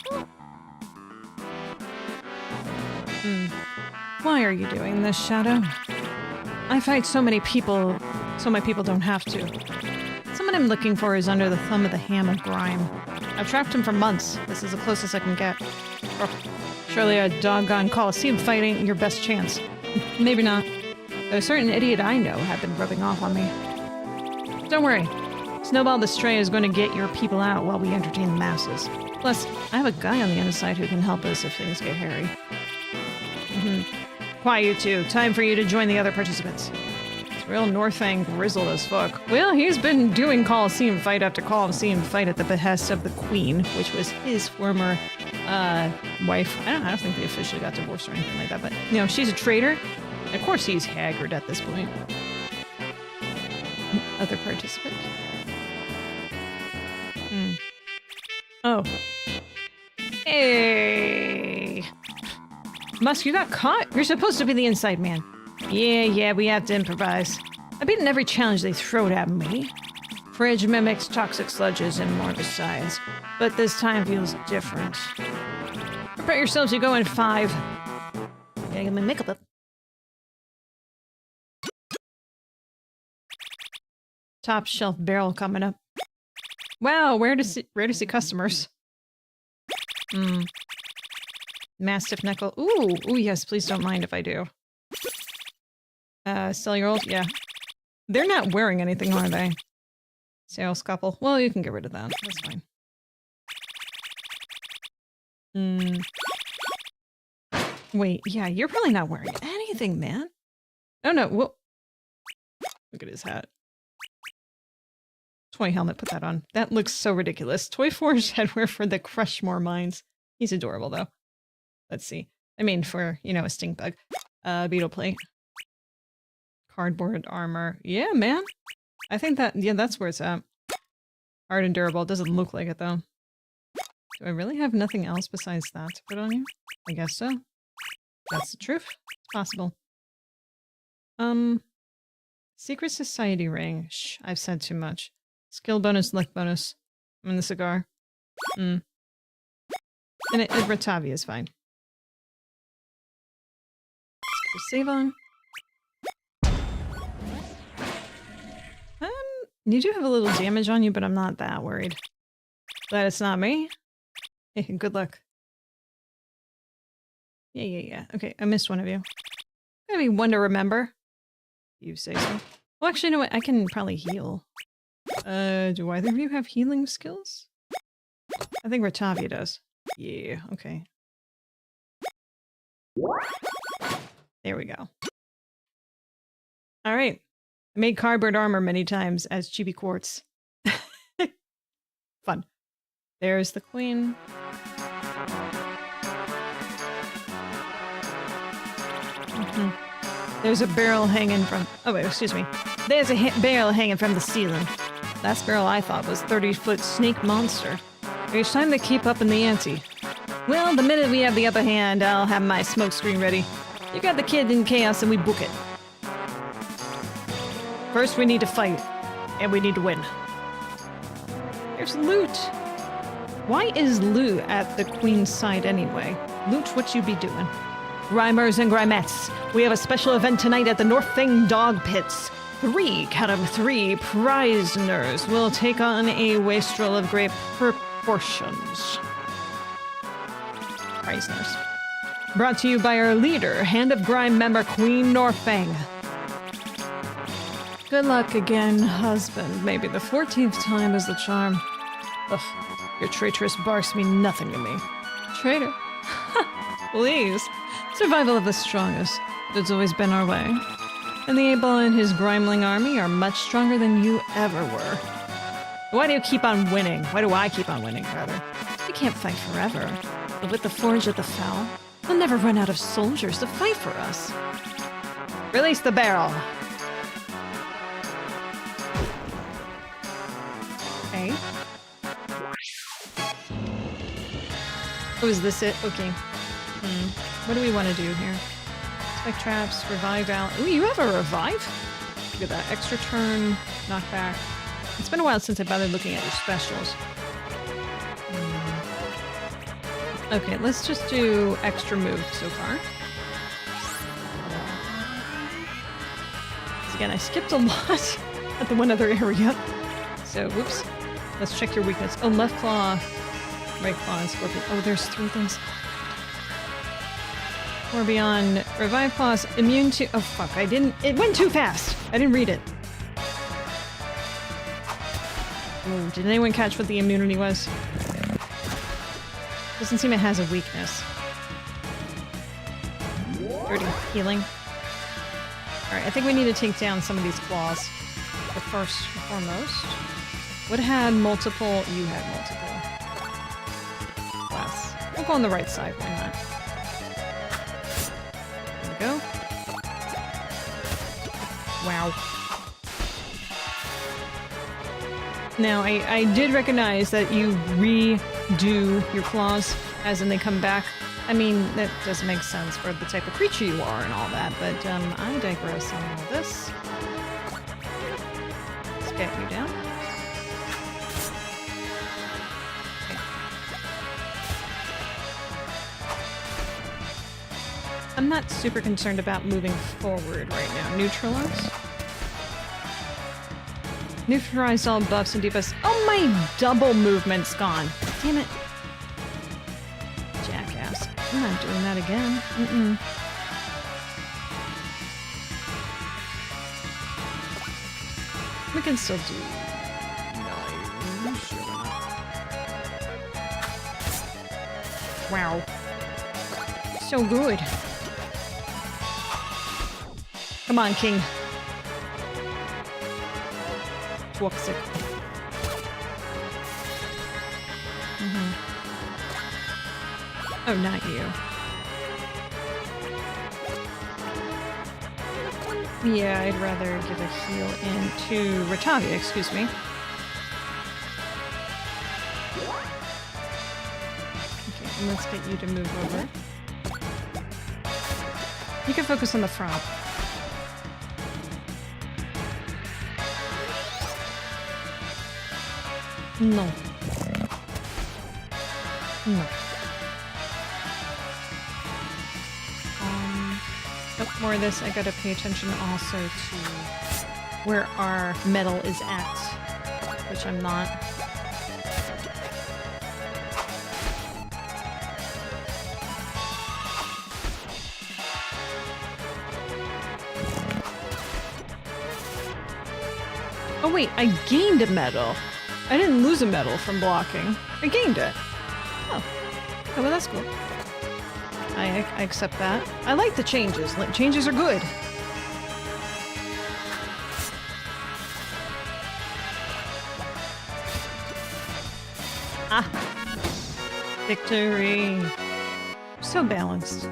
Why are you doing this, Shadow? I fight so many people, so my people don't have to. Someone I'm looking for is under the thumb of the ham of grime. I've tracked him for months. This is the closest I can get. Surely a doggone Coliseum fight ain't your best chance. Maybe not. Though a certain idiot I know have been rubbing off on me. Don't worry. Snowball the Stray is going to get your people out while we entertain the masses. Plus, I have a guy on the other side who can help us if things get hairy. Quiet, you two. Time for you to join the other participants. It's real Northang grizzled as fuck. Well, he's been doing Coliseum fight after Coliseum fight at the behest of the Queen, which was his former, wife. I don't think they officially got divorced or anything like that, but, you know, she's a traitor. Of course he's haggard at this point. Other participant. Oh. Hey! Musk, you got caught? You're supposed to be the inside man. Yeah, we have to improvise. I've beaten every challenge they throw at me. Fridge mimics toxic sludges and more besides. But this time feels different. Prepare yourselves to go in 5. Gotta get my makeup up. Top shelf barrel coming up. Wow, where to see customers? Mastiff knuckle. Ooh, yes, please don't mind if I do. Cellular, yeah. They're not wearing anything, are they? Sales couple. Well, you can get rid of that. That's fine. Wait, yeah, you're probably not wearing anything, man. Oh no, whoa. Look at his hat. Toy helmet, put that on. That looks so ridiculous. Toy Forge headwear for the Crushmore mines. He's adorable, though. Let's see. I mean, for, you know, a stink bug. Beetle plate. Cardboard armor. Yeah, man. I think that, yeah, that's where it's at. Hard and durable. It doesn't look like it, though. Do I really have nothing else besides that to put on you? I guess so. That's the truth. It's possible. Secret Society ring. Shh, I've said too much. Skill bonus, luck bonus. I'm in the cigar. And Ratavia is fine. Let's save on. You do have a little damage on you, but I'm not that worried. Glad it's not me. Hey, good luck. Yeah. Okay, I missed one of you. Gotta be one to remember. You say so. Well, actually, you know what? I can probably heal. Do either of you have healing skills? I think Ratavia does. Yeah, okay. There we go. Alright. I made cardboard armor many times as chibi quartz. Fun. There's the queen. There's a barrel hanging from... Oh, wait, excuse me. There's a barrel hanging from the ceiling. Last barrel I thought was 30-foot snake monster. It's time to keep up in the ante. Well, the minute we have the upper hand, I'll have my smoke screen ready. You got the kid in chaos and we book it. First, we need to fight. And we need to win. There's loot. Why is loot at the queen's side anyway? Loot what you be doing. Grimers and Grimettes, we have a special event tonight at the Northang Dog Pits. 3 out of 3 prisoners will take on a wastrel of great proportions. Prisoners. Brought to you by our leader, Hand of Grime member Queen Northang. Good luck again, husband. Maybe the 14th time is the charm. Ugh, your traitorous barks mean nothing to me. Traitor? Please. Survival of the strongest. That's always been our way. And the Abel and his Grimeling army are much stronger than you ever were. Why do you keep on winning? Why do I keep on winning, rather? We can't fight forever. But with the Forge of the Foul, we'll never run out of soldiers to fight for us. Release the barrel. Okay. Oh, is this it? Okay. What do we want to do here? Spike traps, revive out. Ooh, you have a revive? Look at that. Extra turn, knockback. It's been a while since I bothered looking at your specials. Okay, let's just do extra move so far. 'Cause again, I skipped a lot at the one other area. So, whoops. Let's check your weakness. Oh, left claw, right claw, and scorpion. Oh, there's 3 things. Or beyond. Revive claws, immune to... Oh, fuck. It went too fast. I didn't read it. Ooh, did anyone catch what the immunity was? Doesn't seem it has a weakness. Dirty healing. Alright, I think we need to take down some of these claws. But first and foremost... What had multiple? You had multiple. Class. We'll go on the right side, why not? There we go. Wow. Now, I did recognize that you redo your claws, as in they come back. I mean, that does make sense for the type of creature you are and all that, but I digress on all this. Let's get you down. Okay. I'm not super concerned about moving forward right now. Neutralize? Neutralize all buffs and debuffs. Oh, my double movement's gone. Damn it. Jackass. I'm not doing that again. We can still do... No, sure we're not. Wow. So good. Come on, King. Toxic. Oh, not you. Yeah, I'd rather give a heal into Ratavia, excuse me. Okay, and let's get you to move over. You can focus on the front. No. No. Oh, more of this. I gotta pay attention also to where our metal is at, which I'm not. Oh wait, I gained a medal. I didn't lose a medal from blocking. I gained it. Oh. Okay, well that's cool. I accept that. I like the changes. Changes are good. Ah. Victory. So balanced.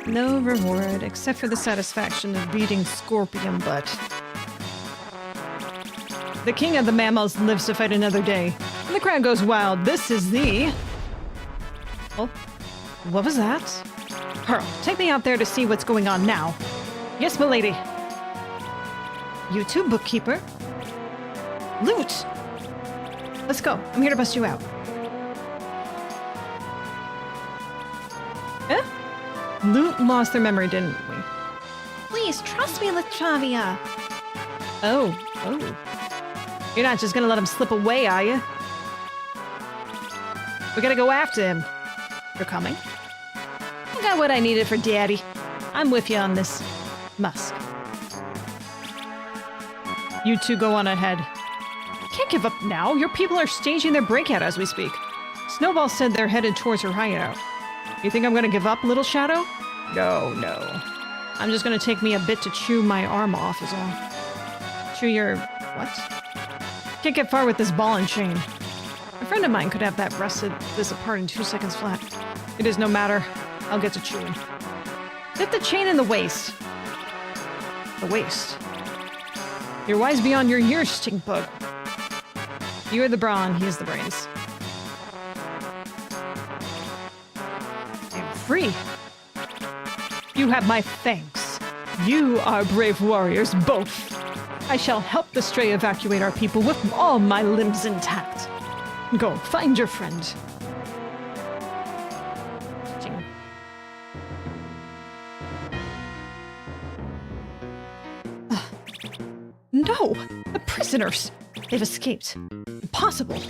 No reward except for the satisfaction of beating Scorpion Butt. The king of the mammals lives to fight another day. And the crowd goes wild. This is the... Oh, what was that? Pearl, take me out there to see what's going on now. Yes, milady. You too, bookkeeper. Loot! Let's go. I'm here to bust you out. Eh? Loot lost their memory, didn't we? Please, trust me, Latravia. Oh. You're not just gonna let him slip away, are you? We gotta go after him. You're coming? I got what I needed for Daddy. I'm with you on this. Musk. You two go on ahead. Can't give up now. Your people are staging their breakout as we speak. Snowball said they're headed towards her hideout. You think I'm gonna give up, Little Shadow? No. I'm just gonna take me a bit to chew my arm off is all. Chew your... what? Can't get far with this ball and chain. A friend of mine could have that wrested this apart in 2 seconds flat. It is no matter. I'll get to chewing. Dip the chain in the waist. The waist. You're wise beyond your years, stink bug. You are the brawn, he is the brains. I'm free. You have my thanks. You are brave warriors, both. I shall help the stray evacuate our people with all my limbs intact. Go, find your friend. Ching. No! The prisoners! They've escaped. Impossible.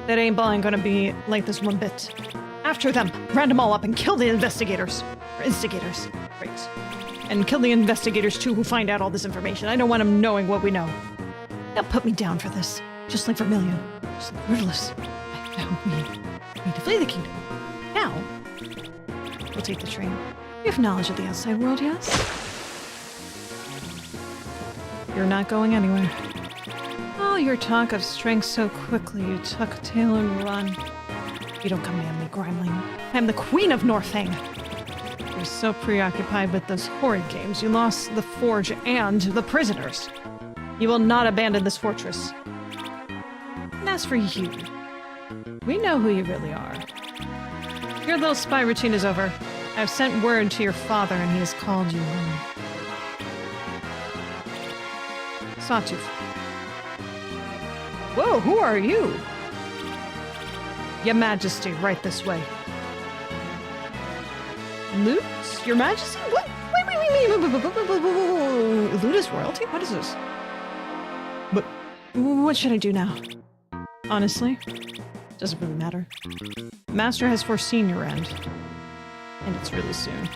That ain't gonna be like this one bit. After them! Round them all up and kill the investigators. Or instigators. Great. And kill the investigators too who find out all this information. I don't want them knowing what we know. They'll put me down for this. Just like Vermilion. Just like Riddless. We need to flee the kingdom. Now, we'll take the train. You have knowledge of the outside world, yes? You're not going anywhere. Oh, your talk of strength so quickly you tuck tail and run. You don't command me, Grimeling. I'm the queen of Northang. You're so preoccupied with those horrid games, you lost the forge and the prisoners. You will not abandon this fortress. And as for you, we know who you really are. Your little spy routine is over. I've sent word to your father and he has called you home. Sawtooth. Whoa, who are you? Your Majesty, right this way. Loot? Your Majesty? What? Wait. Loot is royalty? What is this? But what should I do now? Honestly, doesn't really matter. Master has foreseen your end. And it's really soon.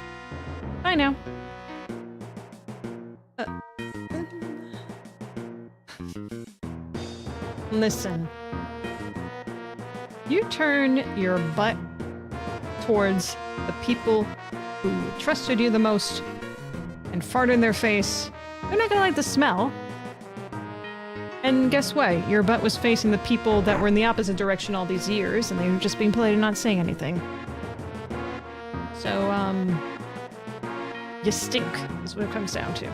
Bye now. Listen. You turn your butt towards the people who trusted you the most and fart in their face. They're not gonna like the smell. And guess what? Your butt was facing the people that were in the opposite direction all these years, and they were just being polite and not saying anything. So, you stink, is what it comes down to.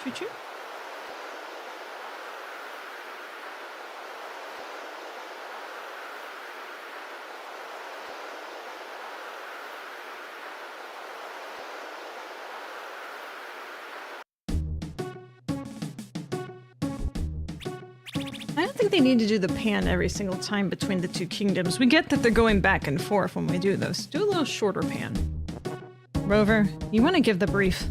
Choo-choo. I don't think they need to do the pan every single time between the two kingdoms. We get that they're going back and forth when we do this. Do a little shorter pan. Rover, you want to give the brief?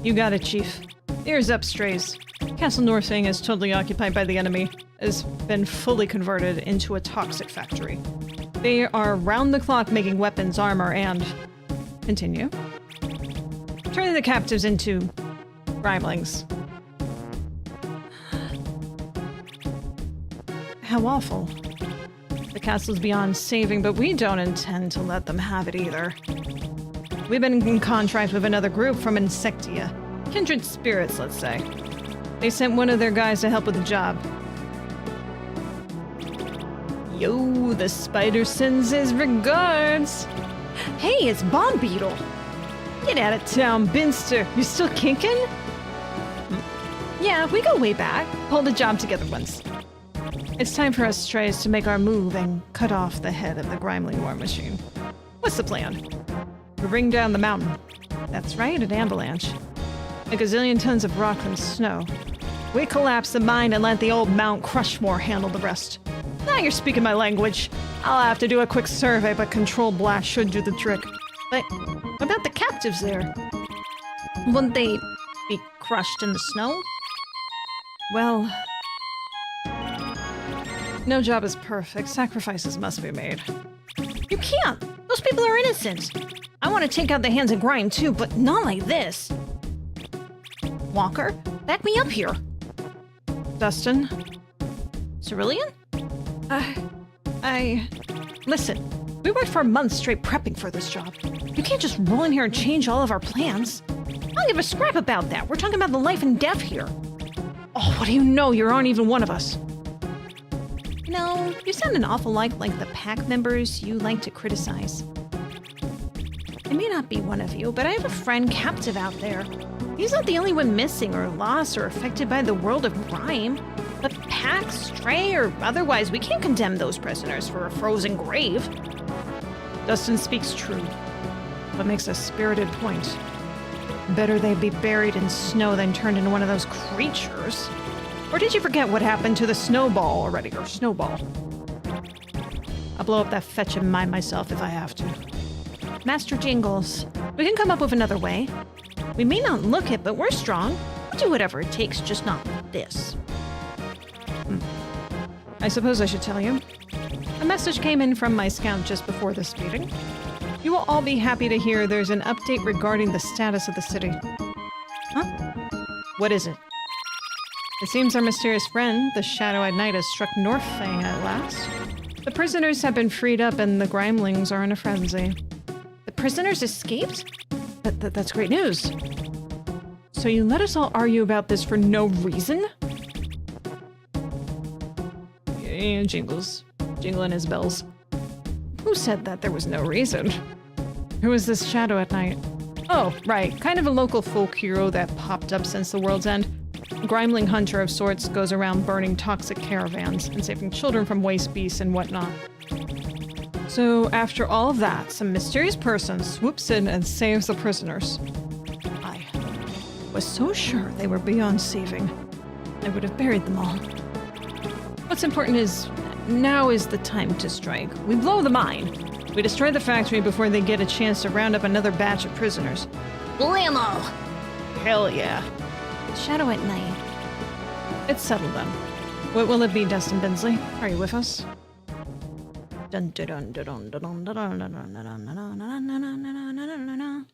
You got it, Chief. Ears up, strays. Castle Northang is totally occupied by the enemy. Has been fully converted into a toxic factory. They are round the clock making weapons, armor, and... Continue. Turning the captives into... Grimelings. How awful. The castle's beyond saving, but we don't intend to let them have it either. We've been in contract with another group from Insectia. Kindred spirits, let's say. They sent one of their guys to help with the job. Yo, the spider sends his regards. Hey, it's Bomb Beetle. Get out of town, Binster. You still kinking? Yeah, we go way back. Pulled a job together once. It's time for us strays to make our move and cut off the head of the Grimeling war machine. What's the plan? We bring down the mountain. That's right, an avalanche. A gazillion tons of rock and snow. We collapse the mine and let the old Mount Crushmore handle the rest. Now you're speaking my language. I'll have to do a quick survey, but Control Blast should do the trick. But what about the captives there? Wouldn't they be crushed in the snow? Well, No job is perfect. Sacrifices must be made. You can't! Those people are innocent! I want to take out the hands of grime too, but not like this! Walker, back me up here! Dustin? Cerulean? Listen, we worked for months straight prepping for this job. You can't just roll in here and change all of our plans. I don't give a scrap about that. We're talking about the life and death here. Oh, what do you know? You aren't even one of us. No, you sound an awful lot like the pack members you like to criticize. I may not be one of you, but I have a friend captive out there. He's not the only one missing or lost or affected by the world of grime. But pack, stray, or otherwise, we can't condemn those prisoners for a frozen grave. Dustin speaks true, but makes a spirited point. Better they be buried in snow than turned into one of those creatures. Or did you forget what happened to the snowball already, or snowball? I'll blow up that fetch and mine myself if I have to. Master Jingles, we can come up with another way. We may not look it, but we're strong. We'll do whatever it takes, just not this. I suppose I should tell you. A message came in from my scout just before this meeting. You will all be happy to hear there's an update regarding the status of the city. Huh? What is it? It seems our mysterious friend, the Shadow-Eyed Knight, has struck Northfang at last. The prisoners have been freed up and the Grimelings are in a frenzy. The prisoners escaped? That's great news. So you let us all argue about this for no reason? Yeah, jingling his bells. Who said that there was no reason? Who is this Shadow at Night? Oh, right, kind of a local folk hero that popped up since the world's end. A Grimeling hunter of sorts goes around burning toxic caravans and saving children from waste beasts and whatnot. So after all of that, some mysterious person swoops in and saves the prisoners. I was so sure they were beyond saving. I would have buried them all. What's important is, now is the time to strike. We blow the mine. We destroy the factory before they get a chance to round up another batch of prisoners. Blammo! Hell yeah. Shadow at Night. It's settled then. What will it be, Dustin Binsley? Are you with us? Dun dun dun dun dun dun dun dun dun.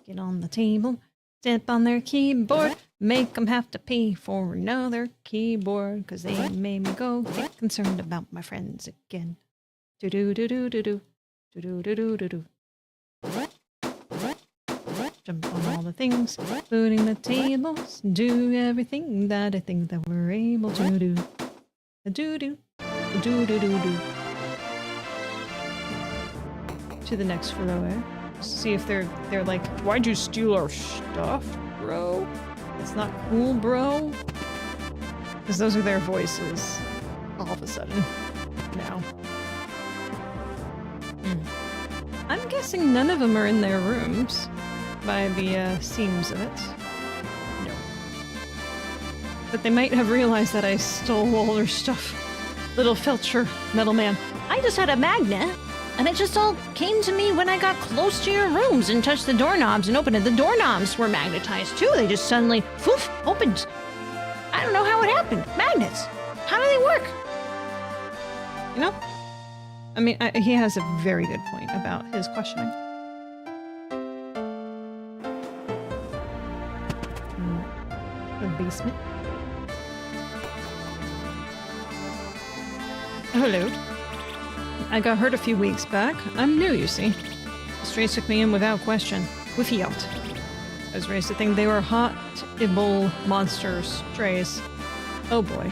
Get on the table, step on their keyboard, make them have to pay for another keyboard, 'cause they made me go get concerned about my friends again. Do do do do do do do do do do do. Jump on all the things, including the tables, do everything that I think that we're able to do. Do do do do do do. To the next floor. See if they're like, why'd you steal our stuff, bro? It's not cool, bro. Because those are their voices. All of a sudden. Now. I'm guessing none of them are in their rooms. By the seams of it. No. But they might have realized that I stole all their stuff. Little Felcher, metal man. I just had a magnet, and it just all came to me when I got close to your rooms and touched the doorknobs and opened it. The doorknobs were magnetized too. They just suddenly, poof, opened. I don't know how it happened. Magnets. How do they work? You know? I mean, he has a very good point about his questioning. The basement. Hello. I got hurt a few weeks back. I'm new, you see. The strays took me in without question. With yacht. I was raised to think they were hot-ible monsters, strays. Oh boy.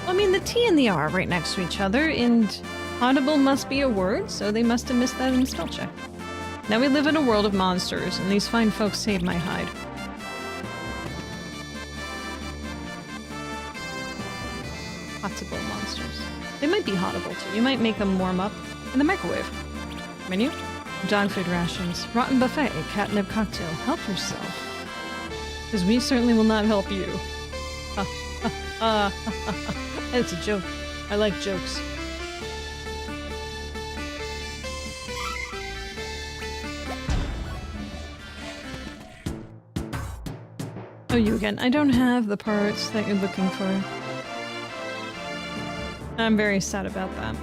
I mean, the T and the R are right next to each other, and hot-ible must be a word, so they must have missed that in the spell check. Now we live in a world of monsters, and these fine folks saved my hide. Hot-ible monsters. They might be hot-ible too. You might make them warm up in the microwave. Menu? Dog food rations. Rotten buffet. Catnip cocktail. Help yourself. Because we certainly will not help you. It's a joke. I like jokes. Oh, you again. I don't have the parts that you're looking for. I'm very sad about that.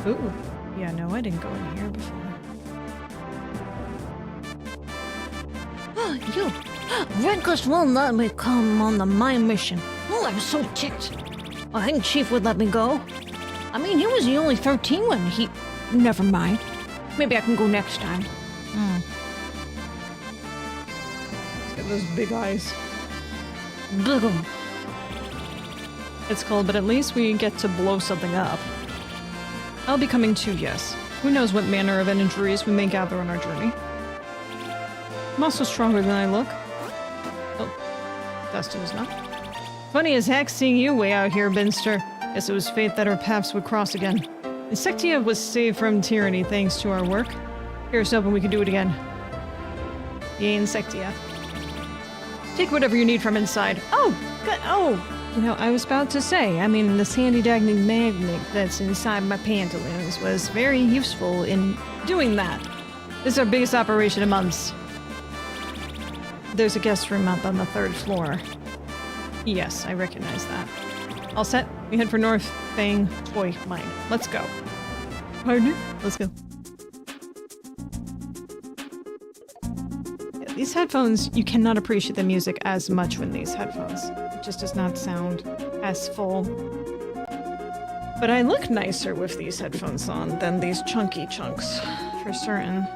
Ooh. Yeah, no, I didn't go in here before. Oh, you! Redcliffe won't let me come on the mine mission. Oh, I'm so ticked. I think Chief would let me go. I mean, he was the only 13 when he... Never mind. Maybe I can go next time. He's got those big eyes. Big 'em. It's cold, but at least we get to blow something up. I'll be coming too, yes. Who knows what manner of injuries we may gather on our journey. I'm also stronger than I look. Oh, Dustin is not. Funny as heck seeing you way out here, Binster. Guess it was fate that our paths would cross again. Insectia was saved from tyranny thanks to our work. Here's hoping we can do it again. Yay, Insectia. Take whatever you need from inside. Oh, good. Oh, you know, I was about to say, I mean, this handy-dandy magnet that's inside my pantaloons was very useful in doing that. This is our biggest operation in months. There's a guest room up on the 3rd floor. Yes, I recognize that. All set? We head for North Fang Toy Mine. Let's go. Pardon? Let's go. Yeah, these headphones, you cannot appreciate the music as much when these headphones. It just does not sound as full. But I look nicer with these headphones on than these chunky chunks, for certain.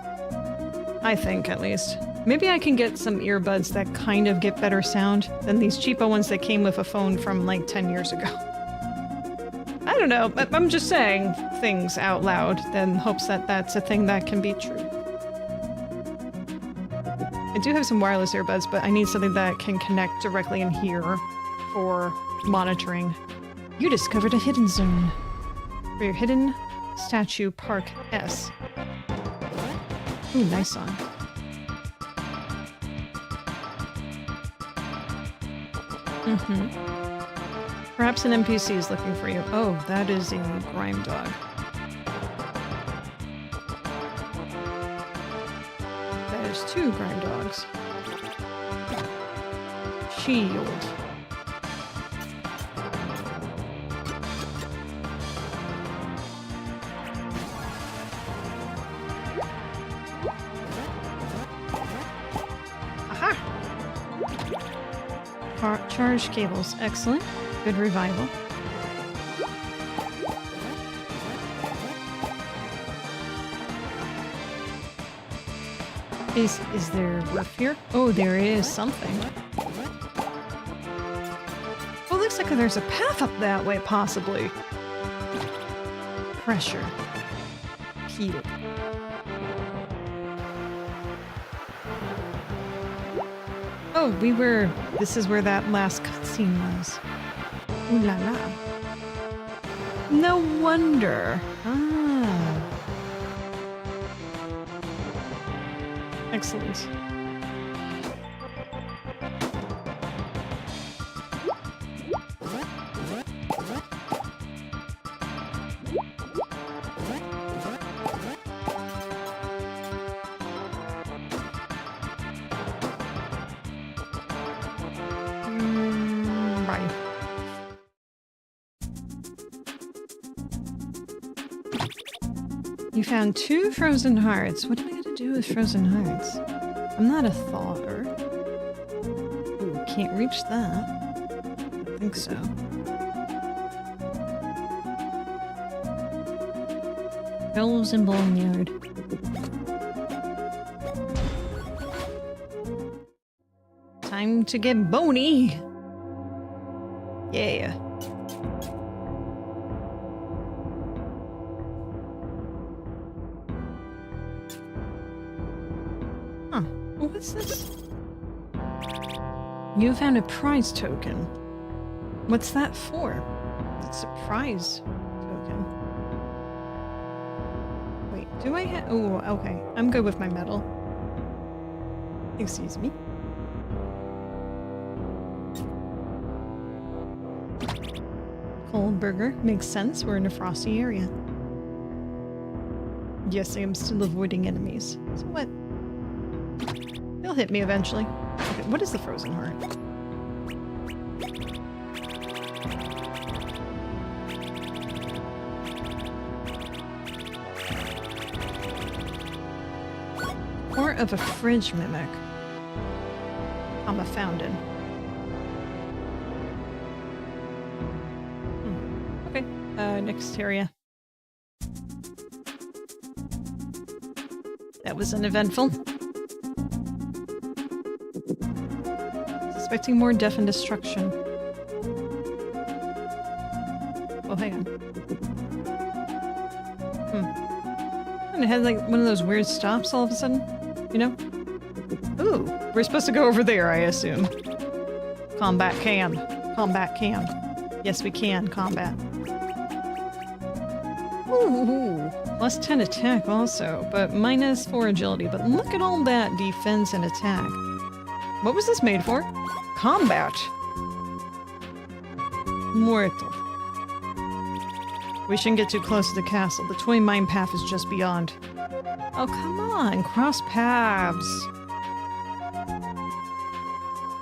I think, at least. Maybe I can get some earbuds that kind of get better sound than these cheapo ones that came with a phone from like 10 years ago. I don't know, but I'm just saying things out loud in hopes that that's a thing that can be true. I do have some wireless earbuds, but I need something that can connect directly in here for monitoring. You discovered a hidden zone. For your hidden statue Park S. Ooh, nice song. Perhaps an NPC is looking for you. Oh, that is a grime dog. That is 2 grime dogs. Shield. Charged cables. Excellent. Good revival. Is there roof here? Oh, there is something. Oh, looks like there's a path up that way, possibly. Pressure. Heated. Oh, this is where that last cutscene was. Ooh la la. No wonder. Ah. Excellent. You found 2 frozen hearts. What am I gonna do with frozen hearts? I'm not a thawer. Ooh, can't reach that. I don't think so. Elves and Boneyard. Time to get bony! Yeah. What's this? You found a prize token. What's that for? It's a prize token. Wait, do I have... Oh, okay. I'm good with my medal. Excuse me. Cold burger. Makes sense. We're in a frosty area. Yes, I am still avoiding enemies. So what? They'll hit me eventually. Okay, what is the frozen heart? Core of a fridge mimic. I'm a fountain. Okay, next area. That was uneventful. Expecting more death and destruction. Oh, hang on. And it had like one of those weird stops all of a sudden, you know? Ooh, we're supposed to go over there, I assume. Combat can. Combat can. Yes, we can. Combat. Ooh, plus 10 attack also, but minus 4 agility. But look at all that defense and attack. What was this made for? Combat. Mortal. We shouldn't get too close to the castle. The toy mine path is just beyond. Oh, come on. Cross paths.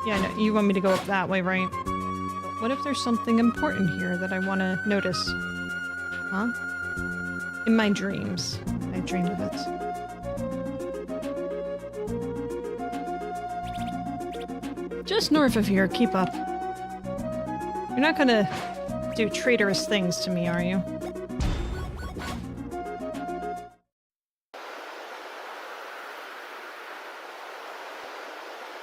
Yeah, no, you want me to go up that way, right? But what if there's something important here that I want to notice? Huh? In my dreams. I dream of it. Just north of here. Keep up. You're not gonna do traitorous things to me, are you?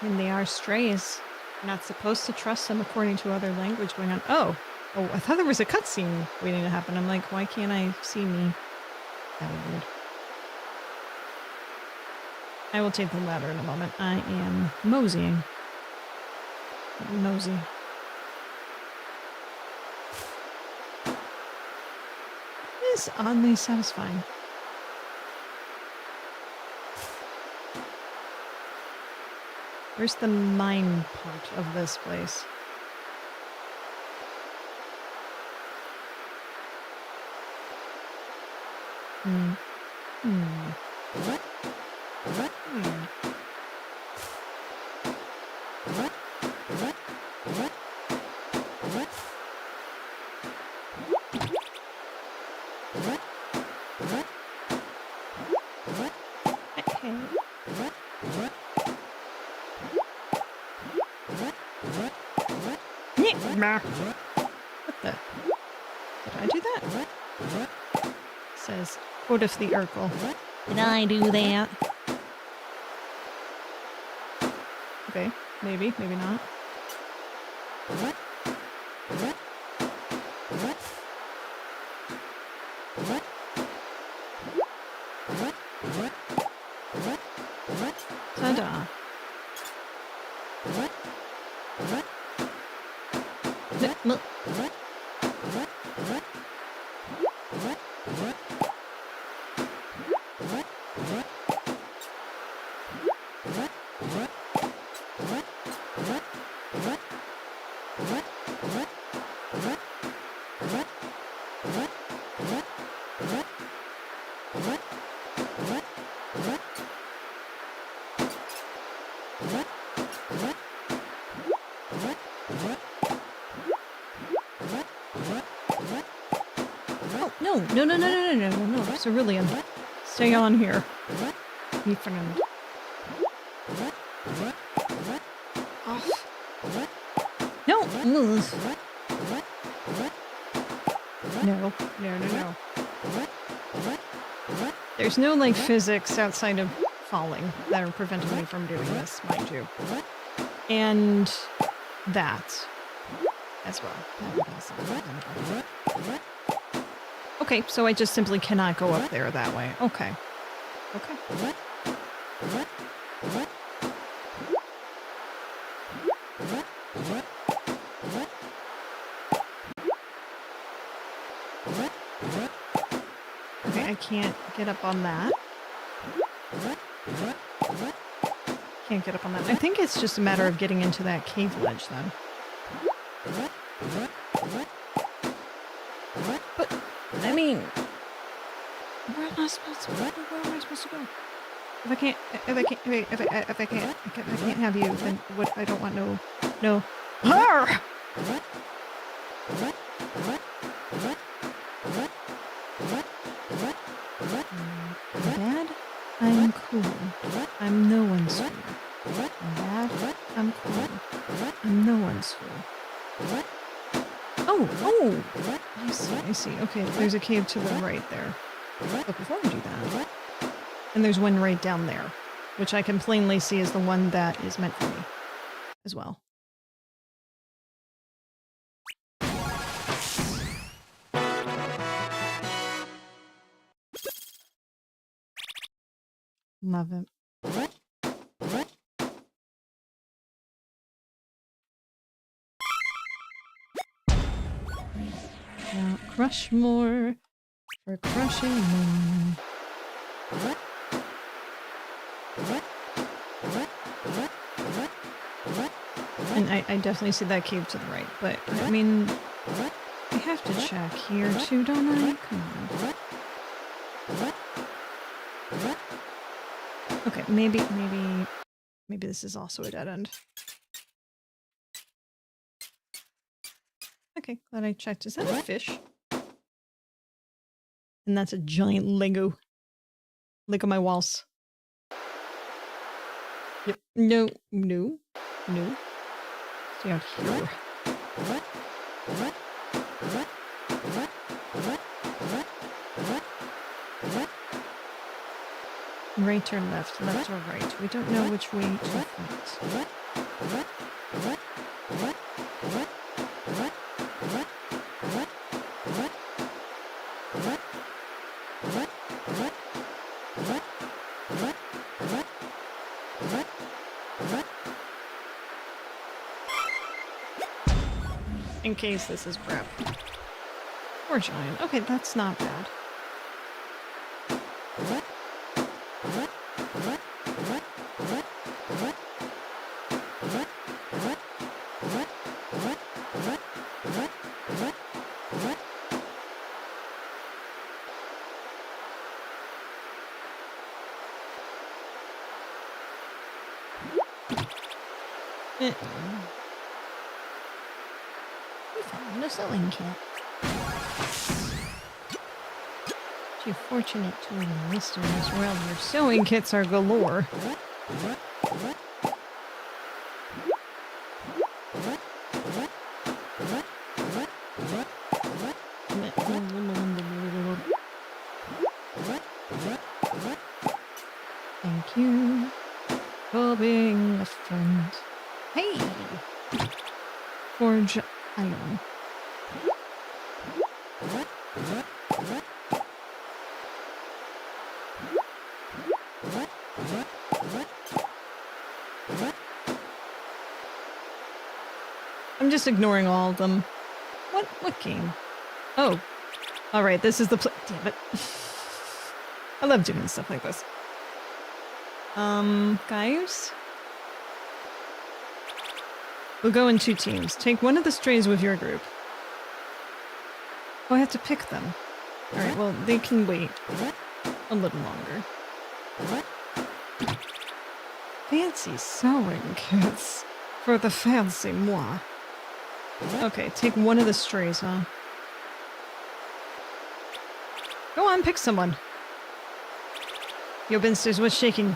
And they are strays. You're not supposed to trust them according to other language going on. Oh, I thought there was a cutscene waiting to happen. I'm like, why can't I see me? That was weird. I will take the ladder in a moment. I am moseying. Mosey. It is oddly satisfying. Where's the mine part of this place? What the? Did I do that? It says, quote of the Urkel. Did I do that? Okay, maybe, maybe not. Ta-da. No, Cerulean. Stay on here. Me friend. Off. No! Move. No. There's no, like, physics outside of falling that are preventing me from doing this, mind you. And that as well. Okay, so I just simply cannot go up there that way. Okay. Okay. Okay, I can't get up on that. Can't get up on that. I think it's just a matter of getting into that cave ledge then. But, I mean, where am I supposed to go? If I can't have you, then what? I don't want no. Arr! Bad? I'm cool. I'm no one's fool. I'm bad? I'm cool. I'm no one's fool. Oh! I see. Okay, there's a cave to the right there. But before I do that... And there's one right down there, which I can plainly see is the one that is meant for me as well. Love it. Now crush more for crushing more. And I definitely see that cave to the right, but I mean, I have to check here too, don't I? Come on. Okay, maybe this is also a dead end. Okay, glad I checked. Is that a fish? And that's a giant Lego. Look at my walls. Yep. No. Stay out here. Right or left? Left or right? We don't know which way to fight. In case this is prep. Or giant. Okay, that's not bad. We found a sewing kit. Too fortunate to enlist in this world where sewing kits are galore. Thank you for being a friend. Hey! Forge iron. I'm just ignoring all of them. What game? Oh. Alright, this is the damn it. I love doing stuff like this. Guys? We'll go in 2 teams. Take one of the strays with your group. Oh, I have to pick them. Alright, well, they can wait a little longer. Fancy sewing kits for the fancy moi. Okay, take one of the strays, huh? Go on, pick someone. Yo, Binsters, what's shaking?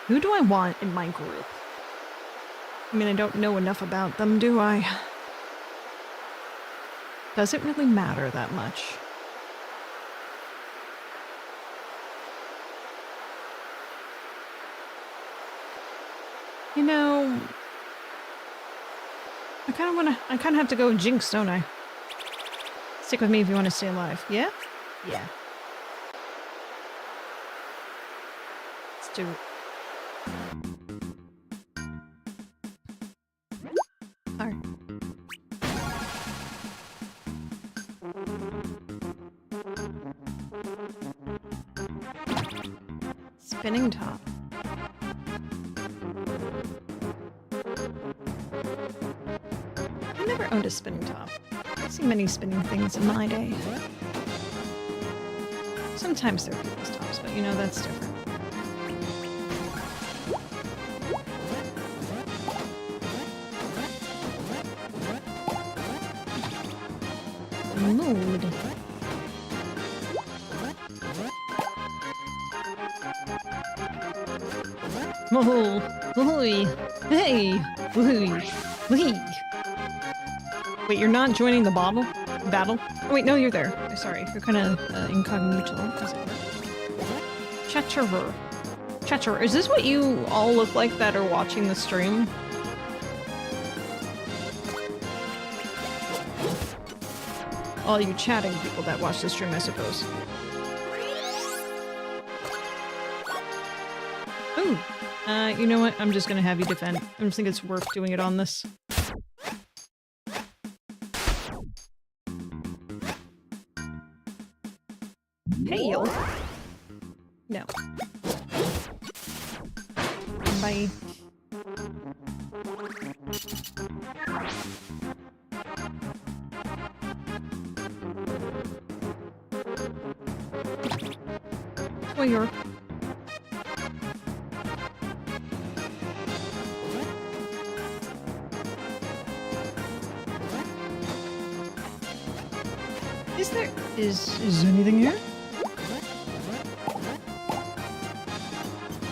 Who do I want in my group? I mean, I don't know enough about them, do I? Does it really matter that much? You know, I kind of have to go Jinx, don't I? Stick with me if you want to stay alive. Yeah? Yeah. Let's do it. Alright. Spinning top. I never owned a spinning top. I've seen many spinning things in my day. Some sometimes there are people stops, but you know, that's different. Mood. Oh, oi, hey, oi, wee. Wait, you're not joining the battle? Oh, wait, no, you're there. Sorry, you're kind of incognito, as it were. Chatterer. Chatterer, is this what you all look like that are watching the stream? All you chatting people that watch the stream, I suppose. Ooh. You know what? I'm just gonna have you defend. I don't think it's worth doing it on this. Hey, yo. No. Bye. Toyer. Is there anything here?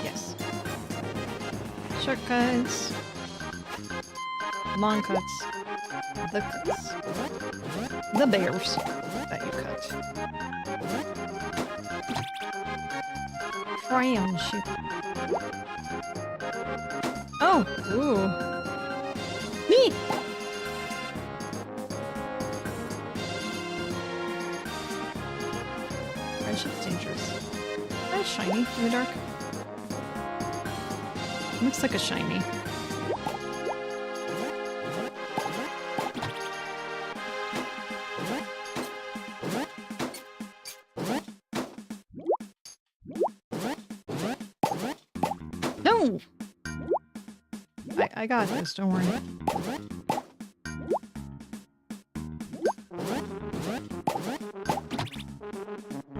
Yes. Shortcuts. Long cuts. The cuts. The bears that you cut. Crayon ship. Oh! Ooh. Me! Friendship's dangerous. That's shiny in the dark. Looks like a shiny. No! I got this, don't worry.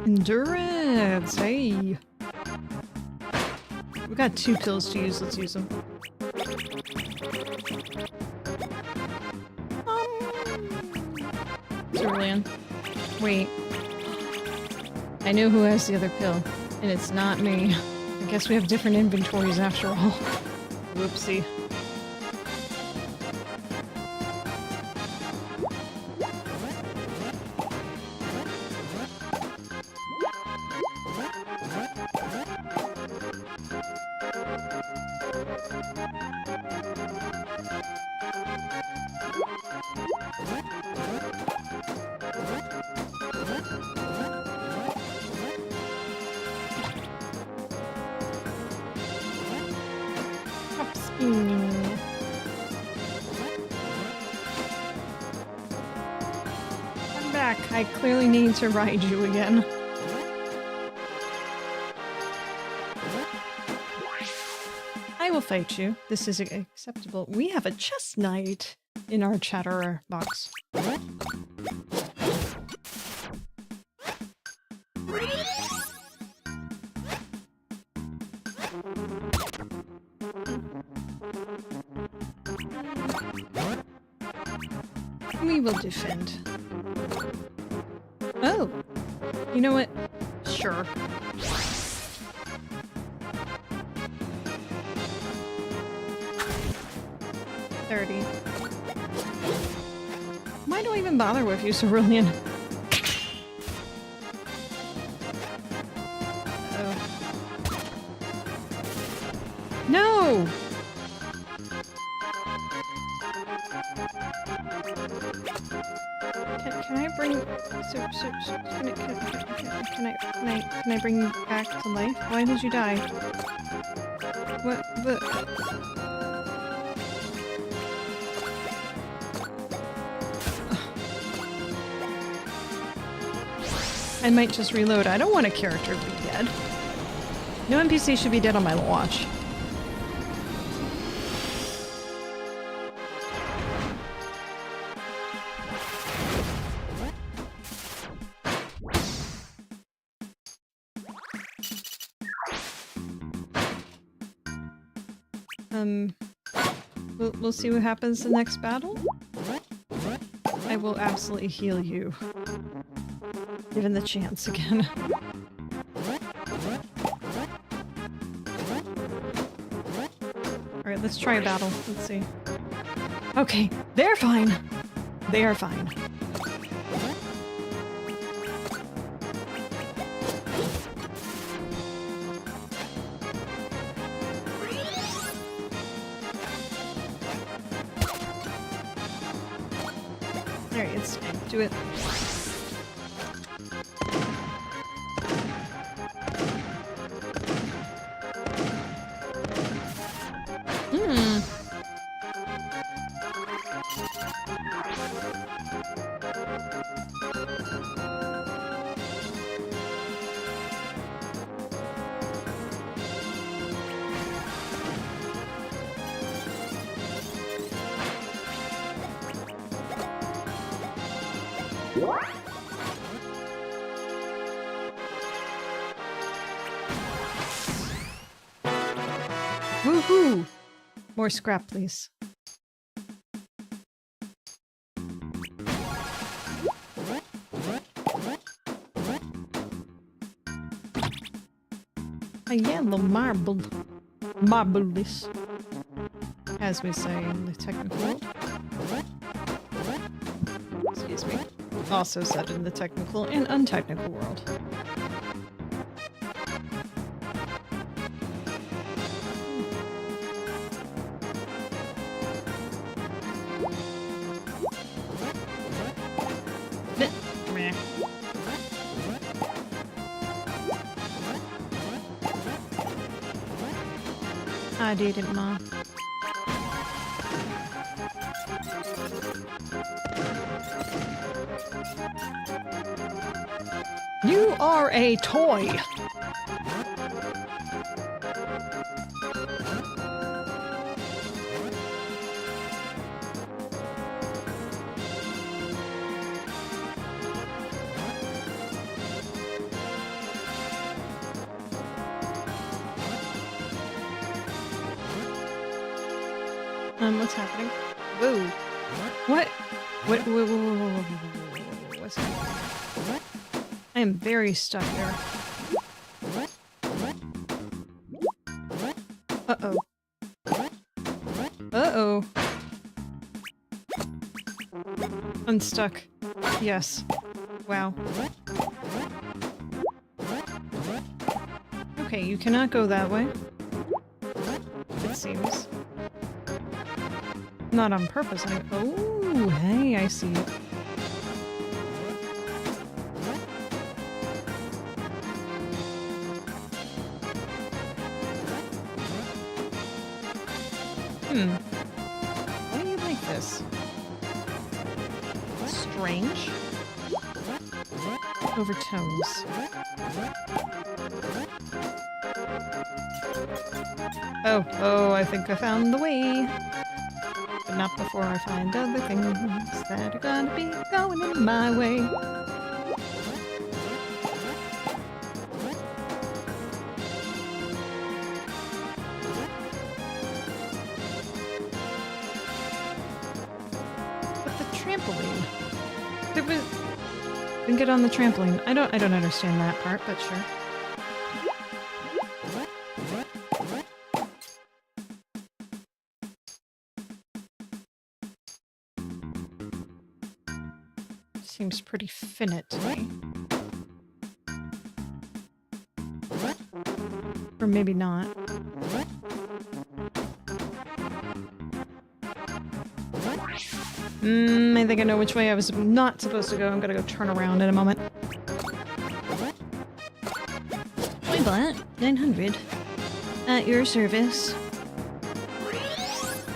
Endurance! Hey! We got 2 pills to use, let's use them. Cerulean. Wait. I know who has the other pill, and it's not me. I guess we have different inventories after all. Whoopsie. I'm back. I clearly need to ride you again. I will fight you. This is acceptable. We have a chess knight in our chatterer box. We will defend. Oh! You know what? Sure. Why do I even bother with you, Cerulean? No! Can I bring... Can I bring you back to life? Why did you die? What the... I might just reload. I don't want a character to be dead. No NPC should be dead on my watch. We'll see what happens the next battle. I will absolutely heal you. Given the chance again. Alright, let's try a battle. Let's see. Okay, they're fine. They are fine. Alright, it's fine. Do it. Woohoo! More scrap, please. A yellow marble. Marvelous. As we say in the technical world. Excuse me. Also said in the technical and untechnical world. Meh. I did it, Ma. You are a toy! What's happening? Whoa. What? What's happening? I am very stuck there. Uh-oh. Uh-oh. Unstuck. Yes. Wow. Okay, you cannot go that way. It seems. Not on purpose. Oh, hey, I see it. Why do you like this? Strange. Overtones. Oh, I think I found the way. But not before I find other things that are gonna be going in my way. But the trampoline. Didn't get on the trampoline. I don't understand that part, but sure. Seems pretty finite to me. Or maybe not. I think I know which way I was not supposed to go. I'm gonna go turn around in a moment. Toybot 900. At your service.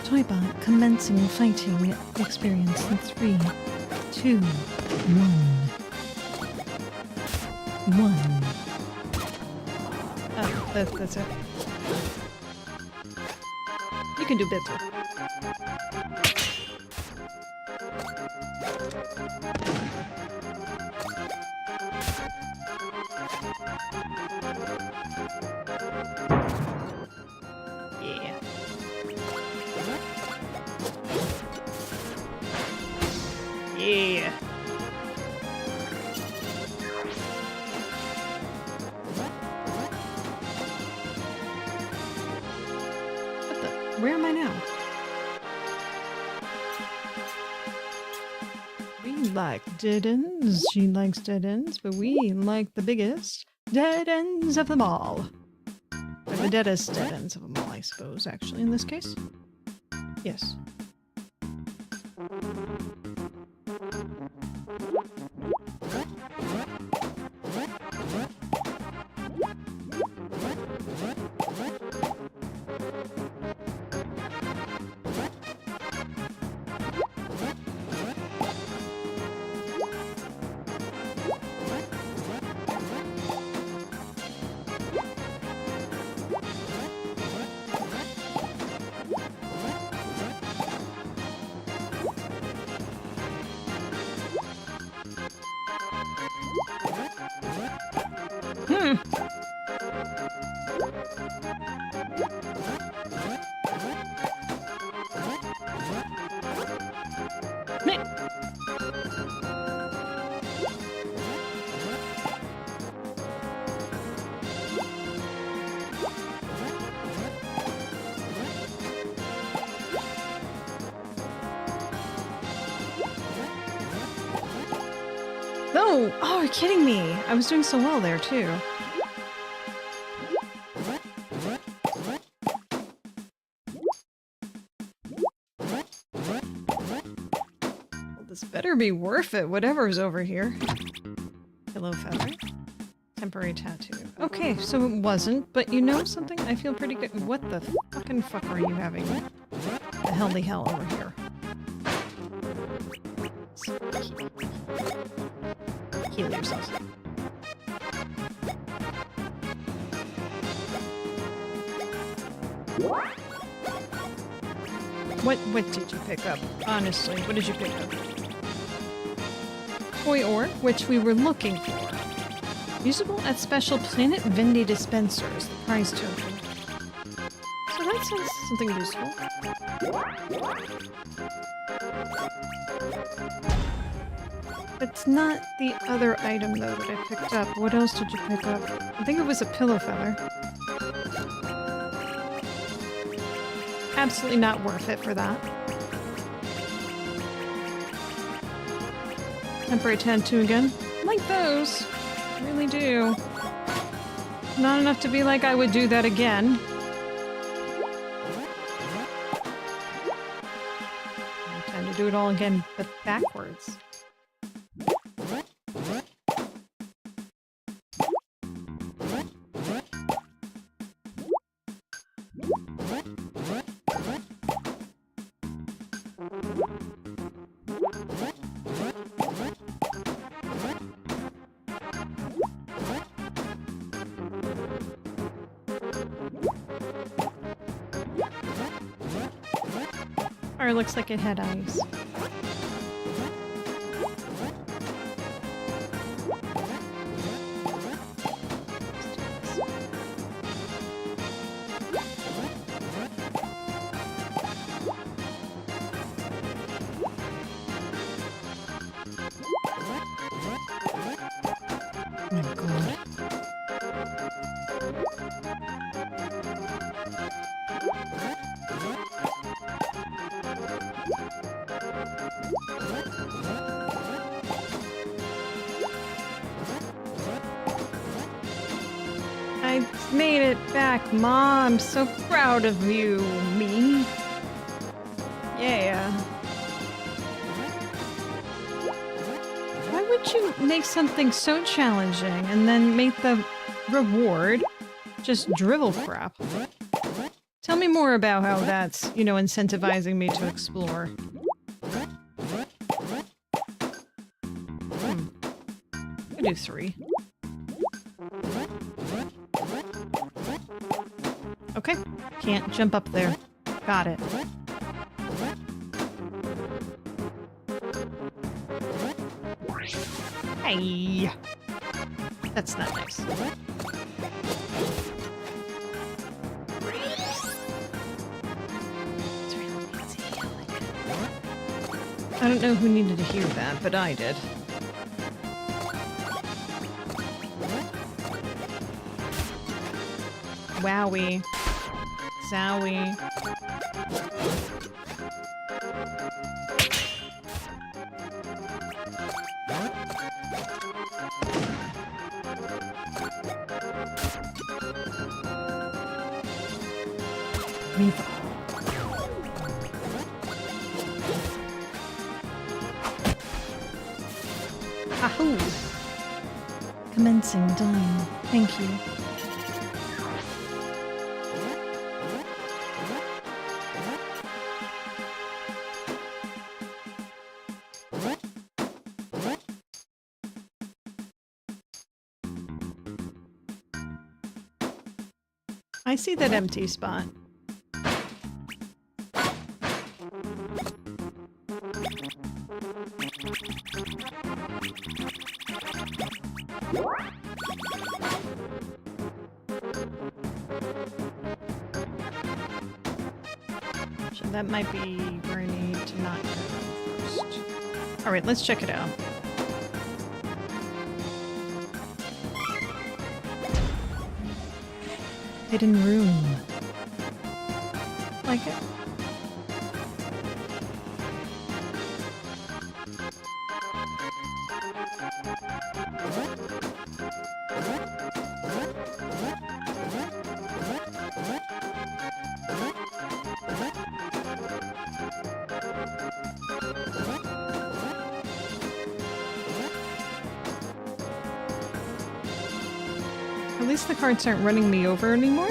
Toybot commencing fighting experience in 3, 2, 1. Oh, that's it. You can do better. Where am I now? We like dead ends. She likes dead ends, but we like the biggest dead ends of them all. Or the deadest dead ends of them all, I suppose, actually, in this case. Yes. Oh, you're kidding me. I was doing so well there, too. Well, this better be worth it, whatever's over here. Pillow feather. Temporary tattoo. Okay, so it wasn't, but you know something? I feel pretty good. What the fucking fuck are you having? The helly hell over here. Heal yourself. What did you pick up? Honestly, what did you pick up? Toy ore, which we were looking for. Usable at special Planet Vindy dispensers, the prize token. So that sounds something useful. It's not the other item, though, that I picked up. What else did you pick up? I think it was a pillow feather. Absolutely not worth it for that. Temporary tattoo again. I like those. I really do. Not enough to be like I would do that again. Time to do it all again, but backwards. Or looks like it had eyes. Oh my god. I made it back, Mom. I'm so proud of you, me. Yeah. Why would you make something so challenging and then make the reward just drivel crap? Tell me more about how that's, you know, incentivizing me to explore. I do 3. Okay, can't jump up there. Got it. Hey! That's not nice. I don't know who needed to hear that, but I did. Wowie. Zowie. Ahoo! Commencing dying. Thank you. I see that empty spot. So that might be where I need to not go first. Alright, let's check it out. Hidden room. Like it? At least the carts aren't running me over anymore.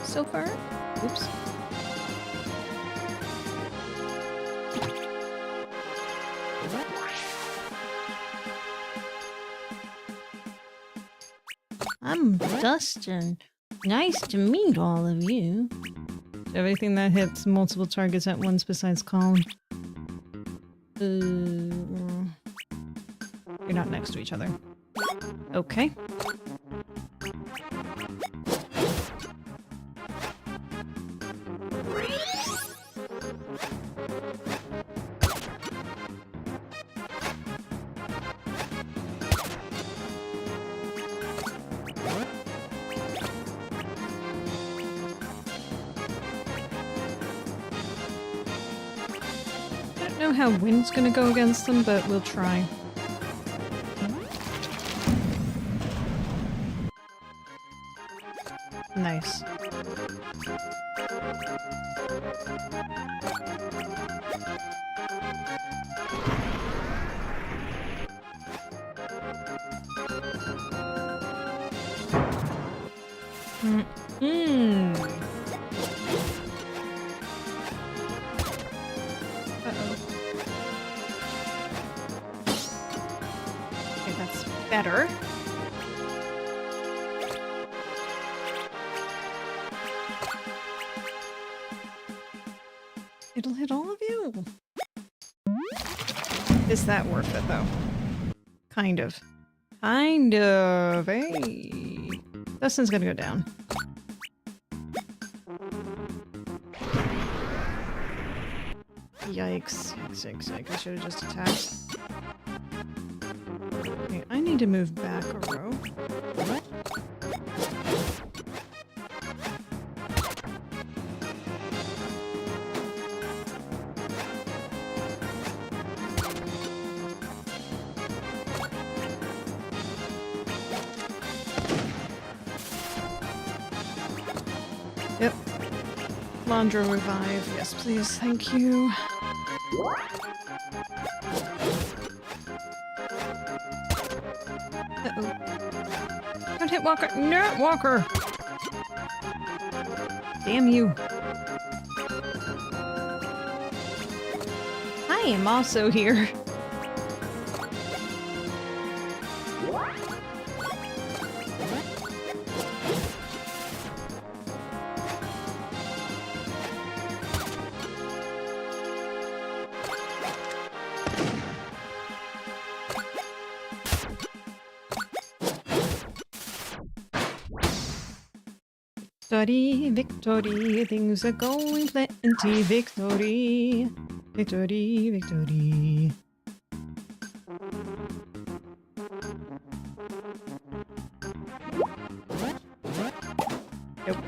So far. Oops. I'm Dustin. Nice to meet all of you. Everything that hits multiple targets at once besides Colin. You're not next to each other. Okay. I don't know how wind's gonna go against them, but we'll try. Nice. Uh-oh. Okay, that's better. It'll hit all of you. Is that worth it, though? Kind of. Kind of. Hey. Dustin's gonna go down. Yikes. Yikes, yikes, yikes. I should have just attacked. Okay, I need to move back a row. Yep. Laundra revive. Yes, please. Thank you. Uh-oh. Don't hit Walker. No, Walker! Damn you. I am also here. Victory, victory, things are going plenty. Victory, victory, victory. Nope.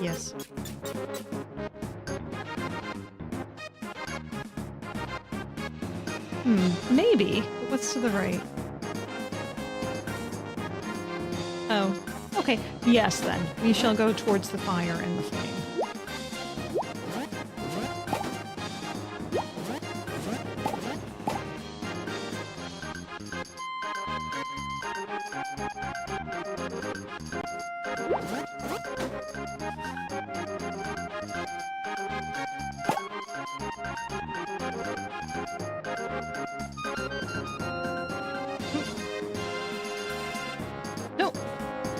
Yes. Maybe. But what's to the right? Oh. Okay. Yes, then. We shall go towards the fire and the flame.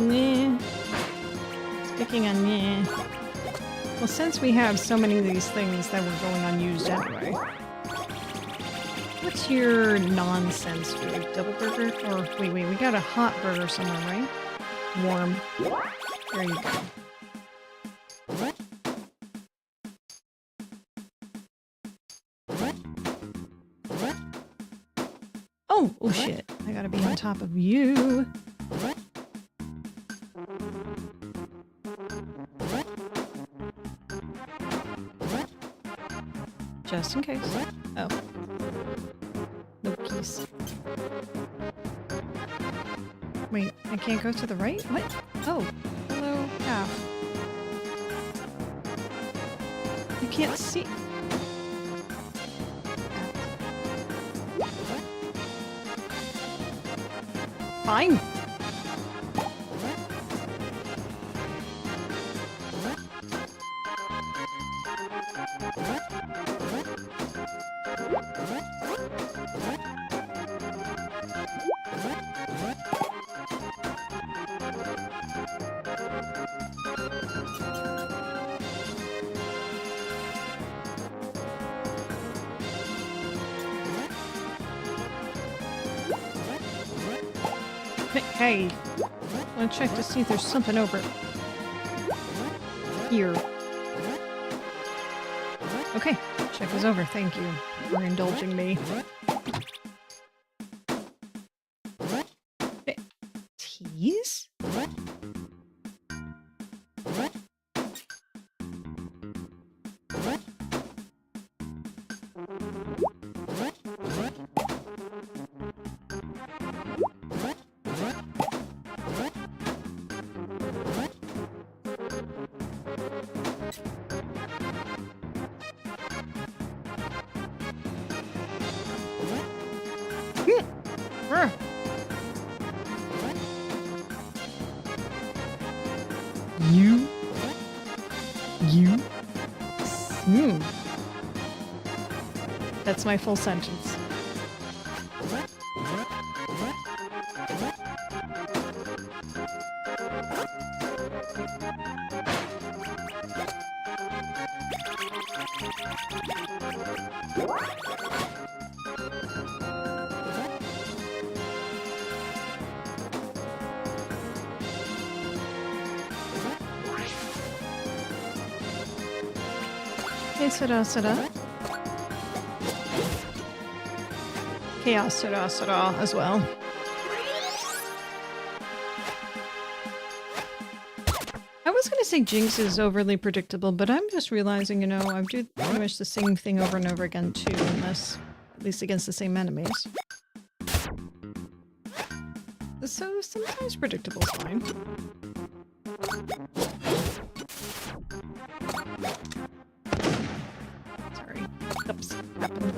Nah. Speaking of nah. Well, since we have so many of these things that were going unused anyway. What's your nonsense food? Double burger? Or wait, we got a hot burger somewhere, right? Warm. There you go. Oh shit. I gotta be on top of you. Just in case. Oh. No keys. Wait, I can't go to the right? What? Oh. Hello, half. You can't see. Fine. Hey, I want to check to see if there's something over here. Okay, check is over. Thank you for indulging me. Tease? That's my full sentence. Hey, Sada. Chaos Sada as well. I was gonna say Jinx is overly predictable, but I'm just realizing, you know, I do pretty much the same thing over and over again too, unless at least against the same enemies. So sometimes predictable's fine. Sorry. Oops. Happened.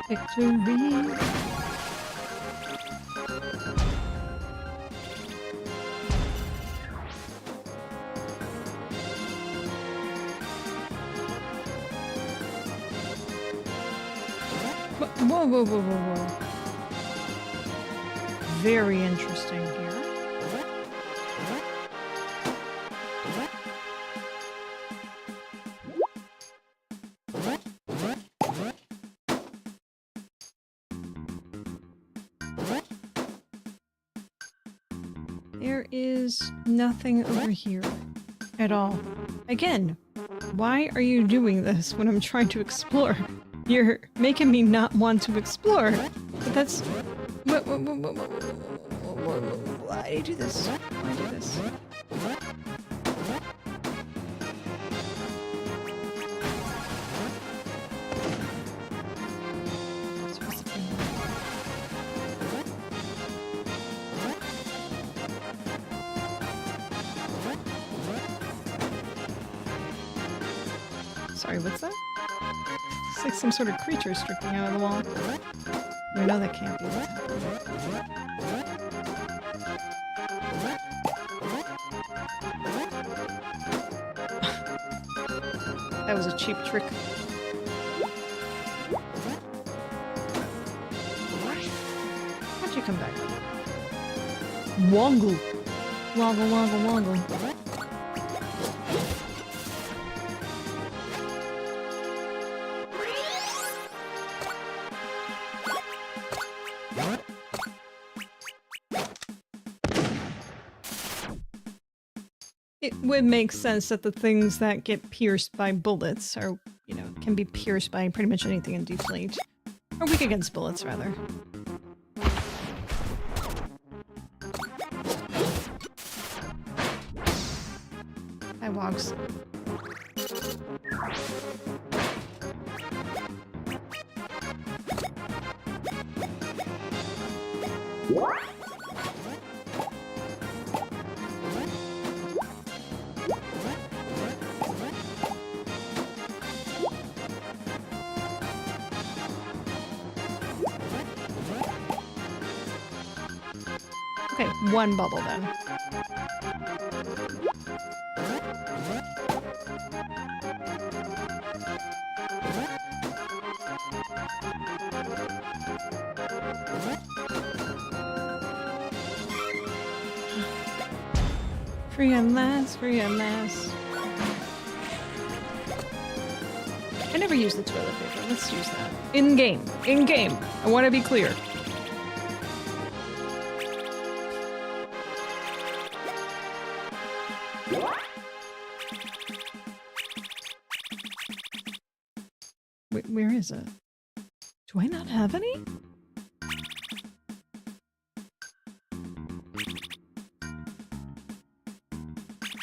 Victory! Whoa. very interesting here. There is nothing over here at all. Again, why are you doing this when I'm trying to explore? You're making me not want to explore. But that's... Why do you do this? Why do this? Sorry, what's that? It's like some sort of creature sticking out of the wall. I know that can't be what's happening. That was a cheap trick. How'd you come back? Woggle. Woggle, woggle, woggle. It would make sense that the things that get pierced by bullets are, you know, can be pierced by pretty much anything and deflate. Or weak against bullets, rather. Hi, Wogs. Okay, one bubble then. Free and last, free and last. I never use the toilet paper. Let's use that. In game. In game. I want to be clear. Where is it? Do I not have any?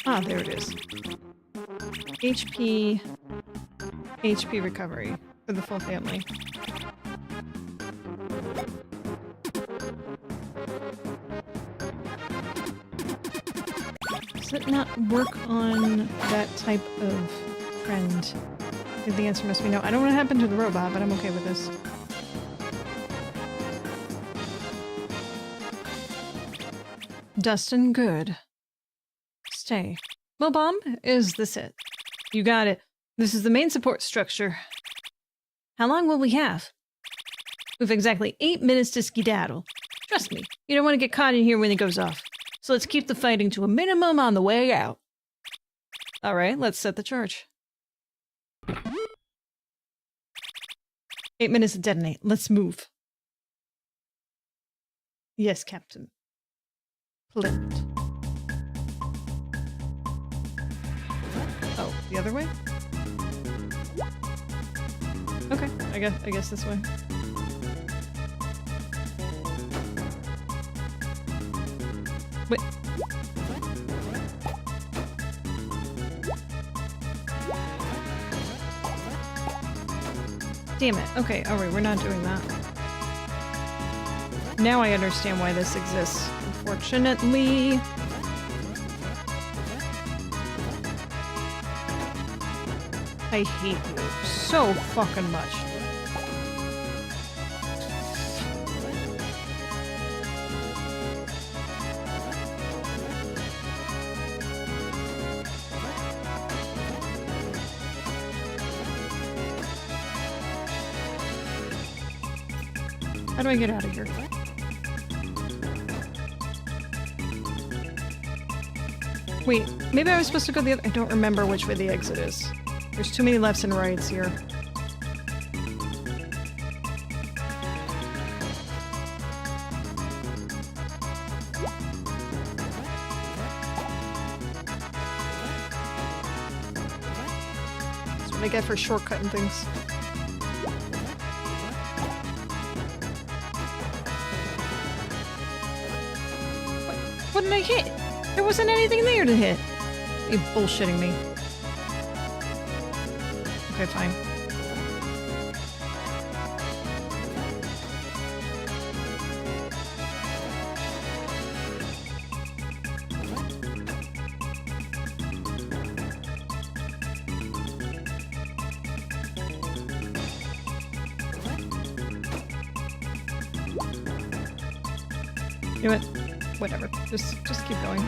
Ah, there it is. HP recovery for the full family. Does it not work on that type of friend? I think the answer must be no. I don't know what happened to the robot, but I'm okay with this. Dustin, good. Stay. Well, Bomb, is this it? You got it. This is the main support structure. How long will we have? We've exactly 8 minutes to skedaddle. Trust me, you don't want to get caught in here when it goes off. So let's keep the fighting to a minimum on the way out. Alright, let's set the charge. 8 minutes to detonate. Let's move. Yes, Captain. Flint. Oh, the other way? Okay, I guess this way. Wait. Damn it. Okay, alright, we're not doing that. Now I understand why this exists. Unfortunately. I hate you so fucking much. How do I get out of here? Wait, maybe I was supposed to go the other... I don't remember which way the exit is. There's too many lefts and rights here. That's what I get for shortcutting things. What did I hit? There wasn't anything there to hit. You're bullshitting me. Okay, fine. You know what? Whatever. Just keep going.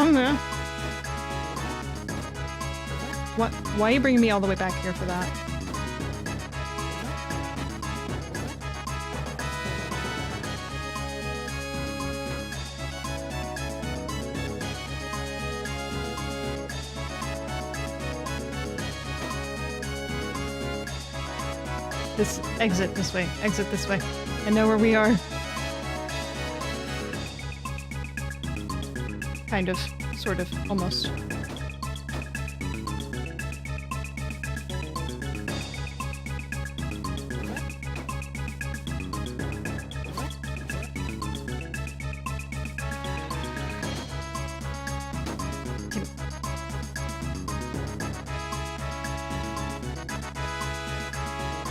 Man. What? Why are you bringing me all the way back here for that? This exit this way. Exit this way. I know where we are. Kind of. Sort of. Almost.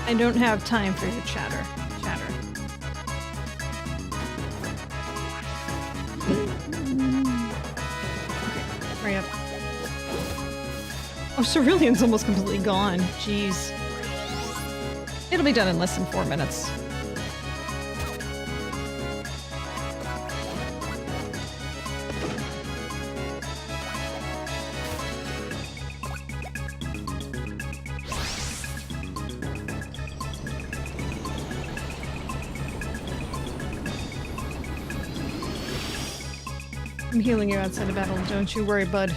I don't have time for your chatter. Right up. Oh, Cerulean's almost completely gone. Jeez. It'll be done in less than 4 minutes. I'm healing you outside of battle, don't you worry, bud.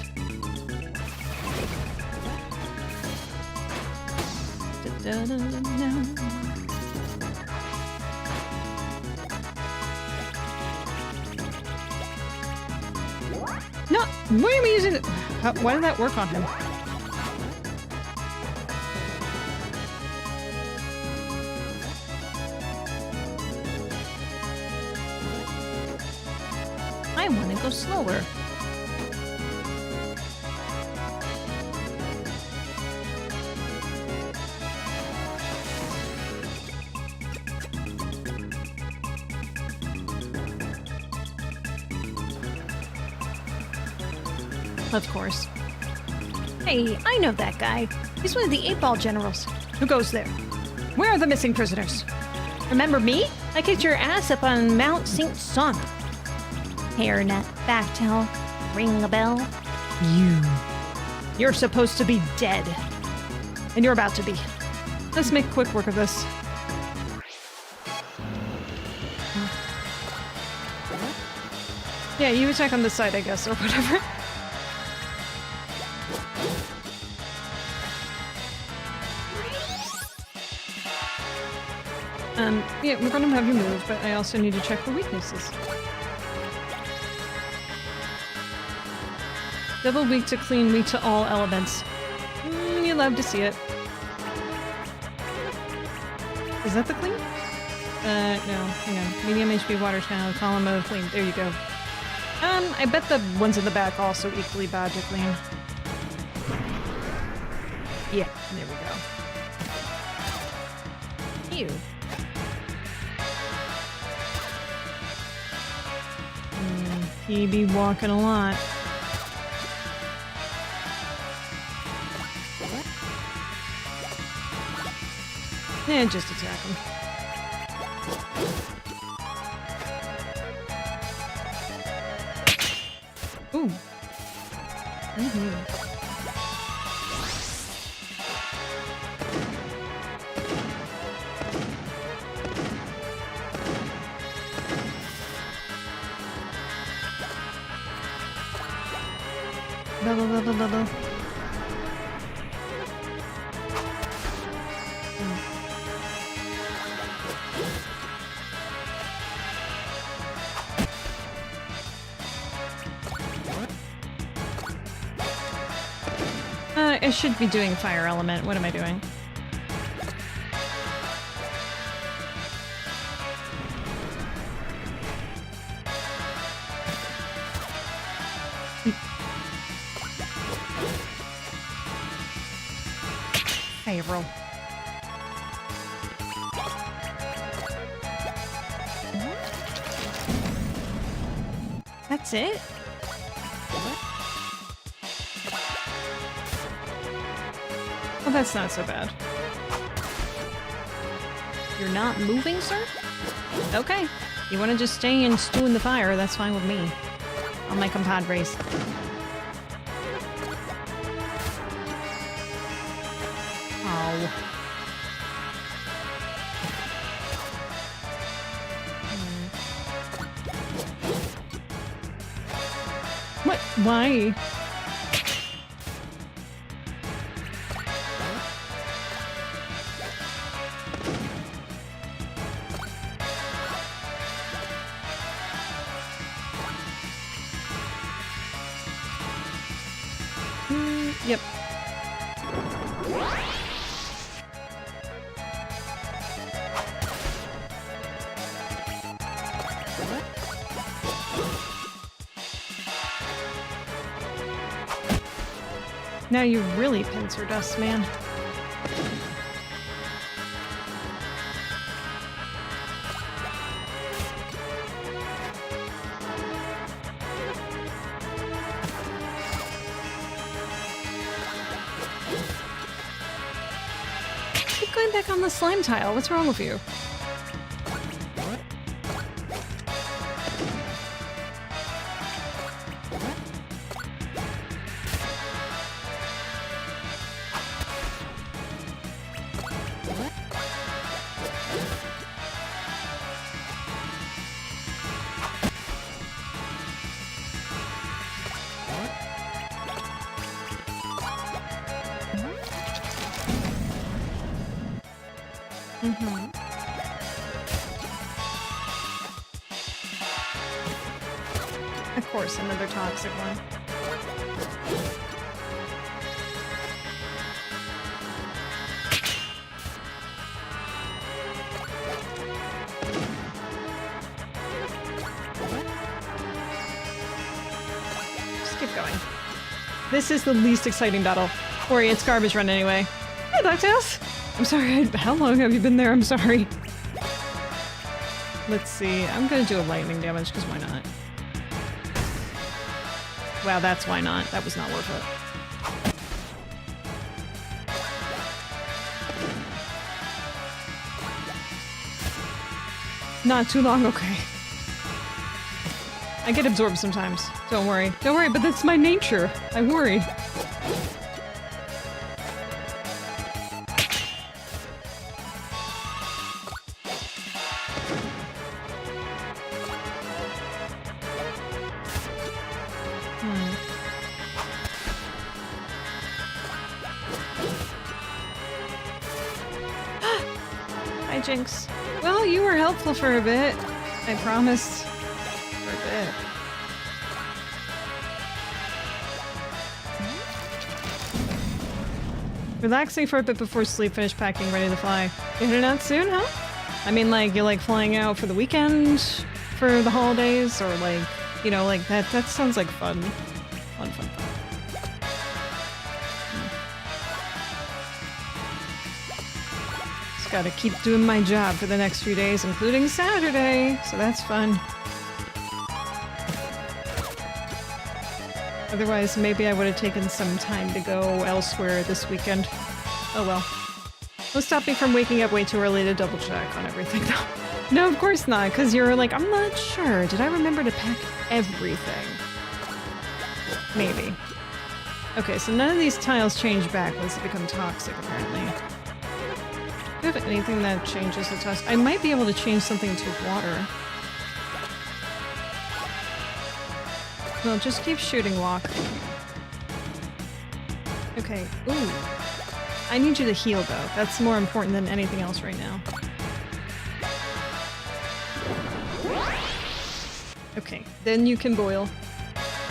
No! Why am I using it? Why did that work on him? I want to go slower. Of course. Hey, I know that guy. He's one of the 8-Ball generals. Who goes there? Where are the missing prisoners? Remember me? I kicked your ass up on Mount St. Son. Hairnet, backtail, ring a bell. You're supposed to be dead. And you're about to be. Let's make quick work of this. Yeah, you attack on this side, I guess, or whatever. Yeah, we're gonna have you move, but I also need to check for weaknesses. Double weak to clean, weak to all elements. You love to see it. Is that the clean? No, hang on. Medium HP water channel, column mode, clean. There you go. I bet the ones in the back also equally bad to clean. Yeah, there we go. Ew. He be walking a lot. Yeah, just attack him. Ooh. I should be doing fire element. What am I doing? Fire. That's it? Well, that's not so bad. You're not moving, sir? Okay. You want to just stay and stew in the fire, that's fine with me. All my compadres. Oh. What? Why? Yep. Now you really pincer dust, man. Keep going back on the slime tile. What's wrong with you? Of course, another toxic one. Just keep going. This is the least exciting battle. Ori, it's garbage run anyway. Hey, Lactose! I'm sorry, how long have you been there? I'm sorry. Let's see, I'm gonna do a lightning damage, because why not? Wow, that's why not. That was not worth it. Not too long, okay. I get absorbed sometimes. Don't worry. Don't worry, but that's my nature. I worry. Hi, Jinx. Well, you were helpful for a bit. I promised. For a bit. Relaxing for a bit before sleep, finish packing, ready to fly. You heading out soon, huh? I mean, like, you like flying out for the weekend? For the holidays? Or like, you know, like that sounds like fun. Fun. Just gotta keep doing my job for the next few days, including Saturday, so that's fun. Otherwise, maybe I would have taken some time to go elsewhere this weekend. Oh well. Don't stop me from waking up way too early to double check on everything, though. No, of course not, because you're like, I'm not sure. Did I remember to pack everything? Maybe. Okay, so none of these tiles change back once they become toxic, apparently. Do you have anything that changes the toxic? I might be able to change something to water. No, just keep shooting, Walk. Okay. Ooh. I need you to heal, though. That's more important than anything else right now. Okay, then you can boil.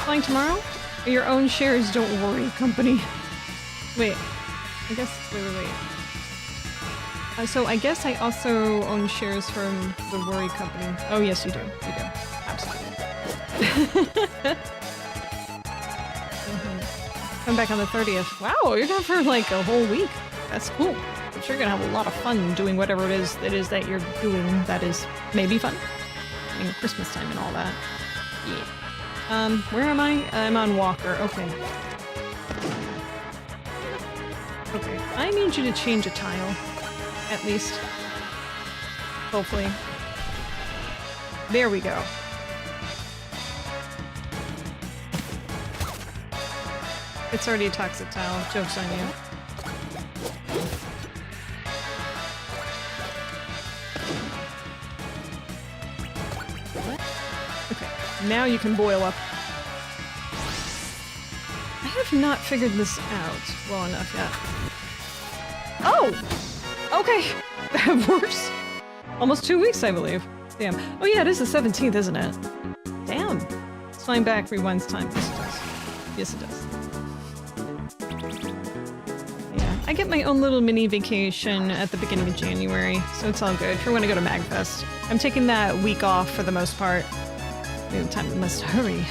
Flying tomorrow? Your own shares, don't worry, company. Wait. I guess... Wait. So I guess I also own shares from the Worry Company. Oh, yes, you do. You do. Absolutely. Come back on the 30th. Wow, you're gone for like a whole week. That's cool. I'm sure you're gonna have a lot of fun doing whatever it is that you're doing that is maybe fun. I mean, Christmas time and all that. Yeah. Where am I? I'm on Walker. Okay. Okay. I need you to change a tile. At least. Hopefully. There we go. It's already a toxic tile. Joke's on you. Okay, now you can boil up. I have not figured this out well enough yet. Oh! Okay, that works. Almost 2 weeks, I believe. Damn. Oh yeah, it is the 17th, isn't it? Damn. It's flying back rewinds time. Yes, it does. Yes, it does. I get my own little mini vacation at the beginning of January, so it's all good for when I go to MagFest. I'm taking that week off for the most part. The time must hurry.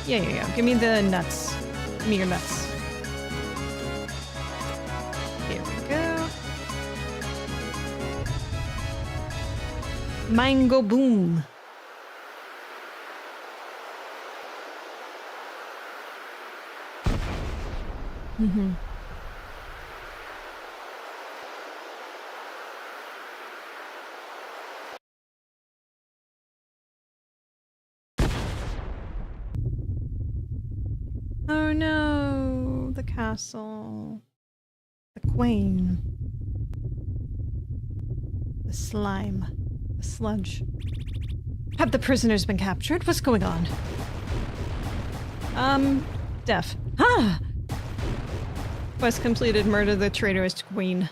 Yeah. Give me the nuts. Give me your nuts. Here we go. Mango boom. Mm-hmm. Oh no, the castle. The queen. The slime. The sludge. Have the prisoners been captured? What's going on? Deaf. Ah! Quest completed. Murder the traitorous queen.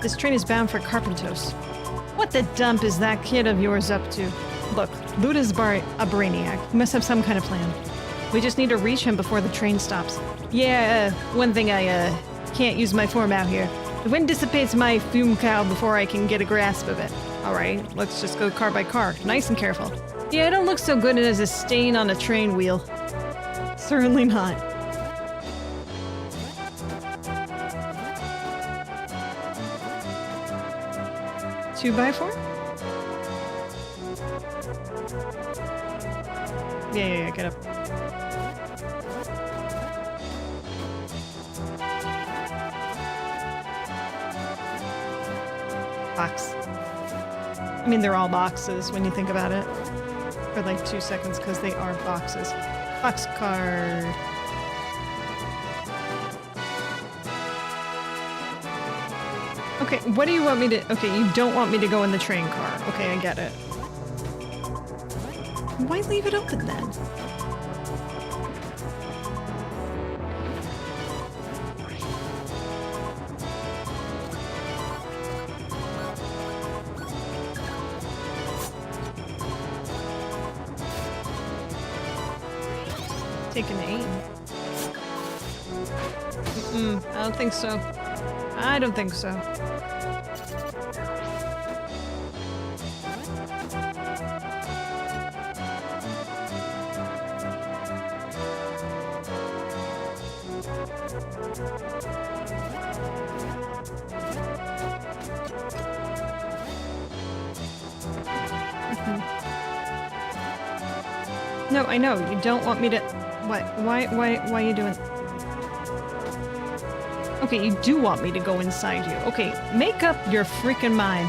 This train is bound for Carpentos. What the dump is that kid of yours up to? Look, Luda's a brainiac. He must have some kind of plan. We just need to reach him before the train stops. Yeah, one thing I can't use my form out here. The wind dissipates my fume cloud before I can get a grasp of it. Alright, let's just go car by car. Nice and careful. Yeah, I don't look so good as a stain on a train wheel. Certainly not. Two by four? Yeah, get up. Box. I mean, they're all boxes when you think about it. For like 2 seconds, because they are boxes. Box card. Okay, what do you want me to... Okay, you don't want me to go in the train car. Okay, I get it. Why leave it open then? Taking aim. I don't think so. I don't think so. No, I know. You don't want me to... What? Why are you doing... Okay, you do want me to go inside you. Okay, make up your freaking mind.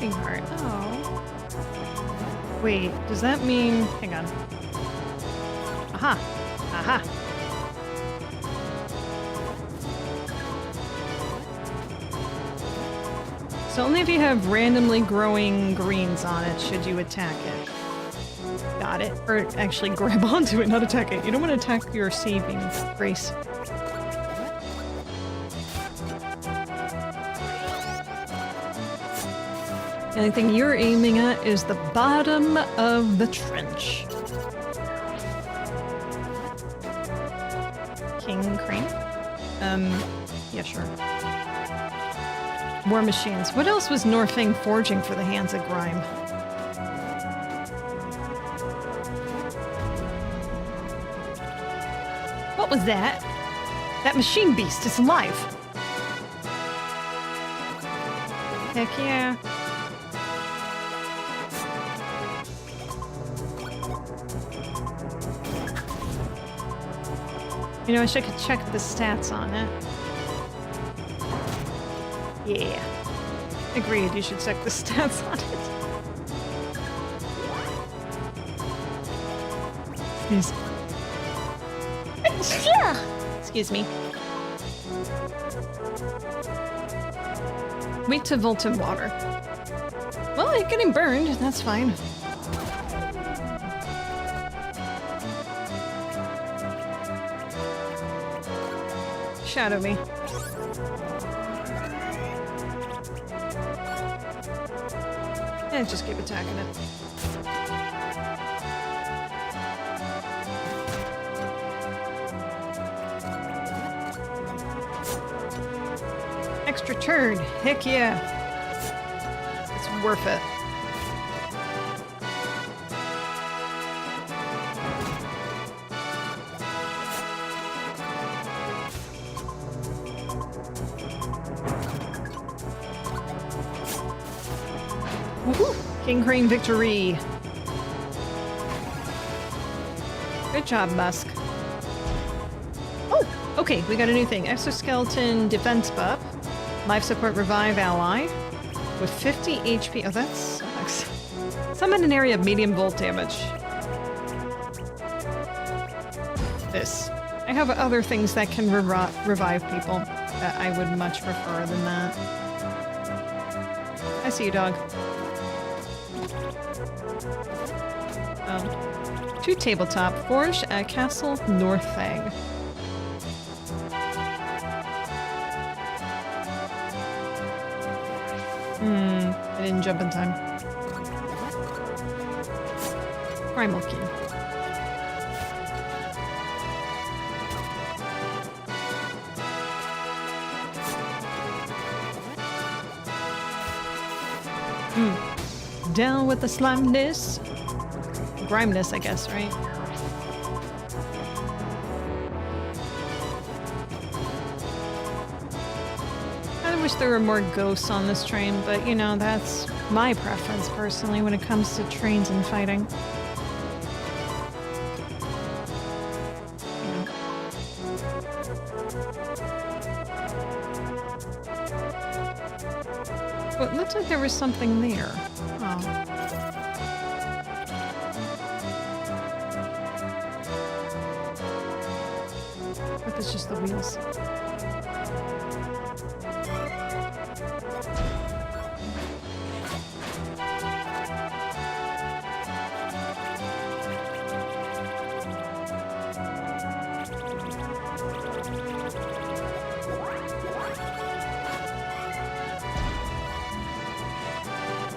shopping cart. Oh. Wait, does that mean... Hang on. Aha! Aha! So only if you have randomly growing greens on it should you attack it. Got it. Or actually grab onto it, not attack it. You don't want to attack your saving grace. The only thing you're aiming at is the bottom of the trench. King Crane? Yeah, sure. War machines. What else was Norfing forging for the hands of Grime? What was that? That machine beast is alive. Heck yeah. You know, I should check the stats on it. Yeah. Agreed, you should check the stats on it. Excuse me. Wait to Volton water. Well, you're getting burned, that's fine. Shadow me. And just keep attacking it. Extra turn. Heck yeah. It's worth it. Woohoo! King Crane victory. Good job, Musk. Oh, okay, we got a new thing. Exoskeleton defense buff. Life support revive ally. With 50 HP. Oh, that sucks. Summon an area of medium volt damage. This. I have other things that can revive people that I would much prefer than that. I see you, dog. Oh. 2 tabletop. Forge at Castle Northang. I didn't jump in time. Primal Key. Down with the slimeness. Grimeness, I guess, right? I wish there were more ghosts on this train, but you know, that's my preference personally when it comes to trains and fighting. Well, it looks like there was something there. Oh. But it's just the wheels.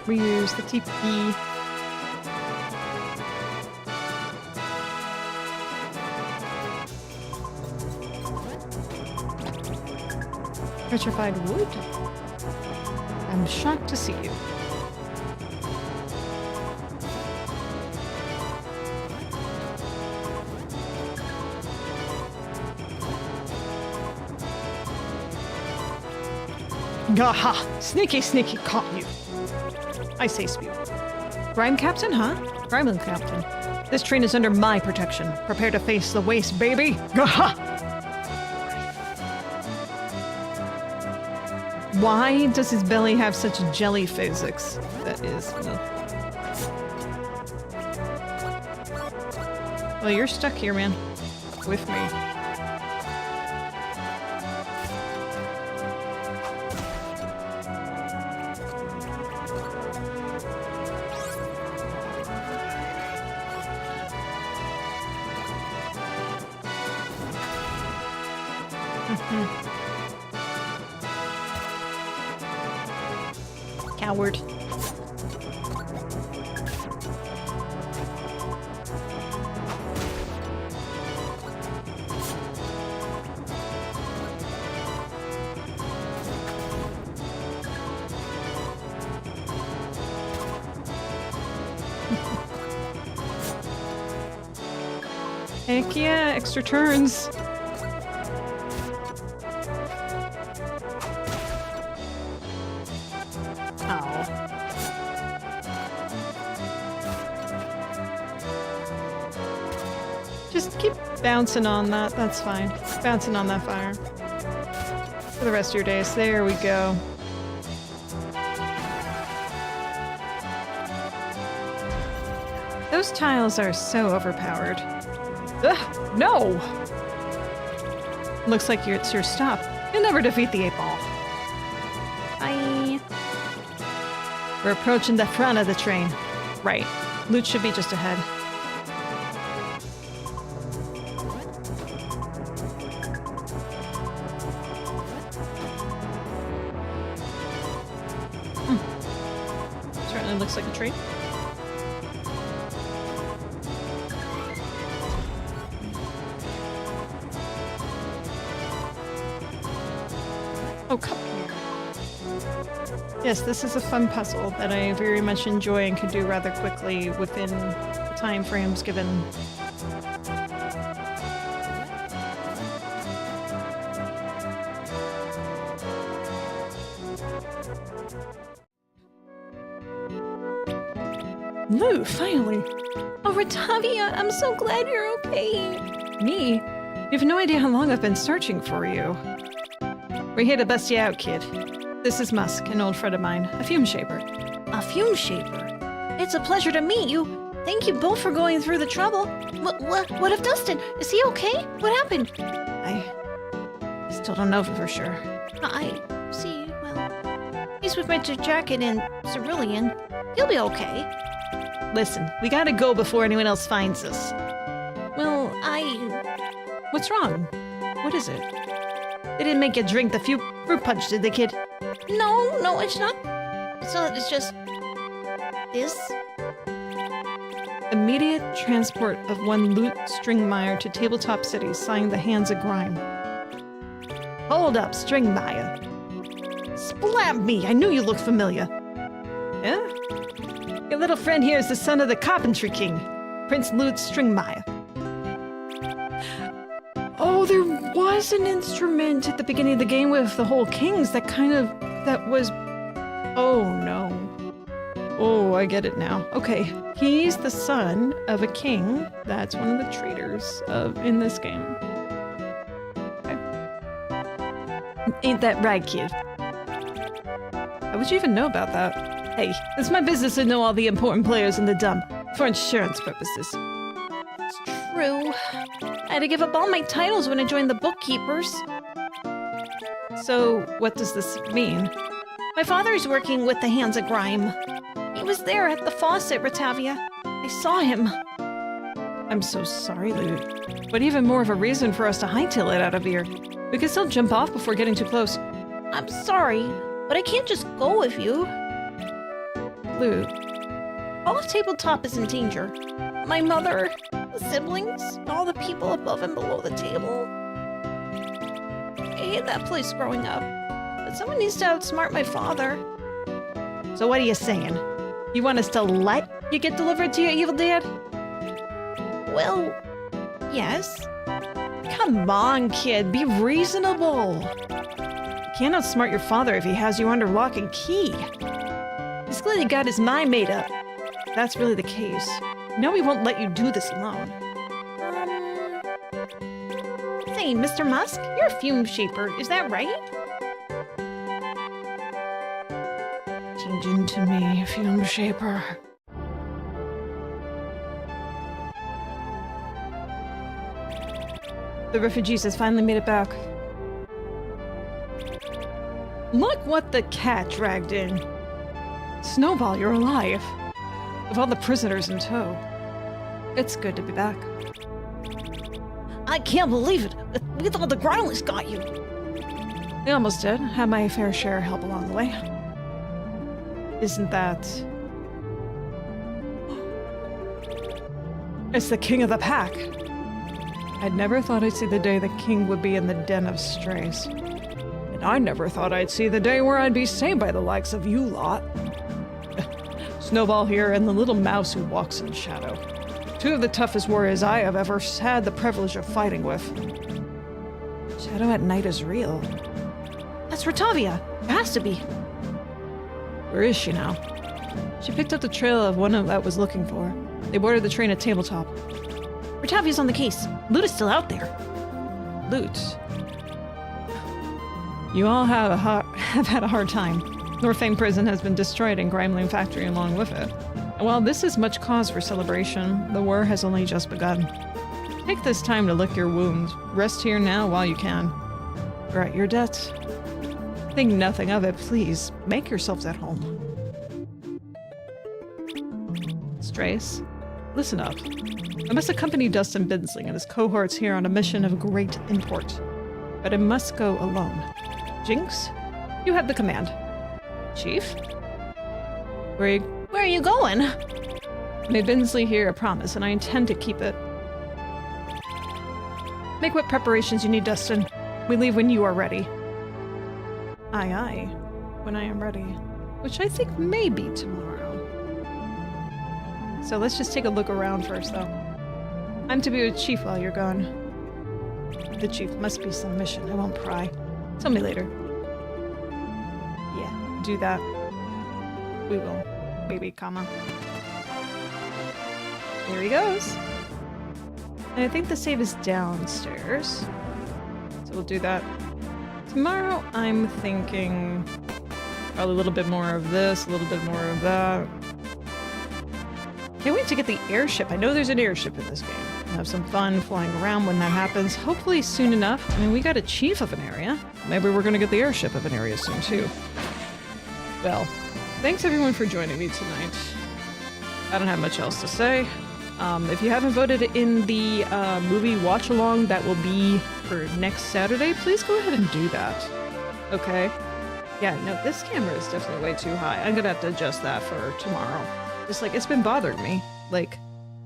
Reuse the TP. Petrified wood? I'm shocked to see you. Gaha! Sneaky, sneaky, caught you. I say spew. Grime Captain, huh? Grime Captain. This train is under my protection. Prepare to face the waste, baby! Gaha! Why does his belly have such jelly physics? That is... Well, you're stuck here, man. With me. Coward. Heck yeah, extra turns. Just keep bouncing on that, that's fine. Bouncing on that fire. For the rest of your days. There we go. Those tiles are so overpowered. Ugh, no! Looks like it's your stop. You'll never defeat the 8-ball. Bye. We're approaching the front of the train. Right. Loot should be just ahead. Certainly looks like a tree. Oh, come here. Yes, this is a fun puzzle that I very much enjoy and can do rather quickly within the time frames given. Lou, finally! Oh, Ratavia, I'm so glad you're okay. Me? You have no idea how long I've been searching for you. We're here to bust you out, kid. This is Musk, an old friend of mine, a fume shaper. A fume shaper. It's a pleasure to meet you. Thank you both for going through the trouble. What of Dustin? Is he okay? What happened? I still don't know for sure. I see. Well, he's with Mr. Jacki and Cerulean. He'll be okay. Listen, we gotta go before anyone else finds us. Well, What's wrong? What is it? They didn't make you drink the fruit punch, did they, kid? No, it's not. It's just... this? Immediate transport of one Loot Stringmeyer to Tabletop City, signed the Hands of Grime. Hold up, Stringmeyer. Splat me! I knew you looked familiar. Yeah? Your little friend here is the son of the Carpentry King, Prince Loot Stringmeyer. Oh, there was an instrument at the beginning of the game with the whole kings that was... Oh, no. Oh, I get it now. Okay, he's the son of a king. That's one of the traitors in this game. Okay. Ain't that right, kid? How would you even know about that? Hey, it's my business to know all the important players in the dump for insurance purposes. It's true. I had to give up all my titles when I joined the bookkeepers. So, what does this mean? My father's working with the Hands of Grime. He was there at the faucet, Ratavia. I saw him. I'm so sorry, Loot. But even more of a reason for us to hightail it out of here. We can still jump off before getting too close. I'm sorry, but I can't just go with you. Loot. All of Tabletop is in danger. My mother, the siblings, all the people above and below the table. I hated that place growing up, but someone needs to outsmart my father. So what are you saying? You want us to let you get delivered to your evil dad? Well, yes. Come on, kid, be reasonable. You can't outsmart your father if he has you under lock and key. He's clearly got his mind made up. If that's really the case. No, we won't let you do this alone. Say, Mr. Musk, you're a fume shaper, is that right? change into me, Fume Shaper. The refugees has finally made it back. Look what the cat dragged in. Snowball, you're alive. With all the prisoners in tow. It's good to be back. I can't believe it. We thought the Growlers got you. They almost did. Had my fair share of help along the way. Isn't that... It's the king of the pack. I'd never thought I'd see the day the king would be in the den of strays. And I never thought I'd see the day where I'd be saved by the likes of you lot. Snowball here and the little mouse who walks in shadow. Two of the toughest warriors I have ever had the privilege of fighting with. Shadow at night is real. That's Rotavia. It has to be. Where is she now? She picked up the trail of one that was looking for her. They boarded the train at Tabletop. Ratavia's on the case. Loot is still out there. Loot? You all have had a hard time. Northfang Prison has been destroyed and Grimeling Factory along with it. And while this is much cause for celebration, the war has only just begun. Take this time to lick your wounds. Rest here now while you can. Right, your debts. Think nothing of it, please. Make yourselves at home. Strays, listen up. I must accompany Dustin Binsley and his cohorts here on a mission of great import. But I must go alone. Jinx, you have the command. Chief? Where are you going? I made Binsley here a promise, and I intend to keep it. Make what preparations you need, Dustin. We leave when you are ready. Aye, aye. When I am ready. Which I think may be tomorrow. So let's just take a look around first, though. I'm to be with Chief while you're gone. The Chief must be some mission. I won't pry. Tell me later. Yeah, do that. We will. Maybe, comma. There he goes. And I think the save is downstairs. So we'll do that. Tomorrow, I'm thinking probably a little bit more of this, a little bit more of that. Can't wait to get the airship. I know there's an airship in this game. We'll have some fun flying around when that happens. Hopefully soon enough. I mean, we got a chief of an area. Maybe we're going to get the airship of an area soon, too. Well, thanks everyone for joining me tonight. I don't have much else to say. If you haven't voted in the movie watch-along that will be for next Saturday, please go ahead and do that. Okay? Yeah, no, this camera is definitely way too high. I'm gonna have to adjust that for tomorrow. Just like, it's been bothering me. Like,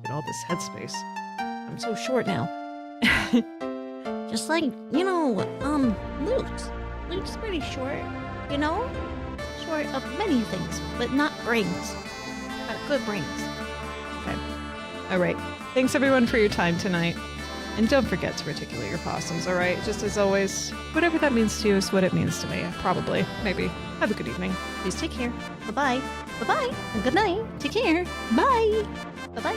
in all this headspace. I'm so short now. Just like, you know, Luke. Luke's pretty short, you know? Short of many things, but not brains. But good brains. Okay. Alright. Thanks everyone for your time tonight. And don't forget to reticulate your possums, alright? Just as always, whatever that means to you is what it means to me. Probably. Maybe. Have a good evening. Please take care. Bye-bye. Bye-bye. And good night. Take care. Bye. Bye-bye.